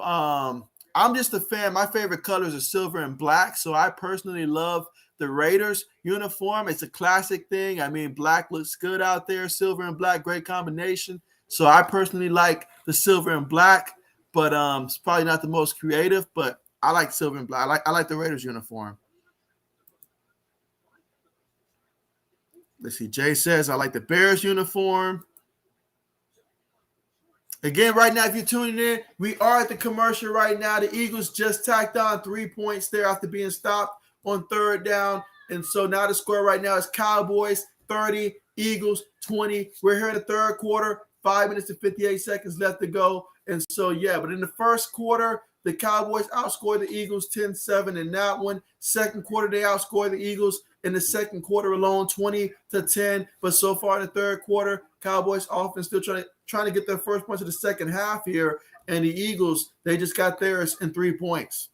I'm just a fan. My favorite colors are silver and black, so I personally love the Raiders uniform. It's a classic thing. I mean, black looks good out there. Silver and black, great combination. So I personally like the silver and black, but it's probably not the most creative. But I like silver and black. I like the Raiders uniform. Let's see. Jay says I like the Bears uniform. Again, right now, if you're tuning in, we are at the commercial right now. The Eagles just tacked on 3 points there after being stopped on third down. And so now the score right now is Cowboys 30, Eagles 20. We're here in the third quarter, 5 minutes and 58 seconds left to go. And so, yeah, but in the first quarter, the Cowboys outscored the Eagles 10-7 in that one. Second quarter, they outscored the Eagles in the second quarter alone, 20-10. But so far in the third quarter, Cowboys offense still trying to get their first points of the second half here. And the Eagles, they just got theirs in 3 points.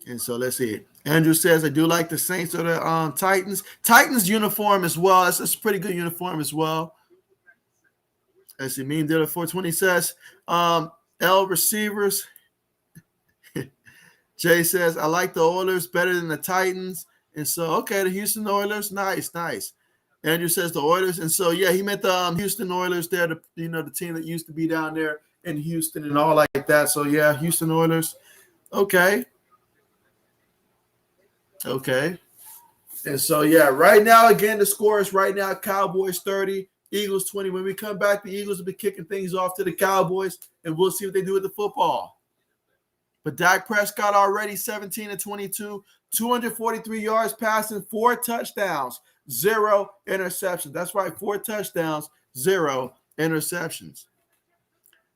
And so let's see. Andrew says, I do like the Saints or the Titans. Titans uniform as well. That's a pretty good uniform as well. Let's see. Mean Dealer 420 says, L receivers. Jay says, I like the Oilers better than the Titans. And so, okay, the Houston Oilers. Nice. Andrew says the Oilers. And so, yeah, he meant the Houston Oilers there, the team that used to be down there in Houston and all like that. So, yeah, Houston Oilers. Okay. And so, yeah, right now, again, the score is right now Cowboys 30, Eagles 20. When we come back, the Eagles will be kicking things off to the Cowboys, and we'll see what they do with the football. But Dak Prescott already 17-22, 243 yards passing, 4 touchdowns, 0 interceptions. That's right, 4 touchdowns, 0 interceptions.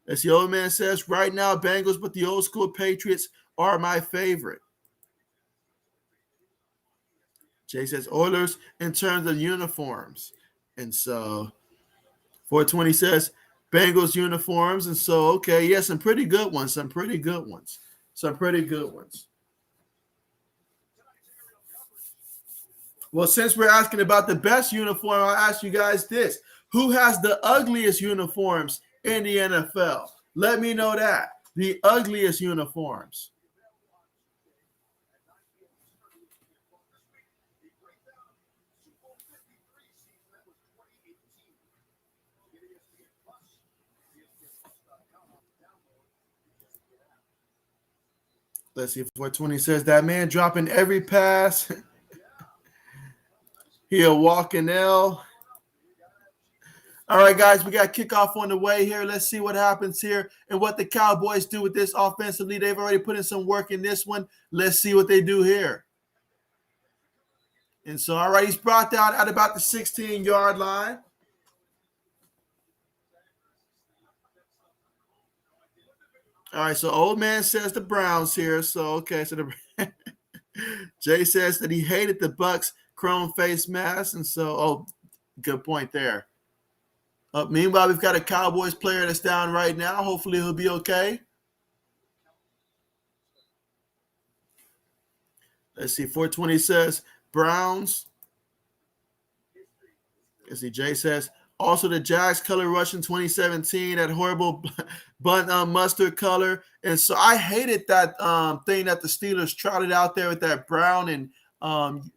As the old man says, right now, Bengals, but the old school Patriots are my favorite. Jay says Oilers in terms of uniforms. And so 420 says Bengals uniforms. And so, okay, yeah, some pretty good ones. Well, since we're asking about the best uniform, I'll ask you guys this. Who has the ugliest uniforms in the NFL? Let me know that. The ugliest uniforms. Let's see if 420 says that man dropping every pass. He'll walk an L. All right, guys, we got kickoff on the way here. Let's see what happens here and what the Cowboys do with this offensively. They've already put in some work in this one. Let's see what they do here. And so, all right, he's brought down at about the 16-yard line. All right, so old man says the Browns here. So, okay, so the Jay says that he hated the Bucks chrome face mask. And so, good point there. Meanwhile, we've got a Cowboys player that's down right now. Hopefully he'll be okay. Let's see, 420 says Browns. Let's see, Jay says, also the Jags color rush in 2017, that horrible bunt mustard color. And so I hated that thing that the Steelers trotted out there with that brown and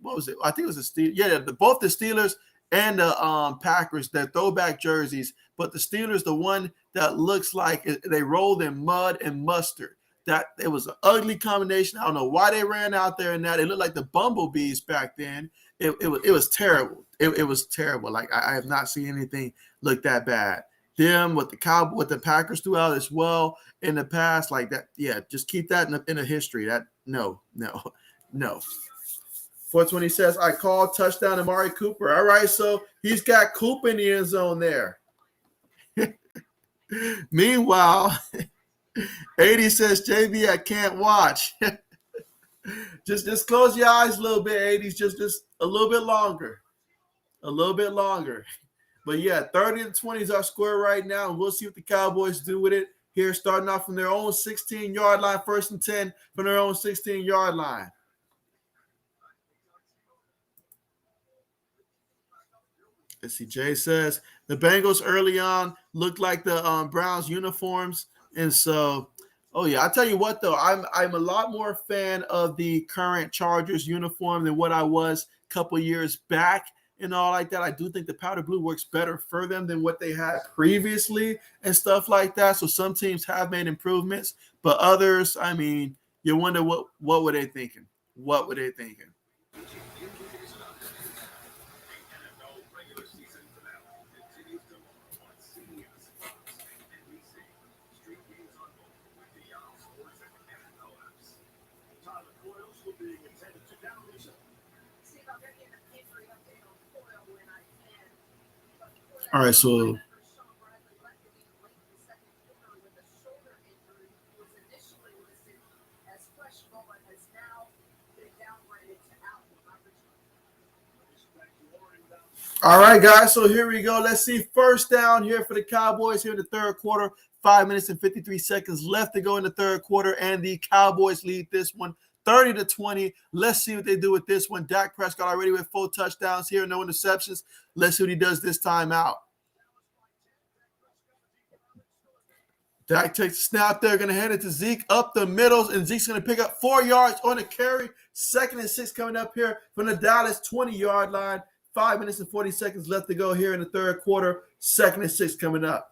what was it? I think it was the Steelers. Yeah, both the Steelers and the Packers, their throwback jerseys. But the Steelers, the one that looks like they rolled in mud and mustard. That it was an ugly combination. I don't know why they ran out there in that. It looked like the bumblebees back then. It was terrible. It was terrible. Like I have not seen anything look that bad. Them with the Packers threw out as well in the past, like that. Yeah, just keep that in the history. That no. 420 says I called touchdown Amari Cooper. All right, so he's got Cooper in the end zone there. Meanwhile, 80 says JB, I can't watch. just close your eyes a little bit, 80s. Just a little bit longer. But yeah, 30-20 is our score right now, and we'll see what the Cowboys do with it. here, starting off from their own 16-yard line, 1st and 10 from their own 16-yard line. Let's see, Jay says the Bengals early on looked like the Browns uniforms. And so, oh yeah, I tell you what though, I'm a lot more a fan of the current Chargers uniform than what I was a couple years back and all like that. I do think the powder blue works better for them than what they had previously and stuff like that. So some teams have made improvements, but others, I mean, you wonder what were they thinking? What were they thinking? All right, so all right, guys. So here we go. Let's see. First down here for the Cowboys here in the third quarter. 5 minutes and 53 seconds left to go in the third quarter, and the Cowboys lead this one 30-20. Let's see what they do with this one. Dak Prescott already with 4 touchdowns here, no interceptions. Let's see what he does this time out. Dak takes a snap there, going to hand it to Zeke up the middle, and Zeke's going to pick up 4 yards on the carry. 2nd and 6 coming up here from the Dallas 20-yard line. 5 minutes and 40 seconds left to go here in the third quarter. 2nd and 6 coming up.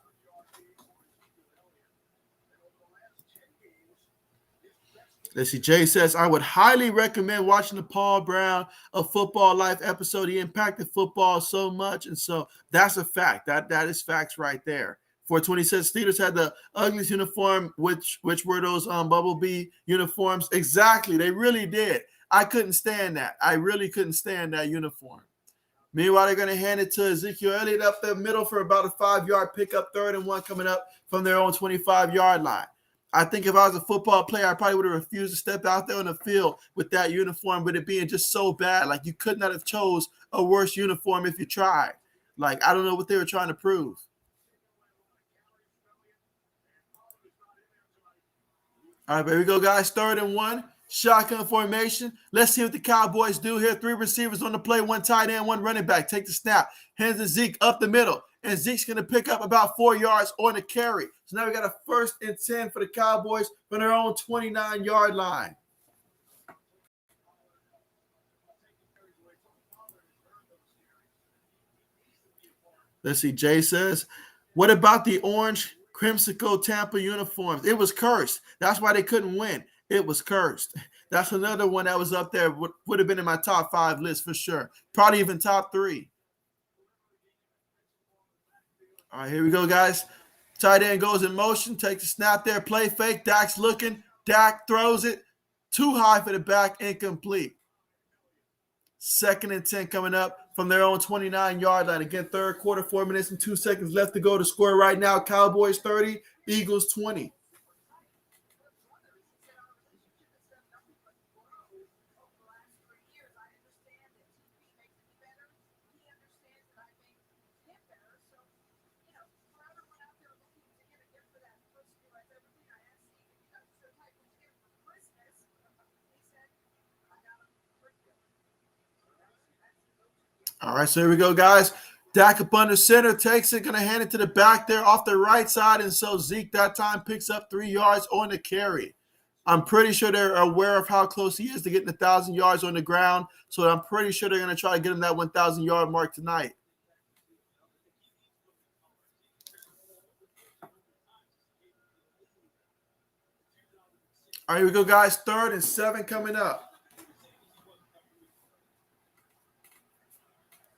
Let's see. Jay says, I would highly recommend watching the Paul Brown of Football Life episode. He impacted football so much. And so that's a fact. That is facts right there. 420 says Steelers had the ugliest uniform, which were those Bumblebee uniforms. Exactly. They really did. I couldn't stand that. I really couldn't stand that uniform. Meanwhile, they're going to hand it to Ezekiel Elliott up the middle for about a 5-yard pickup, 3rd and 1 coming up from their own 25-yard line. I think if I was a football player, I probably would have refused to step out there on the field with that uniform, with it being just so bad. Like, you could not have chose a worse uniform if you tried. Like, I don't know what they were trying to prove. All right, here we go, guys. 3rd and 1. Shotgun formation. Let's see what the Cowboys do here. 3 receivers on the play, 1 tight end, 1 running back. Take the snap. Hands to Zeke up the middle. And Zeke's going to pick up about 4 yards on the carry. So now we got a 1st and 10 for the Cowboys from their own 29-yard line. Let's see. Jay says, what about the orange crimsicle Tampa uniforms? It was cursed. That's why they couldn't win. It was cursed. That's another one that was up there. Would have been in my top 5 list for sure. Probably even top 3. All right, here we go, guys. Tight end goes in motion, takes a snap there, play fake. Dak's looking. Dak throws it. Too high for the back, incomplete. 2nd and 10 coming up from their own 29-yard line. Again, third quarter, 4 minutes and 2 seconds left to go to score right now. Cowboys 30, Eagles 20. All right, so here we go, guys. Dak up under center, takes it, going to hand it to the back there off the right side. And so Zeke that time picks up 3 yards on the carry. I'm pretty sure they're aware of how close he is to getting 1,000 yards on the ground. So I'm pretty sure they're going to try to get him that 1,000-yard mark tonight. All right, here we go, guys. 3rd and 7 coming up.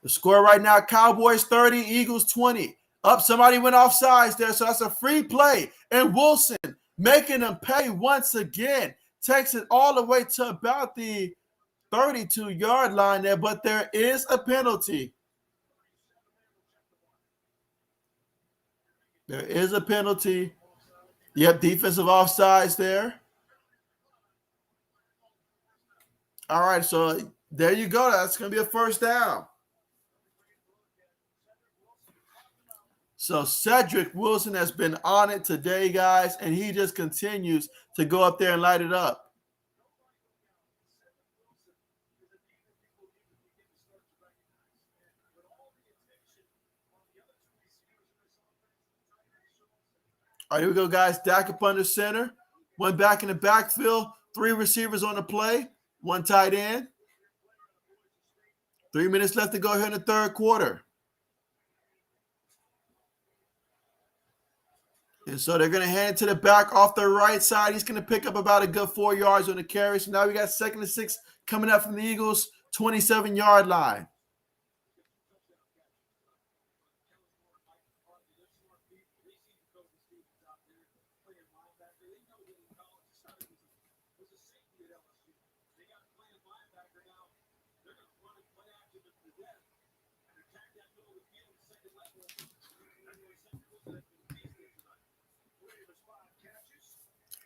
The score right now, Cowboys 30, Eagles 20. Up, somebody went off sides there, so that's a free play. And Wilson making them pay once again. Takes it all the way to about the 32-yard line there, but there is a penalty. There is a penalty. Yep, defensive offsides there. All right, so there you go. That's going to be a 1st down. So Cedric Wilson has been on it today, guys, and he just continues to go up there and light it up. All right, here we go, guys. Dak up under center. One back in the backfield. 3 receivers on the play. 1 tight end. 3 minutes left to go here in the third quarter. And so they're going to hand it to the back off the right side. He's going to pick up about a good 4 yards on the carry. So now we got 2nd and 6 coming up from the Eagles' 27-yard line.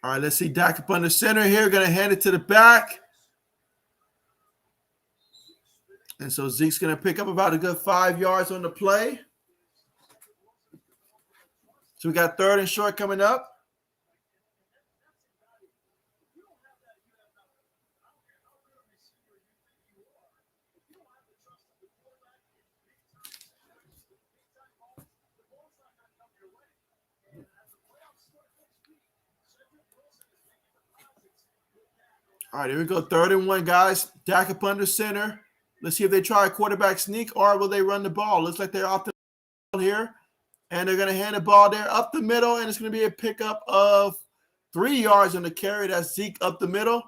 All right, let's see Dak up under center here. Going to hand it to the back. And so Zeke's going to pick up about a good 5 yards on the play. So we got 3rd and short coming up. All right, here we go. 3rd and 1, guys. Dak up under center. Let's see if they try a quarterback sneak or will they run the ball. Looks like they're off the ball here. And they're going to hand the ball there up the middle, and it's going to be a pickup of 3 yards on the carry. That's Zeke up the middle.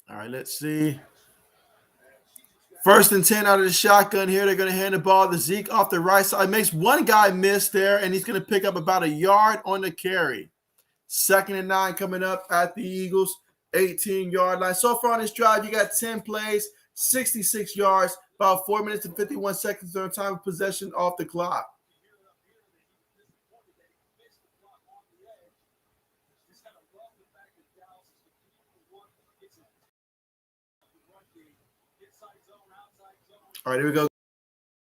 All right, let's see. 1st and 10 out of the shotgun here. They're going to hand the ball to Zeke off the right side. Makes one guy miss there, and he's going to pick up about a yard on the carry. 2nd and 9 coming up at the Eagles' 18-yard line. So far on this drive, you got 10 plays, 66 yards, about 4 minutes and 51 seconds on time of possession off the clock. All right, here we go,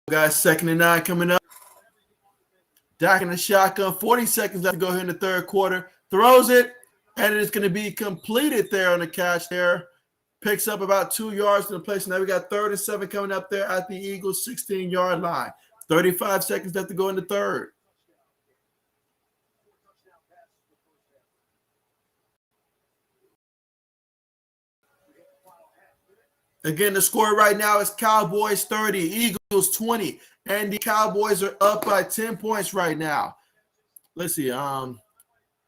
guys. 2nd and 9 coming up. Dak in the shotgun. 40 seconds left to go here in the third quarter. Throws it, and it's going to be completed there on the catch there. Picks up about 2 yards to the place. Now we got 3rd and 7 coming up there at the Eagles' 16-yard line. 35 seconds left to go in the third. Again, the score right now is Cowboys 30, Eagles 20, and the Cowboys are up by 10 points right now. Let's see. I'll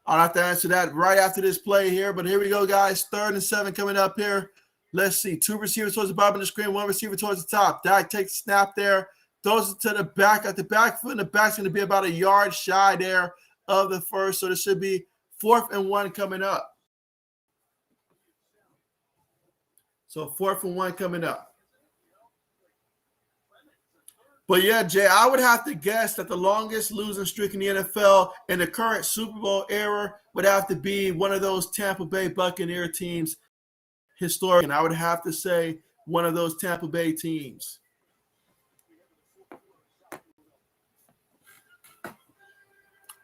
have to answer that right after this play here, but here we go, guys. 3rd and 7 coming up here. Let's see. 2 receivers towards the bottom of the screen, 1 receiver towards the top. Dak takes a snap there, throws it to the back. At the back foot, and the back's going to be about a yard shy there of the first, so there should be 4th and 1 coming up. So 4th and 1 coming up. But yeah, Jay, I would have to guess that the longest losing streak in the NFL in the current Super Bowl era would have to be one of those Tampa Bay Buccaneer teams historic. And I would have to say one of those Tampa Bay teams.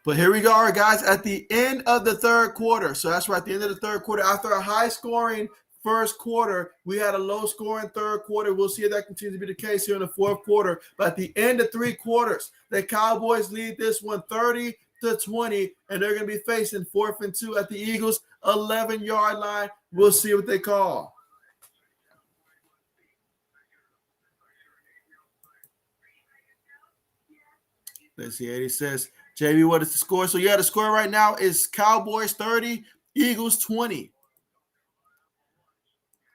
But here we go, guys, at the end of the third quarter. So that's right, at the end of the third quarter, after a high-scoring first quarter, we had a low-scoring third quarter. We'll see if that continues to be the case here in the fourth quarter. But at the end of 3 quarters, the Cowboys lead this one 30-20, and they're going to be facing 4th and 2 at the Eagles' 11-yard line. We'll see what they call. Let's see. 80 says, JB, what is the score? So, yeah, the score right now is Cowboys 30, Eagles 20.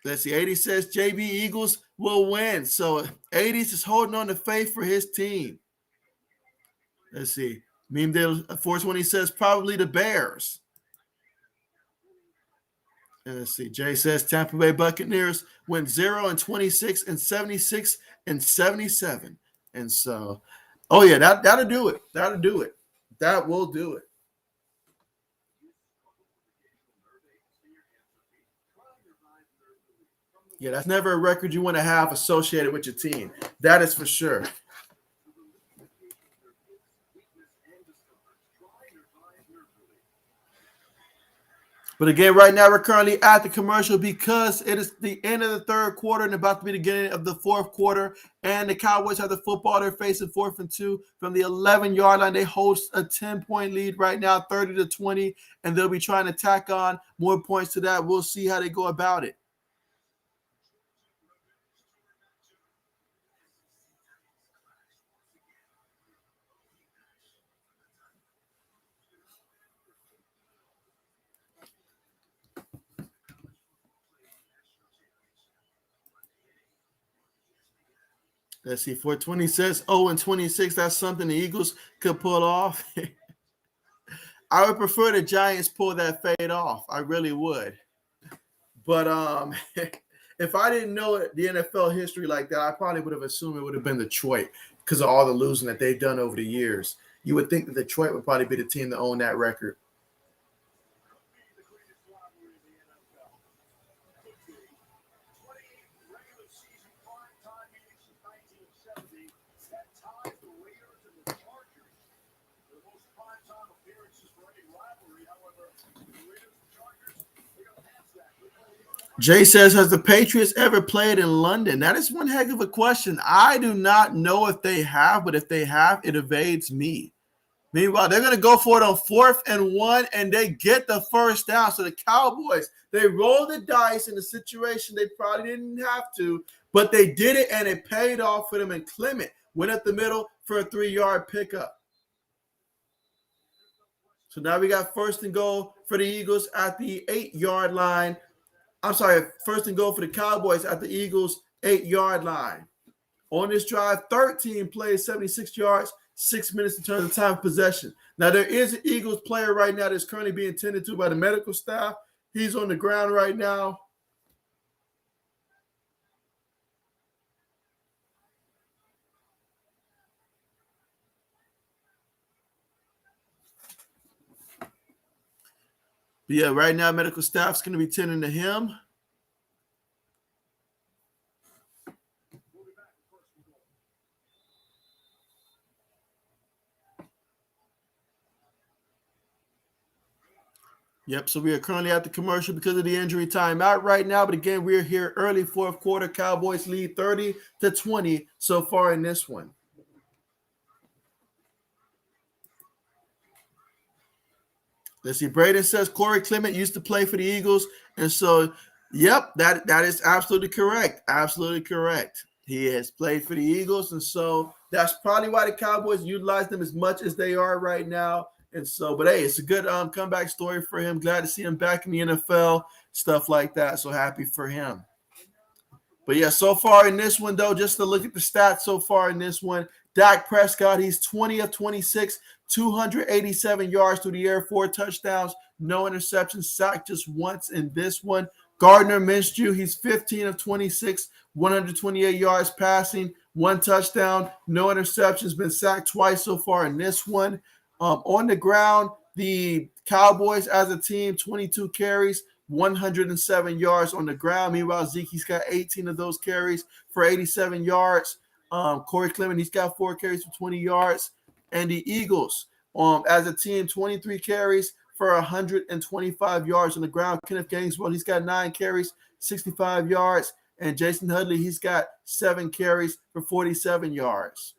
Let's see. 80 says, JB, Eagles will win. So, 80s is holding on to faith for his team. Let's see. Meme Deal 420 says, probably the Bears. And let's see. Jay says Tampa Bay Buccaneers went 0-26 and 76 and 77. And so, oh yeah, that'll do it. That'll do it. That will do it. Yeah, that's never a record you want to have associated with your team. That is for sure. But again, right now we're currently at the commercial because it is the end of the third quarter and about to be the beginning of the fourth quarter. And the Cowboys have the football. They're facing 4th and 2 from the 11-yard line. They host a 10-point lead right now, 30-20, and they'll be trying to tack on more points to that. We'll see how they go about it. Let's see. 420 says 0-26. That's something the Eagles could pull off. I would prefer the Giants pull that fade off. I really would. But if I didn't know the NFL history like that, I probably would have assumed it would have been Detroit because of all the losing that they've done over the years. You would think that Detroit would probably be the team to own that record. Jay says, has the Patriots ever played in London? That is one heck of a question. I do not know if they have, but if they have, it evades me. Meanwhile, they're going to go for it on 4th and 1, and they get the first down. So the Cowboys, they roll the dice in a situation they probably didn't have to, but they did it, and it paid off for them. And Clement went up the middle for a 3-yard pickup. So now we got 1st and goal for the Eagles at the 8-yard line. I'm sorry, 1st and goal for the Cowboys at the Eagles' 8-yard line. On this drive, 13 plays, 76 yards, 6 minutes in terms of time of possession. Now, there is an Eagles player right now that's currently being tended to by the medical staff. He's on the ground right now. But yeah, right now, medical staff's going to be tending to him. Yep, so we are currently at the commercial because of the injury timeout right now. But again, we're here early fourth quarter. Cowboys lead 30-20 so far in this one. Let's see. Braden says Corey Clement used to play for the Eagles. And so, yep, that is absolutely correct. Absolutely correct. He has played for the Eagles. And so that's probably why the Cowboys utilize them as much as they are right now. And so, but hey, it's a good comeback story for him. Glad to see him back in the NFL, stuff like that. So happy for him. But yeah, so far in this one, though, just to look at the stats so far in this one, Dak Prescott, he's 20 of 26, 287 yards through the air, 4 touchdowns, no interceptions, sacked just once in this one. Gardner Minshew, he's 15 of 26, 128 yards passing, 1 touchdown, no interceptions, been sacked twice so far in this one. On the ground, the Cowboys as a team, 22 carries, 107 yards on the ground. Meanwhile, Zeke's got 18 of those carries for 87 yards. Corey Clement, he's got 4 carries for 20 yards. And the Eagles, as a team, 23 carries for 125 yards on the ground. Kenneth Gainwell, he's got 9 carries, 65 yards. And Jason Hudley, he's got 7 carries for 47 yards.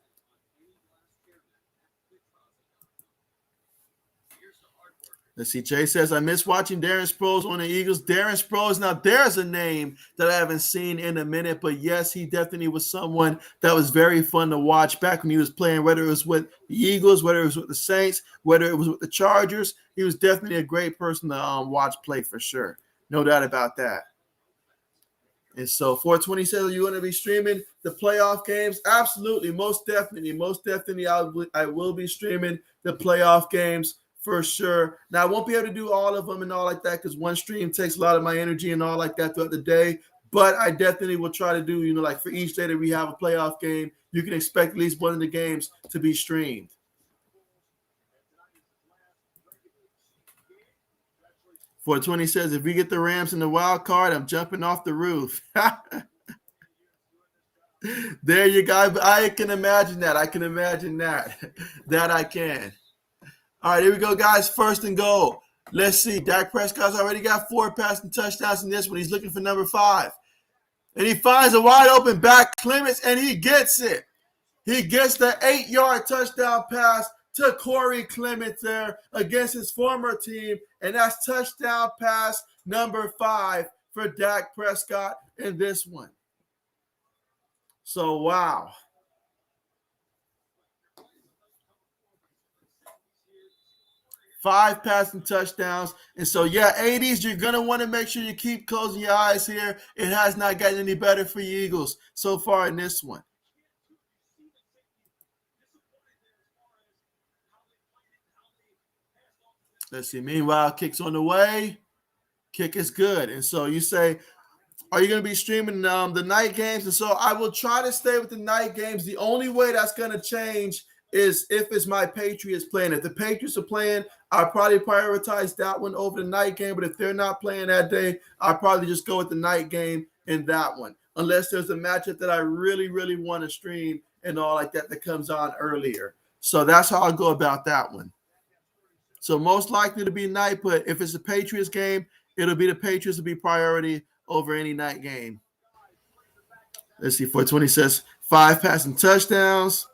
Let's see. Jay says, I miss watching Darren Sproles on the Eagles. Darren Sproles, now there's a name that I haven't seen in a minute, but yes, he definitely was someone that was very fun to watch back when he was playing, whether it was with the Eagles, whether it was with the Saints, whether it was with the Chargers. He was definitely a great person to watch play for sure. No doubt about that. And so 420 says, are you going to be streaming the playoff games? Absolutely. Most definitely. Most definitely I will be streaming the playoff games for sure. Now, I won't be able to do all of them and all like that because one stream takes a lot of my energy and all like that throughout the day. But I definitely will try to do, like for each day that we have a playoff game, you can expect at least one of the games to be streamed. 420 says, if we get the Rams in the wild card, I'm jumping off the roof. There you go. I can imagine that. I can imagine that. That I can. All right, here we go, guys. First and goal. Let's see. Dak Prescott's already got 4 passing touchdowns in this one. He's looking for number 5. And he finds a wide open back, Clements, and he gets it. He gets the 8-yard touchdown pass to Corey Clements there against his former team. And that's touchdown pass number 5 for Dak Prescott in this one. So, wow. Five passing touchdowns. And so, yeah, 80s, you're going to want to make sure you keep closing your eyes here. It has not gotten any better for you Eagles so far in this one. Let's see. Meanwhile, kick's on the way. Kick is good. And so you say, are you going to be streaming the night games? And so I will try to stay with the night games. The only way that's going to change is if it's my Patriots playing. If the Patriots are playing, I'll probably prioritize that one over the night game. But if they're not playing that day, I'll probably just go with the night game in that one. Unless there's a matchup that I really, really want to stream and all like that comes on earlier. So that's how I'll go about that one. So most likely to be night, but if it's a Patriots game, it'll be the Patriots to be priority over any night game. Let's see. 420 says 5 passing touchdowns.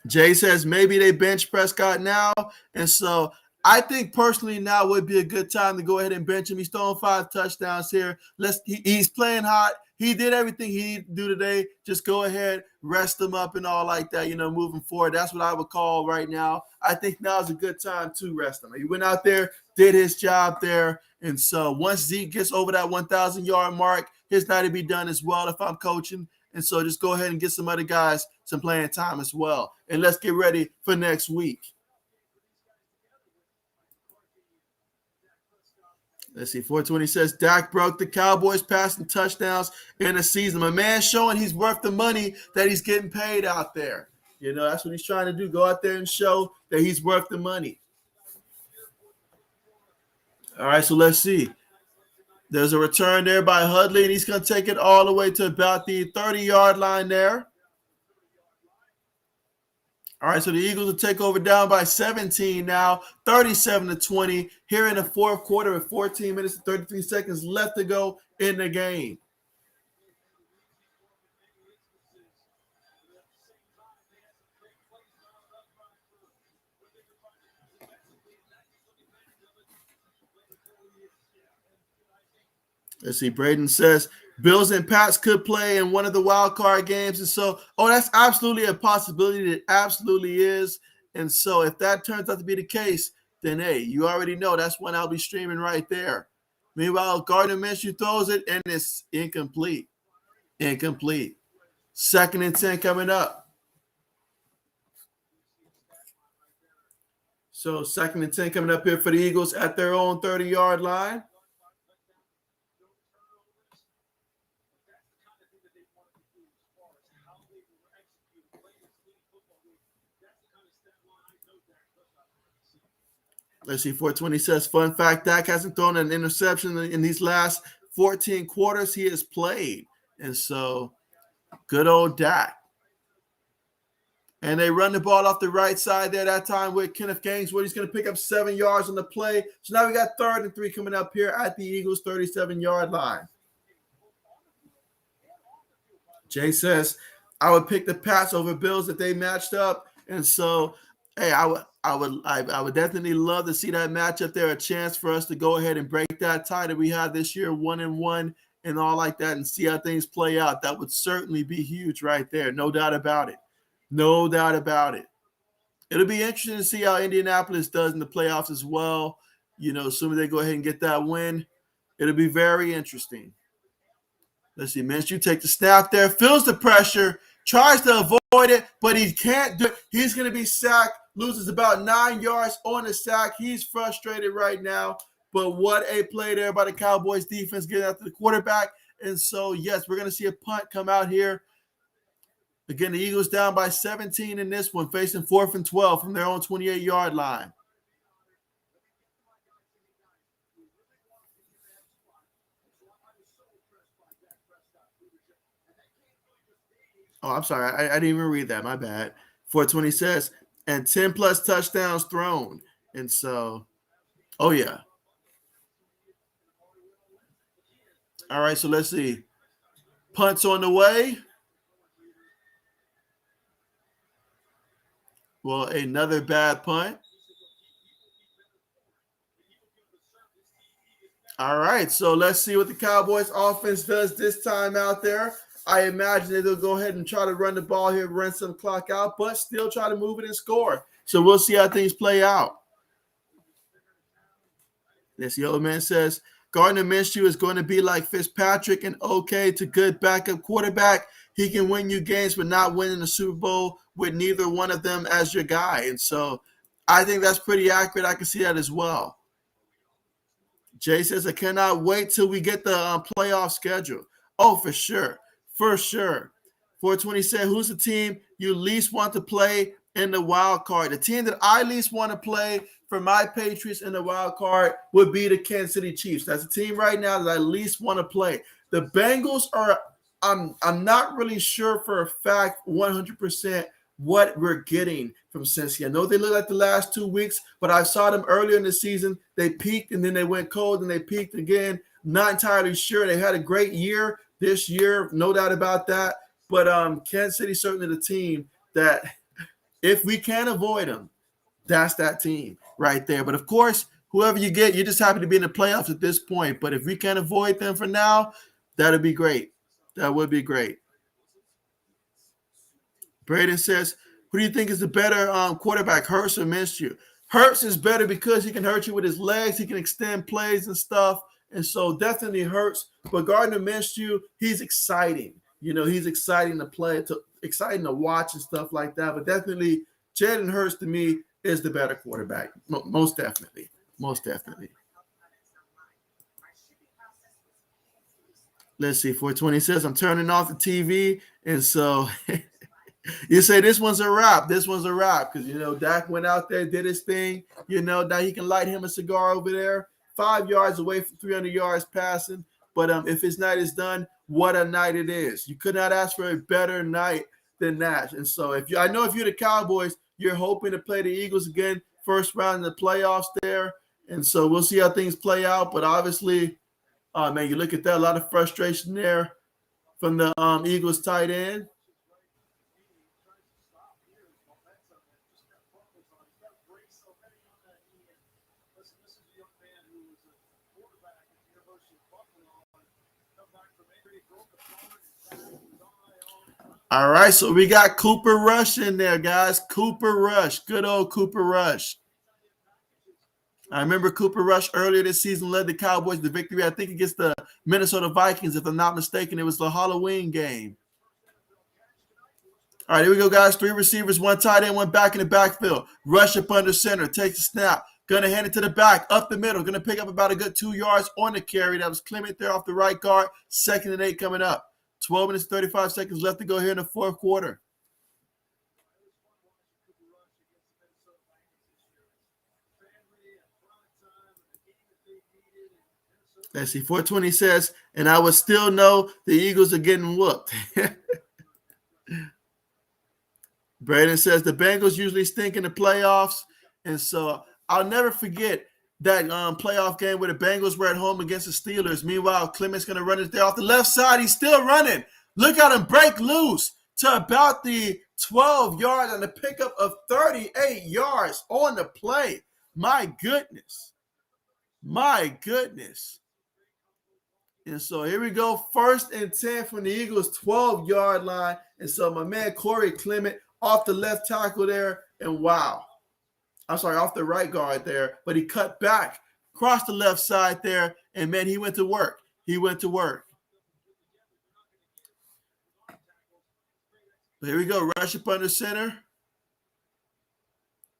Jay says maybe they bench Prescott now. And so I think personally now would be a good time to go ahead and bench him. He's throwing 5 touchdowns here. He's playing hot. He did everything he needed to do today. Just go ahead, rest him up and all like that, moving forward. That's what I would call right now. I think now is a good time to rest him. He went out there, did his job there. And so once Zeke gets over that 1,000-yard mark, his night will be done as well if I'm coaching. And so just go ahead and get some other guys some playing time as well. And let's get ready for next week. Let's see. 420 says Dak broke the Cowboys passing touchdowns in a season. My man showing he's worth the money that he's getting paid out there. That's what he's trying to do. Go out there and show that he's worth the money. All right, so let's see. There's a return there by Hudley, and he's going to take it all the way to about the 30-yard line there. All right, so the Eagles will take over down by 17 now, 37-20 here in the fourth quarter with 14 minutes and 33 seconds left to go in the game. Let's see. Braden says Bills and Pats could play in one of the wild card games. And so, that's absolutely a possibility. It absolutely is. And so if that turns out to be the case, then, hey, you already know that's when I'll be streaming right there. Meanwhile, Gardner Minshew throws it, and it's incomplete. Incomplete. 2nd and 10 coming up. So 2nd and 10 coming up here for the Eagles at their own 30-yard line. Let's see, 420 says, fun fact, Dak hasn't thrown an interception in these last 14 quarters he has played. And so, good old Dak. And they run the ball off the right side there that time with Kenneth Gainswood. He's going to pick up 7 yards on the play. So now we got 3rd and 3 coming up here at the Eagles' 37-yard line. Jay says, I would pick the Pats over Bills if they matched up. And so, hey, I would definitely love to see that matchup there, a chance for us to go ahead and break that tie that we had this year, 1-1 and all like that, and see how things play out. That would certainly be huge right there. No doubt about it. No doubt about it. It'll be interesting to see how Indianapolis does in the playoffs as well. Assuming they go ahead and get that win, it'll be very interesting. Let's see, Minshew take the snap there, feels the pressure, tries to avoid it, but he can't do it. He's going to be sacked loses about 9 yards on the sack. He's frustrated right now. But what a play there by the Cowboys defense getting after the quarterback. And so, yes, we're going to see a punt come out here. Again, the Eagles down by 17 in this one, facing 4th and 12 from their own 28-yard line. Oh, I'm sorry. I didn't even read that. My bad. 420 says, and 10 plus touchdowns thrown. And so, oh, yeah. All right, so let's see. Punts on the way. Well, another bad punt. All right, so let's see what the Cowboys offense does this time out there. I imagine that they'll go ahead and try to run the ball here, run some clock out, but still try to move it and score. So we'll see how things play out. This yellow man says, Gardner Minshew is going to be like Fitzpatrick, and okay to good backup quarterback. He can win you games, but not winning the Super Bowl with neither one of them as your guy. And so I think that's pretty accurate. I can see that as well. Jay says, I cannot wait till we get the playoff schedule. Oh, for sure. For sure. 420 said, who's the team you least want to play in the wild card? The team that I least want to play for my Patriots in the wild card would be the Kansas City Chiefs. That's the team right now that I least want to play. The Bengals are, I'm not really sure for a fact 100% what we're getting from Cincinnati. I know they look like the last 2 weeks, but I saw them earlier in the season. They peaked and then they went cold and they peaked again. Not entirely sure. They had a great year this year, no doubt about that. But Kansas City certainly the team that if we can avoid them, that's that team right there. But of course, whoever you get, you're just happy to be in the playoffs at this point. But if we can avoid them for now, that'd be great. That would be great. Braden says, who do you think is the better quarterback, Hurts or Minshew? Hurts is better because he can hurt you with his legs. He can extend plays and stuff. And so definitely Hurts. But Gardner Minshew, he's exciting. You know, he's exciting to play, exciting to watch and stuff like that. But definitely Jalen Hurts to me is the better quarterback. Most definitely. Most definitely. Let's see. 420 says, I'm turning off the TV. And so you say this one's a wrap. This one's a wrap because, you know, Dak went out there, did his thing. You know, now he can light him a cigar over there. 5 yards away from 300 yards passing. But if his night is done, what a night it is. You could not ask for a better night than that. And so I know if you're the Cowboys, you're hoping to play the Eagles again, first round in the playoffs there. And so we'll see how things play out. But obviously, man, you look at that, a lot of frustration there from the Eagles tight end. All right, so we got Cooper Rush in there, guys. Cooper Rush, good old Cooper Rush. I remember Cooper Rush earlier this season led the Cowboys to victory, I think, against the Minnesota Vikings. If I'm not mistaken, it was the Halloween game. All right, here we go, guys. 3 receivers, 1 tight end, 1 back in the backfield. Rush up under center, takes the snap. Going to hand it to the back, up the middle. Going to pick up about a good 2 yards on the carry. That was Clement there off the right guard. 2nd and 8 coming up. 12 minutes, 35 seconds left to go here in the fourth quarter. Let's see, 420 says, and I would still know the Eagles are getting whooped. Braden says the Bengals usually stink in the playoffs. And so I'll never forget that playoff game where the Bengals were at home against the Steelers. Meanwhile, Clement's going to run it there off the left side. He's still running. Look at him break loose to about the 12 yards on the pickup of 38 yards on the play. My goodness. My goodness. And so here we go. 1st and 10 from the Eagles' 12-yard line. And so my man Corey Clement off the left tackle there. And wow. I'm sorry, off the right guard there. But he cut back, crossed the left side there. And, man, he went to work. He went to work. But here we go. Rush up under center.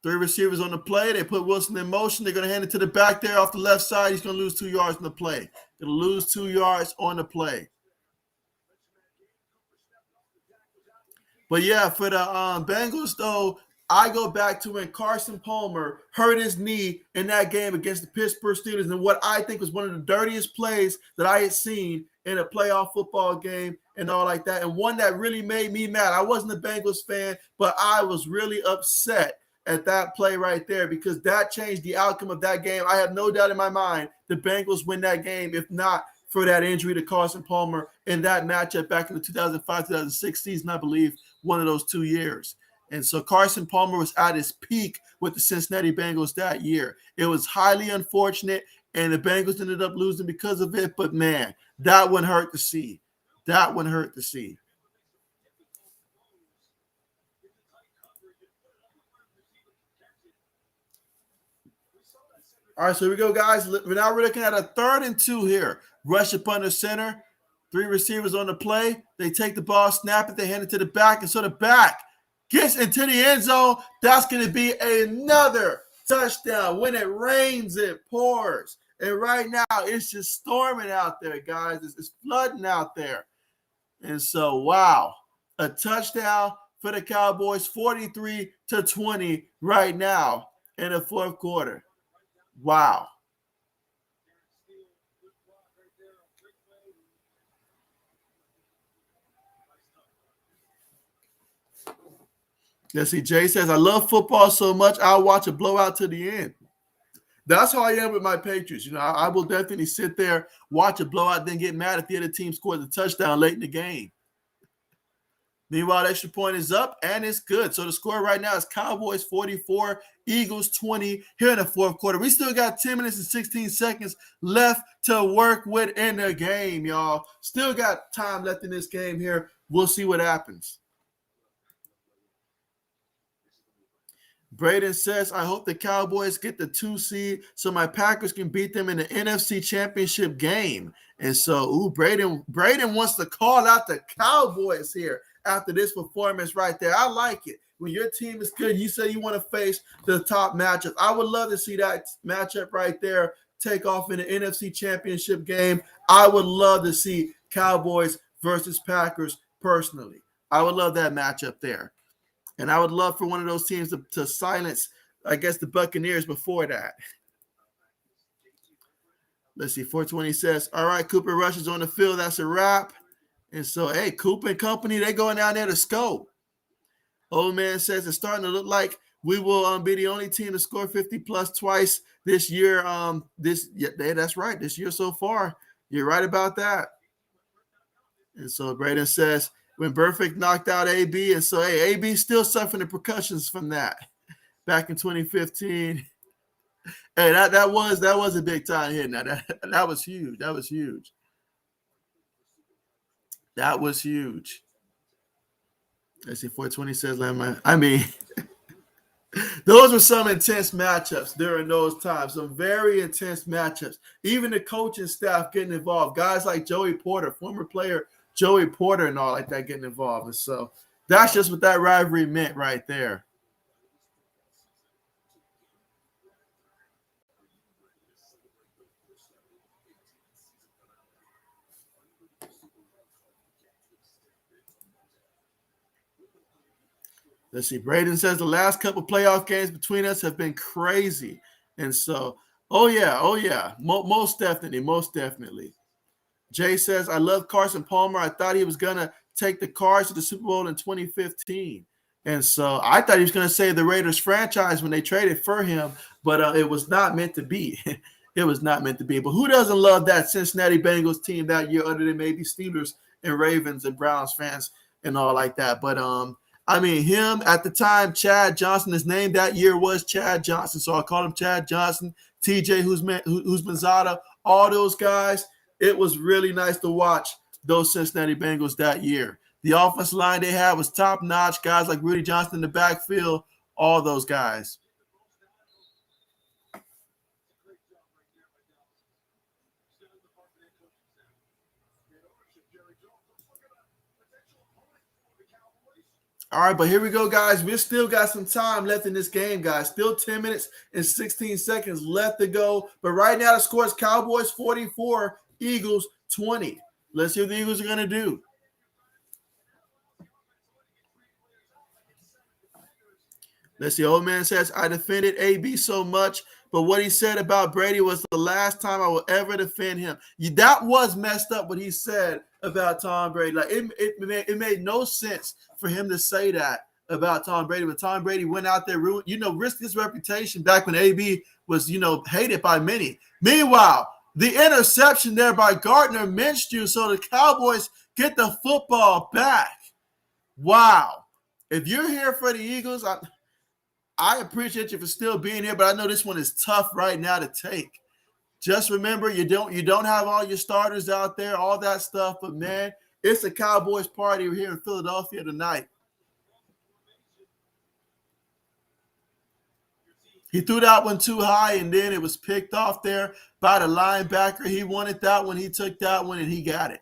Three receivers on the play. They put Wilson in motion. They're going to hand it to the back there off the left side. He's going to lose 2 yards on the play. Going to lose 2 yards on the play. But yeah, for the Bengals, though, I go back to when Carson Palmer hurt his knee in that game against the Pittsburgh Steelers, and what I think was one of the dirtiest plays that I had seen in a playoff football game and all like that, and one that really made me mad. I wasn't a Bengals fan, but I was really upset at that play right there because that changed the outcome of that game. I have no doubt in my mind the Bengals win that game, if not for that injury to Carson Palmer in that matchup back in the 2005-2006 season, I believe, one of those 2 years. And so Carson Palmer was at his peak with the Cincinnati Bengals that year. It was highly unfortunate, and the Bengals ended up losing because of it. But, man, that one hurt to see. That one hurt to see. All right, so here we go, guys. Now we're looking at a 3rd and 2 here. Rush up under center. 3 receivers on the play. They take the ball, snap it, they hand it to the back, and so the back gets into the end zone. That's going to be another touchdown. When it rains, it pours. And right now, it's just storming out there, guys. It's flooding out there. And so, wow, a touchdown for the Cowboys, 43-20 right now in the 4th quarter. Wow. Let's see, Jay says, I love football so much, I'll watch a blowout to the end. That's how I am with my Patriots. You know, I will definitely sit there, watch a blowout, then get mad if the other team scores a touchdown late in the game. Meanwhile, the extra point is up, and it's good. So the score right now is Cowboys 44, Eagles 20 here in the 4th quarter. We still got 10 minutes and 16 seconds left to work with in the game, y'all. Still got time left in this game here. We'll see what happens. Braden says, I hope the Cowboys get the 2 seed so my Packers can beat them in the NFC Championship game. And so, Braden wants to call out the Cowboys here after this performance right there. I like it. When your team is good, you say you want to face the top matchup. I would love to see that matchup right there take off in the NFC Championship game. I would love to see Cowboys versus Packers personally. I would love that matchup there. And I would love for one of those teams to silence, I guess, the Buccaneers before that. Let's see, 420 says, all right, Cooper Rush is on the field. That's a wrap. And so, hey, Cooper and company, they going down there to score. Old man says it's starting to look like we will be the only team to score 50-plus twice this year. That's right, this year so far. You're right about that. And so Braden says, when Burfict knocked out AB, and so, hey, AB's still suffering the repercussions from that back in 2015. Hey, that was a big time hit. Now that was huge. That was huge. That was huge. Let's see, 420 says, I mean, those were some intense matchups during those times, some very intense matchups. Even the coaching staff getting involved, guys like Joey Porter, former player Joey Porter and all like that getting involved. And so that's just what that rivalry meant right there. Let's see. Braden says the last couple playoff games between us have been crazy. And so, oh, yeah. Most definitely. Jay says, I love Carson Palmer. I thought he was going to take the Cards to the Super Bowl in 2015. And so I thought he was going to save the Raiders franchise when they traded for him, but it was not meant to be. It was not meant to be. But who doesn't love that Cincinnati Bengals team that year other than maybe Steelers and Ravens and Browns fans and all like that? But, I mean, him at the time, Chad Johnson, his name that year was Chad Johnson. So I called him Chad Johnson, TJ Husmanzada, all those guys. It was really nice to watch those Cincinnati Bengals that year. The offensive line they had was top-notch. Guys like Rudy Johnson in the backfield, all those guys. All right, but here we go, guys. We still got some time left in this game, guys. Still 10 minutes and 16 seconds left to go. But right now, the score is Cowboys 44, Eagles 20. Let's see what the Eagles are going to do. Let's see. Old man says, I defended AB so much, but what he said about Brady was the last time I will ever defend him. That was messed up what he said about Tom Brady. Like it made no sense for him to say that about Tom Brady. When Tom Brady went out there, risked his reputation back when AB was, hated by many. Meanwhile, the interception there by Gardner Minshew, so the Cowboys get the football back. Wow. If you're here for the Eagles, I appreciate you for still being here, but I know this one is tough right now to take. Just remember, you don't have all your starters out there, all that stuff, but man, it's a Cowboys party here in Philadelphia tonight. He threw that one too high, and then it was picked off there by the linebacker. He wanted that one. He took that one, and he got it.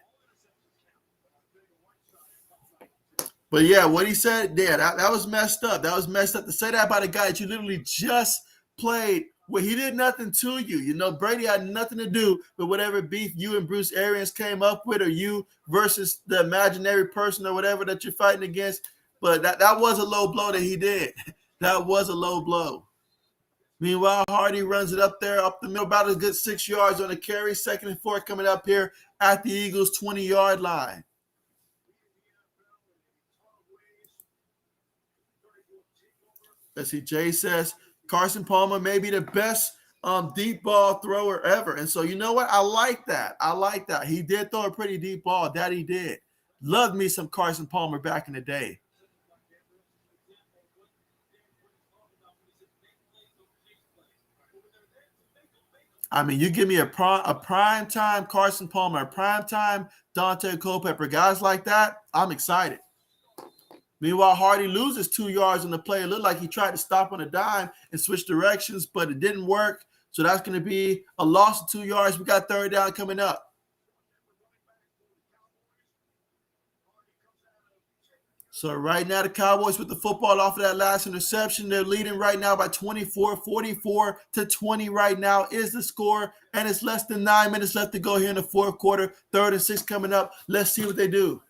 But yeah, what he said there, that was messed up. That was messed up to say that about a guy that you literally just played where he did nothing to you. Brady had nothing to do with whatever beef you and Bruce Arians came up with, or you versus the imaginary person or whatever that you're fighting against. But that was a low blow that he did. That was a low blow. Meanwhile, Hardy runs it up there, up the middle, about a good 6 yards on the carry. 2nd and 4 coming up here at the Eagles' 20-yard line. Let's see, Jay says Carson Palmer may be the best deep ball thrower ever. And so, you know what? I like that. He did throw a pretty deep ball. That he did. Loved me some Carson Palmer back in the day. I mean, you give me a prime time Carson Palmer, a prime time Dante Culpepper, guys like that, I'm excited. Meanwhile, Hardy loses 2 yards on the play. It looked like he tried to stop on a dime and switch directions, but it didn't work. So that's going to be a loss of 2 yards. We got 3rd down coming up. So right now, the Cowboys with the football off of that last interception. They're leading right now by 24, 44-20 right now is the score. And it's less than 9 minutes left to go here in the 4th quarter. 3rd and 6 coming up. Let's see what they do.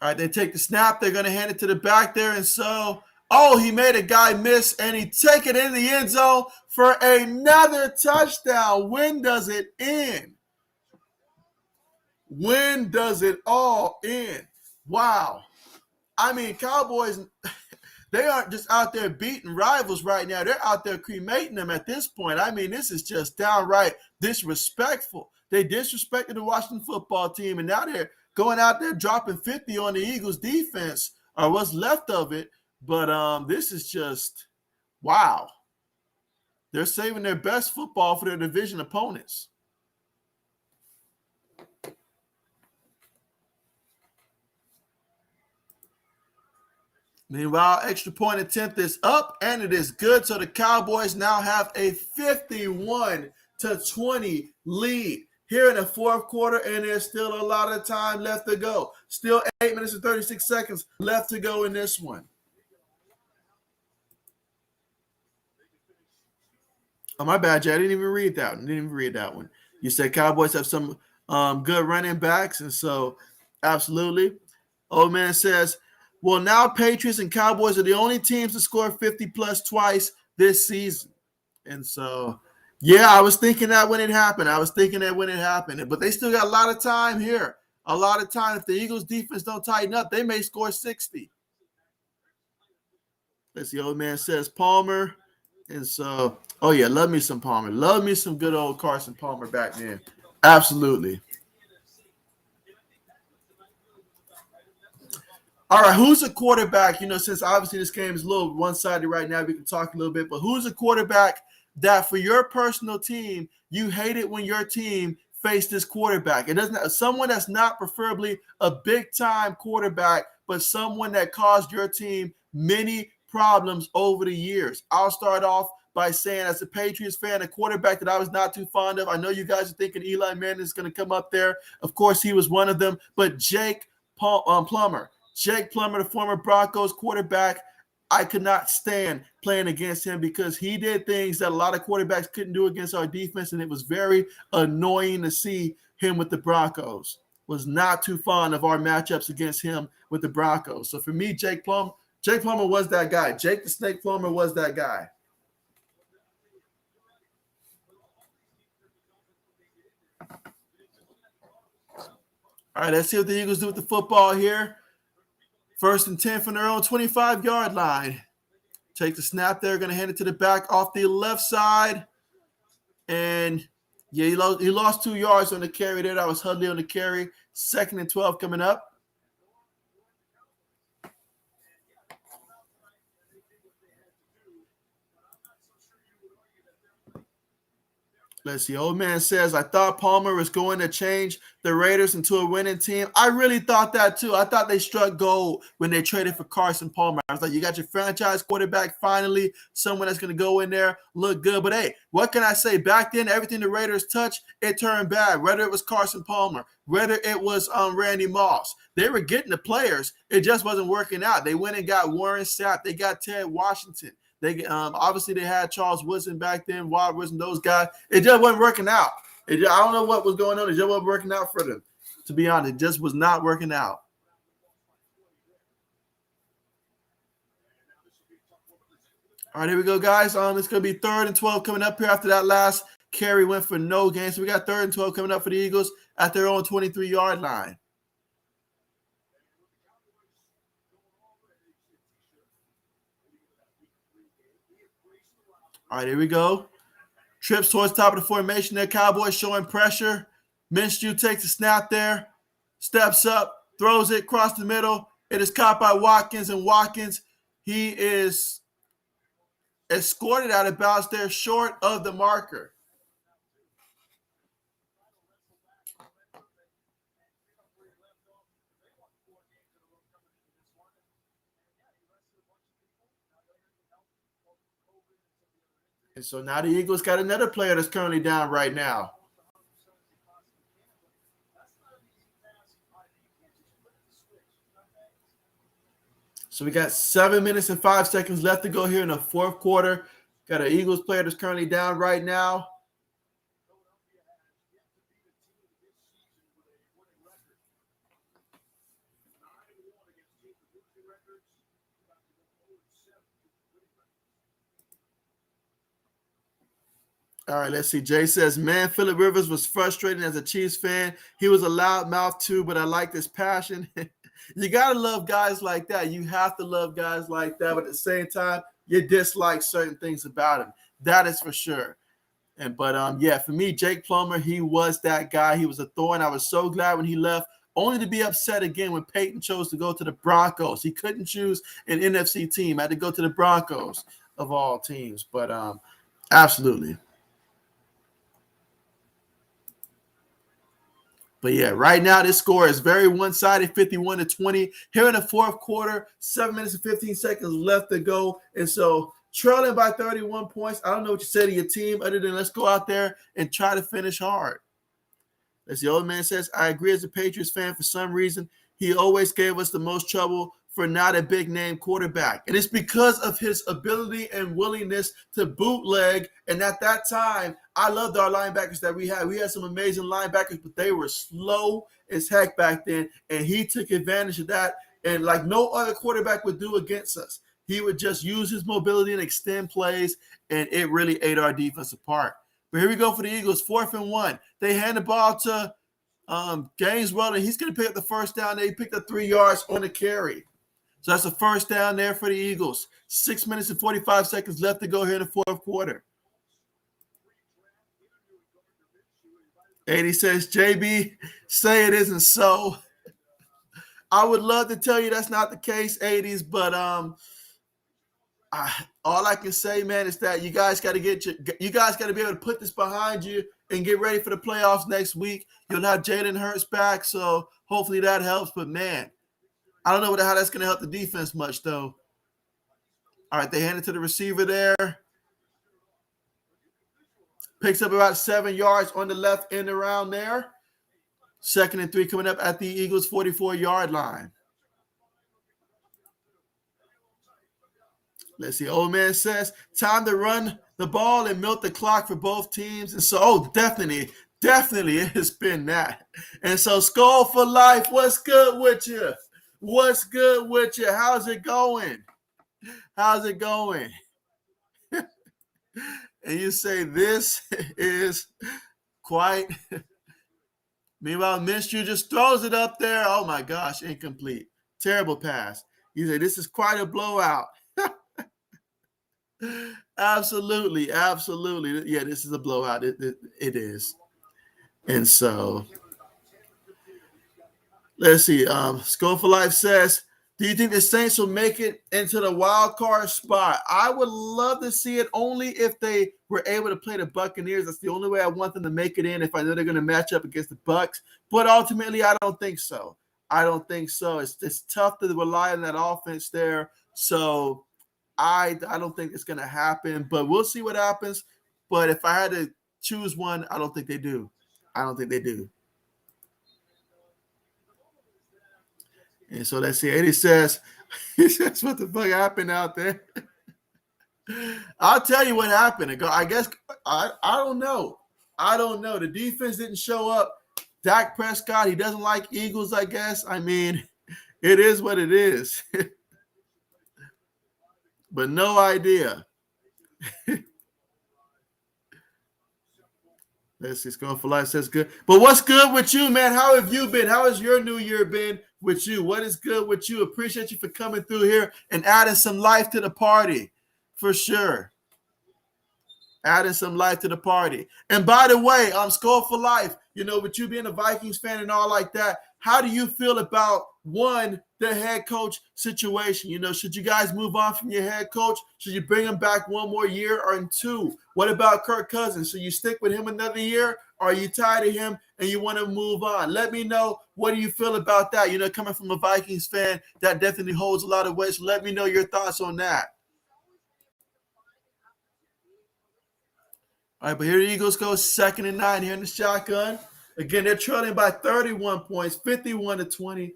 All right, they take the snap. They're going to hand it to the back there. And so, he made a guy miss, and he take it in the end zone for another touchdown. When does it end? When does it all end? Wow. I mean, Cowboys, they aren't just out there beating rivals right now. They're out there cremating them at this point. I mean, this is just downright disrespectful. They disrespected the Washington football team, and now they're going out there dropping 50 on the Eagles defense, or what's left of it. But this is just, wow. They're saving their best football for their division opponents. Meanwhile, extra point attempt is up, and it is good. So the Cowboys now have a 51-20 lead here in the 4th quarter, and there's still a lot of time left to go. Still 8 minutes and 36 seconds left to go in this one. Oh, my bad, Jay. I didn't even read that one. You said Cowboys have some good running backs, and so absolutely. Old man says, well, now Patriots and Cowboys are the only teams to score 50-plus twice this season. And so, yeah, I was thinking that when it happened. But they still got a lot of time here. A lot of time. If the Eagles' defense don't tighten up, they may score 60. Let's see, old man says Palmer. And so, love me some Palmer. Love me some good old Carson Palmer back then. Absolutely. All right, who's a quarterback? Since obviously this game is a little one-sided right now, we can talk a little bit. But who's a quarterback that for your personal team, you hate it when your team faced this quarterback? It doesn't. Someone that's not preferably a big-time quarterback, but someone that caused your team many problems over the years. I'll start off by saying, as a Patriots fan, a quarterback that I was not too fond of. I know you guys are thinking Eli Manning is going to come up there. Of course, he was one of them. But Jake Plummer, the former Broncos quarterback, I could not stand playing against him because he did things that a lot of quarterbacks couldn't do against our defense, and it was very annoying to see him with the Broncos. Was not too fond of our matchups against him with the Broncos. So for me, Jake Plummer was that guy. Jake the Snake Plummer was that guy. All right, let's see what the Eagles do with the football here. 1st and 10 from their own 25-yard line. Take the snap there. Going to hand it to the back off the left side. And, yeah, he lost 2 yards on the carry there. That was Hudley on the carry. 2nd and 12 coming up. Let's see. Old man says, I thought Palmer was going to change the Raiders into a winning team. I really thought that too. I thought they struck gold when they traded for Carson Palmer. I was like, you got your franchise quarterback finally, someone that's going to go in there, look good. But hey, what can I say? Back then, everything the Raiders touched, it turned bad. Whether it was Carson Palmer, whether it was Randy Moss. They were getting the players. It just wasn't working out. They went and got Warren Sapp. They got Ted Washington. They obviously they had Charles Woodson back then, Wild Woodson, those guys. It just wasn't working out. I don't know what was going on. It just wasn't working out for them. To be honest, it just was not working out. All right, here we go, guys. It's going to be 3rd and 12 coming up here after that last carry went for no gain. So we got 3rd and 12 coming up for the Eagles at their own 23-yard line. All right, here we go. Trips towards top of the formation there. Cowboys showing pressure. Minshew takes a snap there. Steps up. Throws it across the middle. It is caught by Watkins. And Watkins, he is escorted out of bounds there short of the marker. And so now the Eagles got another player that's currently down right now. So we got 7 minutes and 5 seconds left to go here in the 4th quarter. Got an Eagles player that's currently down right now. All right, let's see. Jay says, man, Phillip Rivers was frustrating as a Chiefs fan. He was a loud mouth too, but I like this passion. You got to love guys like that. You have to love guys like that. But at the same time, you dislike certain things about him. That is for sure. But yeah, for me, Jake Plummer, he was that guy. He was a thorn. I was so glad when he left, only to be upset again when Peyton chose to go to the Broncos. He couldn't choose an NFC team. Had to go to the Broncos of all teams. But absolutely. But yeah, right now this score is very one-sided, 51-20. Here in the 4th quarter, 7 minutes and 15 seconds left to go. And so trailing by 31 points, I don't know what you say to your team other than let's go out there and try to finish hard. As the old man says, I agree as a Patriots fan. For some reason, he always gave us the most trouble for not a big-name quarterback. And it's because of his ability and willingness to bootleg. And at that time, I loved our linebackers that we had. We had some amazing linebackers, but they were slow as heck back then. And he took advantage of that. And like no other quarterback would do against us. He would just use his mobility and extend plays, and it really ate our defense apart. But here we go for the Eagles, 4th and 1. They hand the ball to Gaineswell, and he's going to pick up the first down there. He picked up 3 yards on the carry. So that's a first down there for the Eagles. 6 minutes and 45 seconds left to go here in the 4th quarter. 80 says, JB, say it isn't so. I would love to tell you that's not the case, 80s, but all I can say, man, is that you guys got to be able to put this behind you and get ready for the playoffs next week. You'll have Jalen Hurts back, so hopefully that helps. But man, I don't know how that's going to help the defense much, though. All right, they hand it to the receiver there. Picks up about 7 yards on the left end around there. 2nd and 3 coming up at the Eagles' 44-yard line. Let's see. Old man says, time to run the ball and milk the clock for both teams. And so, definitely it has been that. And so, Skull for Life, what's good with you? What's good with you? How's it going? How's it going? And you say, this is quite. Meanwhile, Minshew just throws it up there. Oh, my gosh, incomplete. Terrible pass. You say, this is quite a blowout. Absolutely. Yeah, this is a blowout. It is. And so, let's see. Skull for Life says, do you think the Saints will make it into the wild card spot? I would love to see it only if they were able to play the Buccaneers. That's the only way I want them to make it in if I know they're going to match up against the Bucs. But ultimately, I don't think so. It's tough to rely on that offense there. So I don't think it's going to happen. But we'll see what happens. But if I had to choose one, I don't think they do. And so let's see. Eddie says, what the fuck happened out there? I'll tell you what happened. I guess I don't know. The defense didn't show up. Dak Prescott, he doesn't like Eagles, I guess. I mean, it is what it is. But no idea. Let's see. Skull for Life says good. But what's good with you, man? How have you been? How has your new year been with you? What is good with you? Appreciate you for coming through here and adding some life to the party, for sure. Adding some life to the party. And by the way, Skull for Life, with you being a Vikings fan and all like that, how do you feel about, one, the head coach situation? Should you guys move on from your head coach? Should you bring him back one more year? Or two, what about Kirk Cousins? Should you stick with him another year? Or are you tired of him and you want to move on? Let me know, what do you feel about that? Coming from a Vikings fan, that definitely holds a lot of weight. So let me know your thoughts on that. All right, but here the Eagles go 2nd and 9 here in the shotgun. Again, they're trailing by 31 points, 51-20.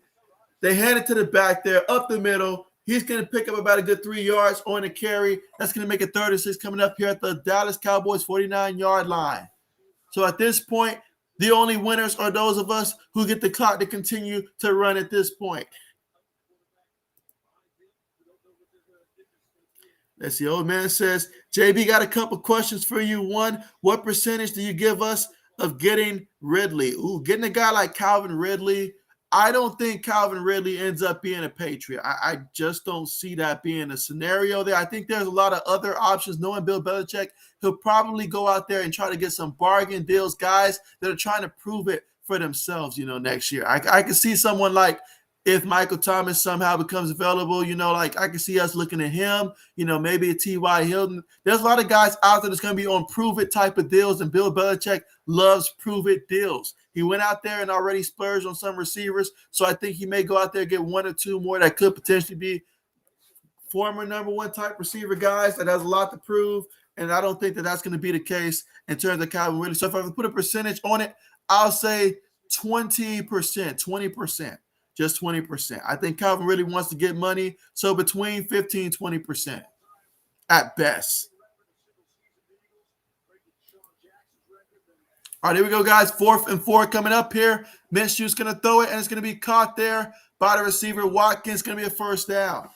They hand it to the back there, up the middle. He's going to pick up about a good 3 yards on the carry. That's going to make it 3rd and 6 coming up here at the Dallas Cowboys 49-yard line. So at this point, the only winners are those of us who get the clock to continue to run at this point. Let's see. Old man says, JB, got a couple questions for you. One, what percentage do you give us of getting Ridley? Getting a guy like Calvin Ridley. I don't think Calvin Ridley ends up being a Patriot. I just don't see that being a scenario there. I think there's a lot of other options. Knowing Bill Belichick, he'll probably go out there and try to get some bargain deals, guys that are trying to prove it for themselves, next year. I can see someone like, if Michael Thomas somehow becomes available, I can see us looking at him, maybe a T.Y. Hilton. There's a lot of guys out there that's going to be on prove-it type of deals, and Bill Belichick loves prove-it deals. He went out there and already splurged on some receivers, so I think he may go out there and get 1 or 2 more that could potentially be former number 1 type receiver guys that has a lot to prove, and I don't think that that's going to be the case in terms of Calvin Ridley. So if I put a percentage on it, I'll say 20%. Just 20%. I think Calvin really wants to get money, so between 15 and 20% at best. All right, here we go, guys. 4th and 4 coming up here. Minshew's going to throw it, and it's going to be caught there by the receiver. Watkins, going to be a 1st down.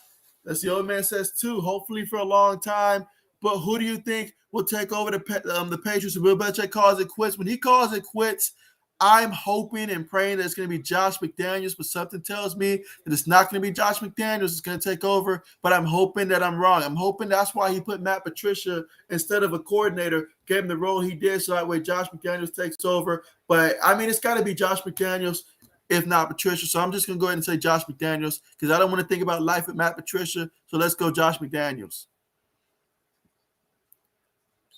That's the old man says 2, hopefully for a long time. But who do you think will take over the Patriots? Bill Belichick calls it quits. When he calls it quits, I'm hoping and praying that it's going to be Josh McDaniels, but something tells me that it's not going to be Josh McDaniels. It's going to take over, but I'm hoping that I'm wrong. I'm hoping that's why he put Matt Patricia instead of a coordinator, gave him the role he did, so that way Josh McDaniels takes over. But, it's got to be Josh McDaniels, if not Patricia. So I'm just going to go ahead and say Josh McDaniels because I don't want to think about life with Matt Patricia. So let's go Josh McDaniels.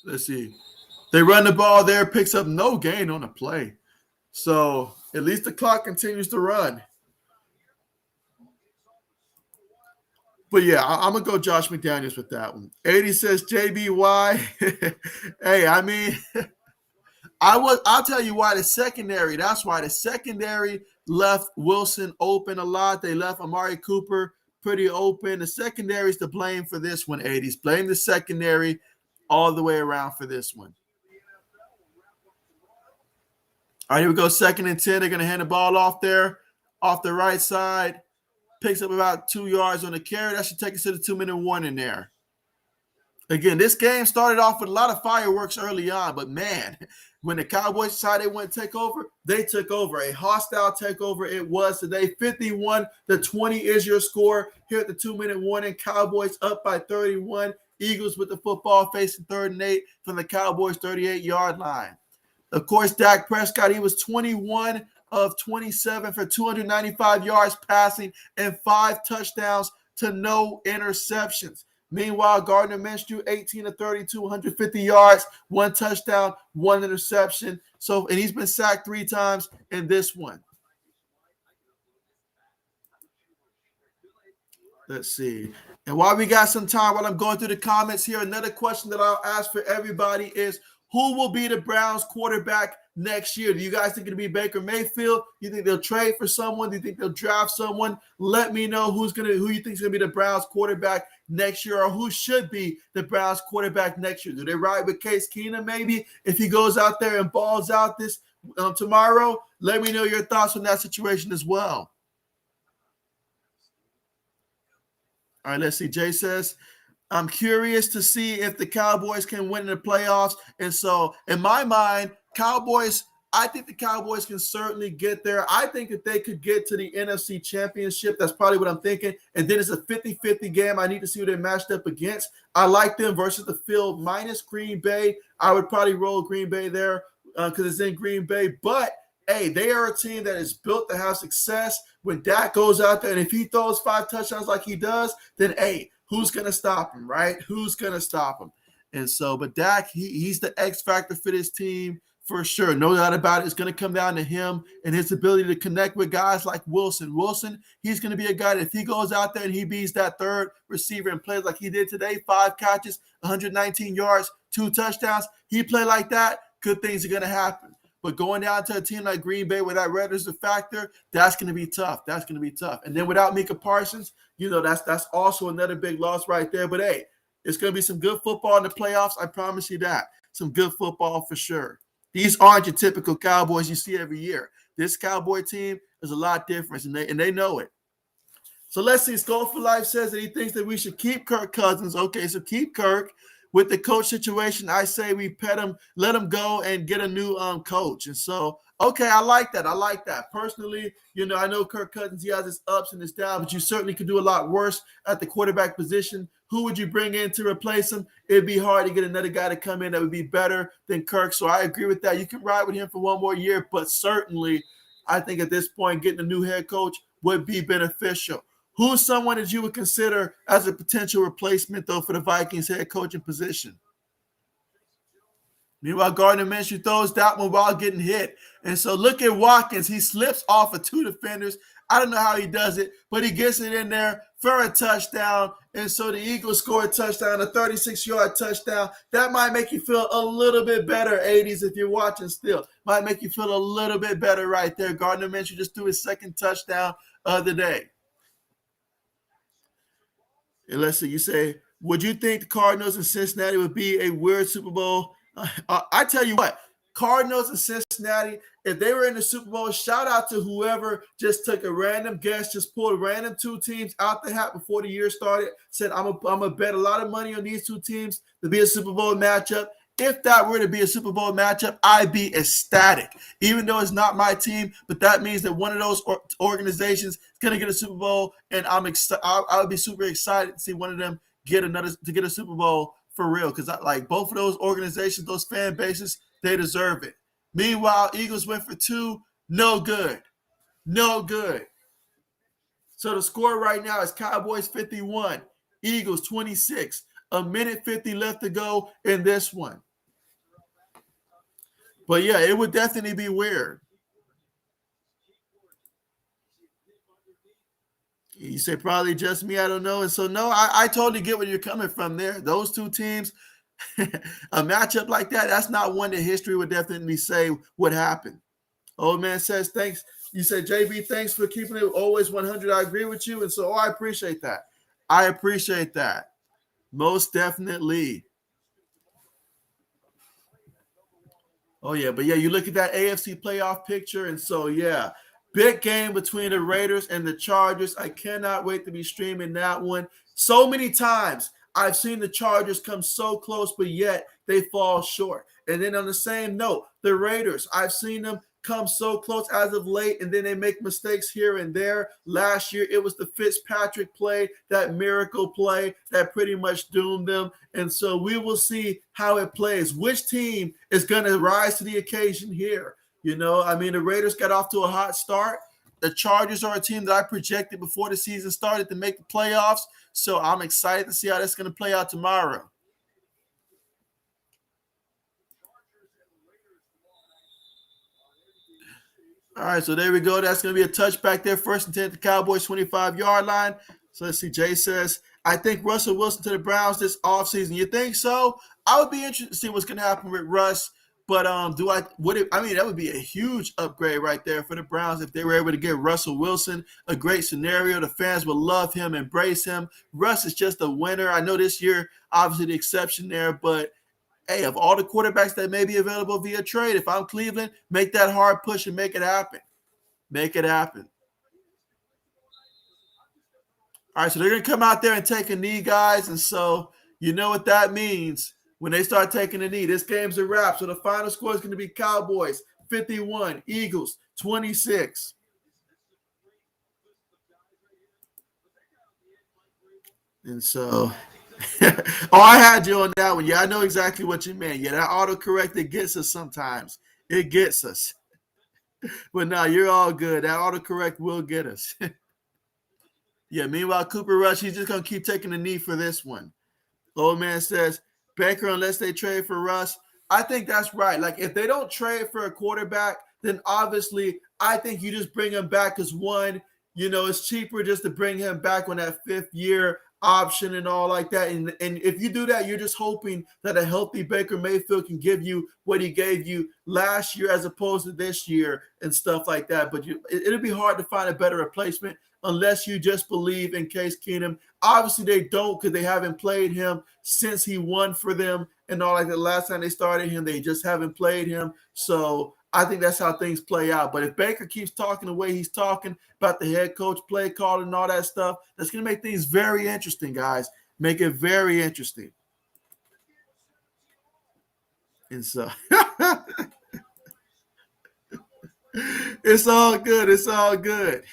Let's see. They run the ball there, picks up no gain on the play. So at least the clock continues to run. But yeah, I'm going to go Josh McDaniels with that one. 80 says JBY. Hey, I'll tell you why the secondary. That's why the secondary left Wilson open a lot. They left Amari Cooper pretty open. The secondary is to blame for this one, 80s. Blame the secondary all the way around for this one. All right, here we go. 2nd and 10. They're going to hand the ball off there, off the right side. Picks up about 2 yards on the carry. That should take us to the 2-minute warning there. Again, this game started off with a lot of fireworks early on, but man, when the Cowboys decided they want to take over, they took over. A hostile takeover it was today. 51-20 is your score here at the 2-minute warning. Cowboys up by 31. Eagles with the football facing 3rd and 8 from the Cowboys 38-yard line. Of course, Dak Prescott, he was 21 of 27 for 295 yards passing and 5 touchdowns to no interceptions. Meanwhile, Gardner Minshew, 18 of 32, 150 yards, 1 touchdown, 1 interception. And he's been sacked 3 times in this one. Let's see. And while we got some time, while I'm going through the comments here, another question that I'll ask for everybody is, who will be the Browns quarterback next year? Do you guys think it'll be Baker Mayfield? Do you think they'll trade for someone? Do you think they'll draft someone? Let me know who you think is going to be the Browns quarterback next year, or who should be the Browns quarterback next year. Do they ride with Case Keenum maybe if he goes out there and balls out this tomorrow? Let me know your thoughts on that situation as well. All right, let's see. Jay says, I'm curious to see if the Cowboys can win in the playoffs. And so, in my mind, I think the Cowboys can certainly get there. I think that they could get to the NFC Championship. That's probably what I'm thinking. And then it's a 50-50 game. I need to see who they're matched up against. I like them versus the field minus Green Bay. I would probably roll Green Bay there because it's in Green Bay. But, hey, they are a team that is built to have success. When Dak goes out there and if he throws 5 touchdowns like he does, then, hey, who's going to stop him, right? Who's going to stop him? And so, but Dak, he's the X factor for this team for sure. No doubt about it. It's going to come down to him and his ability to connect with guys like Wilson. Wilson, he's going to be a guy that if he goes out there and he beats that 3rd receiver and plays like he did today, 5 catches, 119 yards, 2 touchdowns, he play like that, good things are going to happen. But going down to a team like Green Bay where that red is a factor, that's going to be tough. That's going to be tough. And then without Micah Parsons, that's also another big loss right there. But, hey, it's going to be some good football in the playoffs. I promise you that. Some good football for sure. These aren't your typical Cowboys you see every year. This Cowboy team is a lot different, and they know it. So let's see. Skull for Life says that he thinks that we should keep Kirk Cousins. Okay, so keep Kirk. With the coach situation, I say we pet him, let him go, and get a new coach. And so, okay, I like that. Personally, I know Kirk Cousins, he has his ups and his downs, but you certainly could do a lot worse at the quarterback position. Who would you bring in to replace him? It'd be hard to get another guy to come in that would be better than Kirk. So I agree with that. You can ride with him for 1 more year, but certainly I think at this point getting a new head coach would be beneficial. Who's someone that you would consider as a potential replacement, though, for the Vikings head coaching position? Meanwhile, Gardner Minshew throws that one while getting hit. And so look at Watkins. He slips off of 2 defenders. I don't know how he does it, but he gets it in there for a touchdown. And so the Eagles score a touchdown, a 36-yard touchdown. That might make you feel a little bit better, 80s, if you're watching still. Might make you feel a little bit better right there. Gardner Minshew just threw his 2nd touchdown of the day. And let's see, you say, would you think the Cardinals and Cincinnati would be a weird Super Bowl? I tell you what, Cardinals and Cincinnati, if they were in the Super Bowl, shout out to whoever just took a random guess, just pulled random 2 teams out the hat before the year started, said, I'm going to bet a lot of money on these 2 teams to be a Super Bowl matchup. If that were to be a Super Bowl matchup, I'd be ecstatic, even though it's not my team. But that means that one of those organizations is going to get a Super Bowl, and I would be super excited to see one of them get a Super Bowl for real, because like both of those organizations, those fan bases, they deserve it. Meanwhile, Eagles went for 2, no good. So the score right now is Cowboys 51, Eagles 26. A minute 50 left to go in this one. But yeah, it would definitely be weird. You say probably just me, I don't know. And so, no, I totally get where you're coming from there. Those 2 teams A matchup like that, that's not one that history would definitely say would happen. Old man says, thanks. You said, JB, thanks for keeping it always 100. I agree with you. And so I appreciate that. I appreciate that. Most definitely. Oh, yeah. But, yeah, you look at that AFC playoff picture. And so, yeah, big game between the Raiders and the Chargers. I cannot wait to be streaming that one. So many times I've seen the Chargers come so close, but yet they fall short. And then on the same note, the Raiders, I've seen them come so close as of late, and then they make mistakes here and there. Last year, it was the Fitzpatrick play, that miracle play that pretty much doomed them. And so we will see how it plays. Which team is going to rise to the occasion here? You know, I mean, the Raiders got off to a hot start. The Chargers are a team that I projected before the season started to make the playoffs. So I'm excited to see how that's going to play out tomorrow. All right, so there we go. That's going to be a touchback there. First and 10 at the Cowboys 25-yard line. So let's see. Jay says, I think Russell Wilson to the Browns this offseason. You think so? I would be interested to see what's going to happen with Russ. But that would be a huge upgrade right there for the Browns if they were able to get Russell Wilson. A great scenario. The fans will love him, embrace him. Russ is just a winner. I know this year, obviously the exception there, but hey, of all the quarterbacks that may be available via trade, if I'm Cleveland, make that hard push and make it happen. Make it happen. All right, so they're going to come out there and take a knee, guys. And so you know what that means when they start taking a knee. This game's a wrap. So the final score is going to be Cowboys 51, Eagles 26. And so, oh, I had you on that one. Yeah, I know exactly what you meant. Yeah, that autocorrect, it gets us sometimes. It gets us. But no, you're all good. That autocorrect will get us. Yeah, meanwhile, Cooper Rush, he's just going to keep taking the knee for this one. Old man says, Baker, unless they trade for Russ. I think that's right. Like, if they don't trade for a quarterback, then obviously I think you just bring him back as one. You know, it's cheaper just to bring him back on that 5th-year option and all like that. And if you do that, you're just hoping that a healthy Baker Mayfield can give you what he gave you last year as opposed to this year and stuff like that. But it'll be hard to find a better replacement unless you just believe in Case Keenum. Obviously, they don't because they haven't played him since he won for them and all like that. Last time they started him, they just haven't played him. So I think that's how things play out. But if Baker keeps talking the way he's talking about the head coach, play calling, and all that stuff, that's going to make things very interesting, guys. Make it very interesting. And so it's all good. It's all good.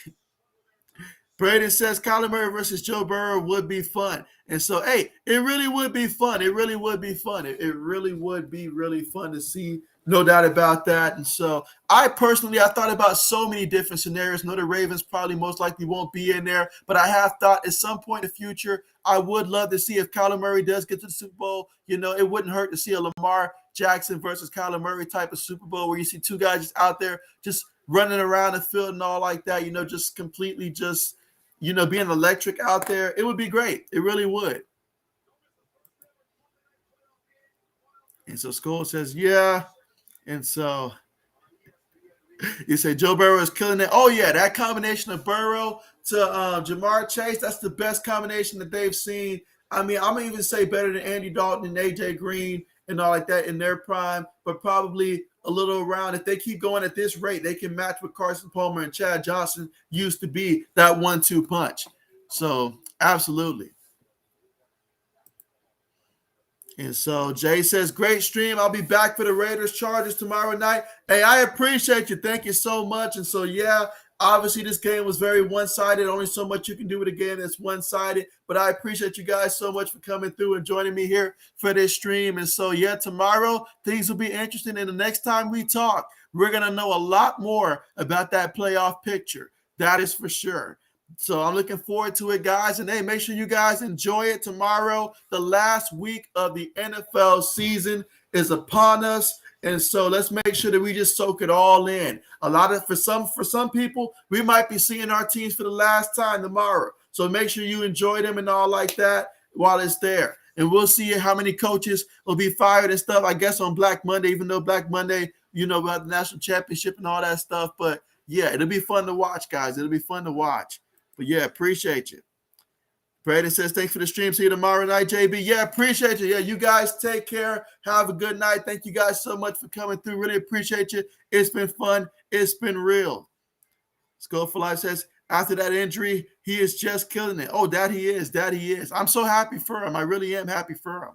Braden says Kyler Murray versus Joe Burrow would be fun. And so, hey, it really would be fun. It really would be fun. It really would be really fun to see. No doubt about that. And so I thought about so many different scenarios. I know the Ravens probably most likely won't be in there, but I have thought at some point in the future, I would love to see if Kyler Murray does get to the Super Bowl. You know, it wouldn't hurt to see a Lamar Jackson versus Kyler Murray type of Super Bowl where you see two guys just out there just running around the field and all like that, you know, just completely just, you know, being electric out there. It would be great. It really would. And so Skull says, yeah. And so you say Joe Burrow is killing it. Oh, yeah, that combination of Burrow to Jamar Chase, that's the best combination that they've seen. I mean, I'm going to even say better than Andy Dalton and A.J. Green and all like that in their prime, but probably a little around. If they keep going at this rate, they can match what Carson Palmer and Chad Johnson used to be, that 1-2 punch. So, absolutely. And so Jay says, great stream. I'll be back for the Raiders Chargers tomorrow night. Hey, I appreciate you. Thank you so much. And so, yeah, obviously this game was very one-sided. Only so much you can do with a game that's one-sided. But I appreciate you guys so much for coming through and joining me here for this stream. And so, yeah, tomorrow things will be interesting. And the next time we talk, we're going to know a lot more about that playoff picture. That is for sure. So I'm looking forward to it, guys. And hey, make sure you guys enjoy it tomorrow. The last week of the NFL season is upon us. And so let's make sure that we just soak it all in. For some people, we might be seeing our teams for the last time tomorrow. So make sure you enjoy them and all like that while it's there. And we'll see how many coaches will be fired and stuff, I guess, on Black Monday, even though Black Monday, we have the national championship and all that stuff. But, yeah, it'll be fun to watch, guys. It'll be fun to watch. But, yeah, appreciate you. Brandon says, thanks for the stream. See you tomorrow night, JB. Yeah, appreciate you. Yeah, you guys take care. Have a good night. Thank you guys so much for coming through. Really appreciate you. It's been fun. It's been real. Skull for Life says, after that injury, he is just killing it. Oh, that he is. That he is. I'm so happy for him. I really am happy for him.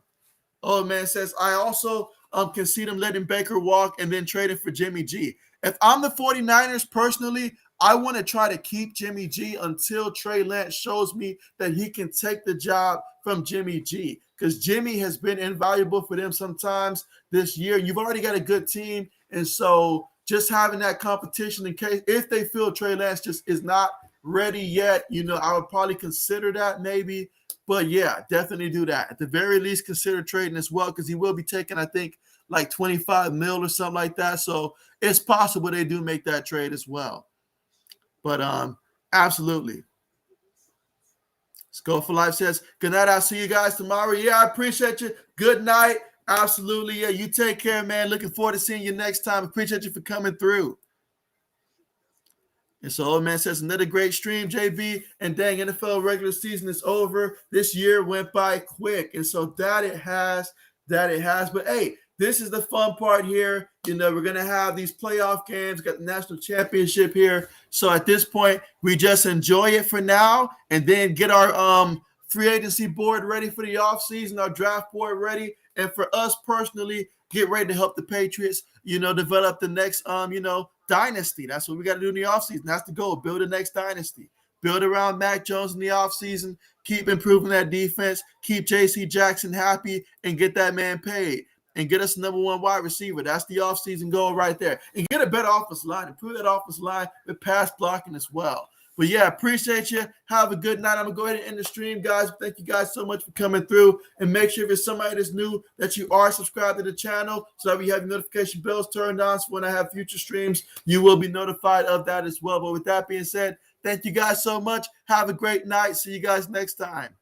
Oh, man says, I also can see them letting Baker walk and then trading for Jimmy G. If I'm the 49ers personally, I want to try to keep Jimmy G until Trey Lance shows me that he can take the job from Jimmy G, because Jimmy has been invaluable for them sometimes this year. You've already got a good team, and so just having that competition in case if they feel Trey Lance just is not ready yet, I would probably consider that maybe. But, yeah, definitely do that. At the very least, consider trading as well, because he will be taking, I think, like $25 million or something like that. So it's possible they do make that trade as well. But absolutely. Skull for Life says, good night. I'll see you guys tomorrow. Yeah, I appreciate you. Good night. Absolutely. Yeah, you take care, man. Looking forward to seeing you next time. Appreciate you for coming through. And so old man says, another great stream, JB. And dang, NFL regular season is over. This year went by quick. And so that it has. But, hey, this is the fun part here. We're going to have these playoff games, got the national championship here. So at this point, we just enjoy it for now and then get our free agency board ready for the offseason, our draft board ready. And for us personally, get ready to help the Patriots, develop the next, dynasty. That's what we got to do in the offseason. That's the goal. Build the next dynasty. Build around Mac Jones in the offseason. Keep improving that defense. Keep J.C. Jackson happy and get that man paid. And get us number one wide receiver. That's the offseason goal right there. And get a better offensive line. Improve that offensive line with pass blocking as well. But, yeah, appreciate you. Have a good night. I'm going to go ahead and end the stream, guys. Thank you guys so much for coming through. And make sure if it's somebody that's new that you are subscribed to the channel so that we have your notification bells turned on. So when I have future streams, you will be notified of that as well. But with that being said, thank you guys so much. Have a great night. See you guys next time.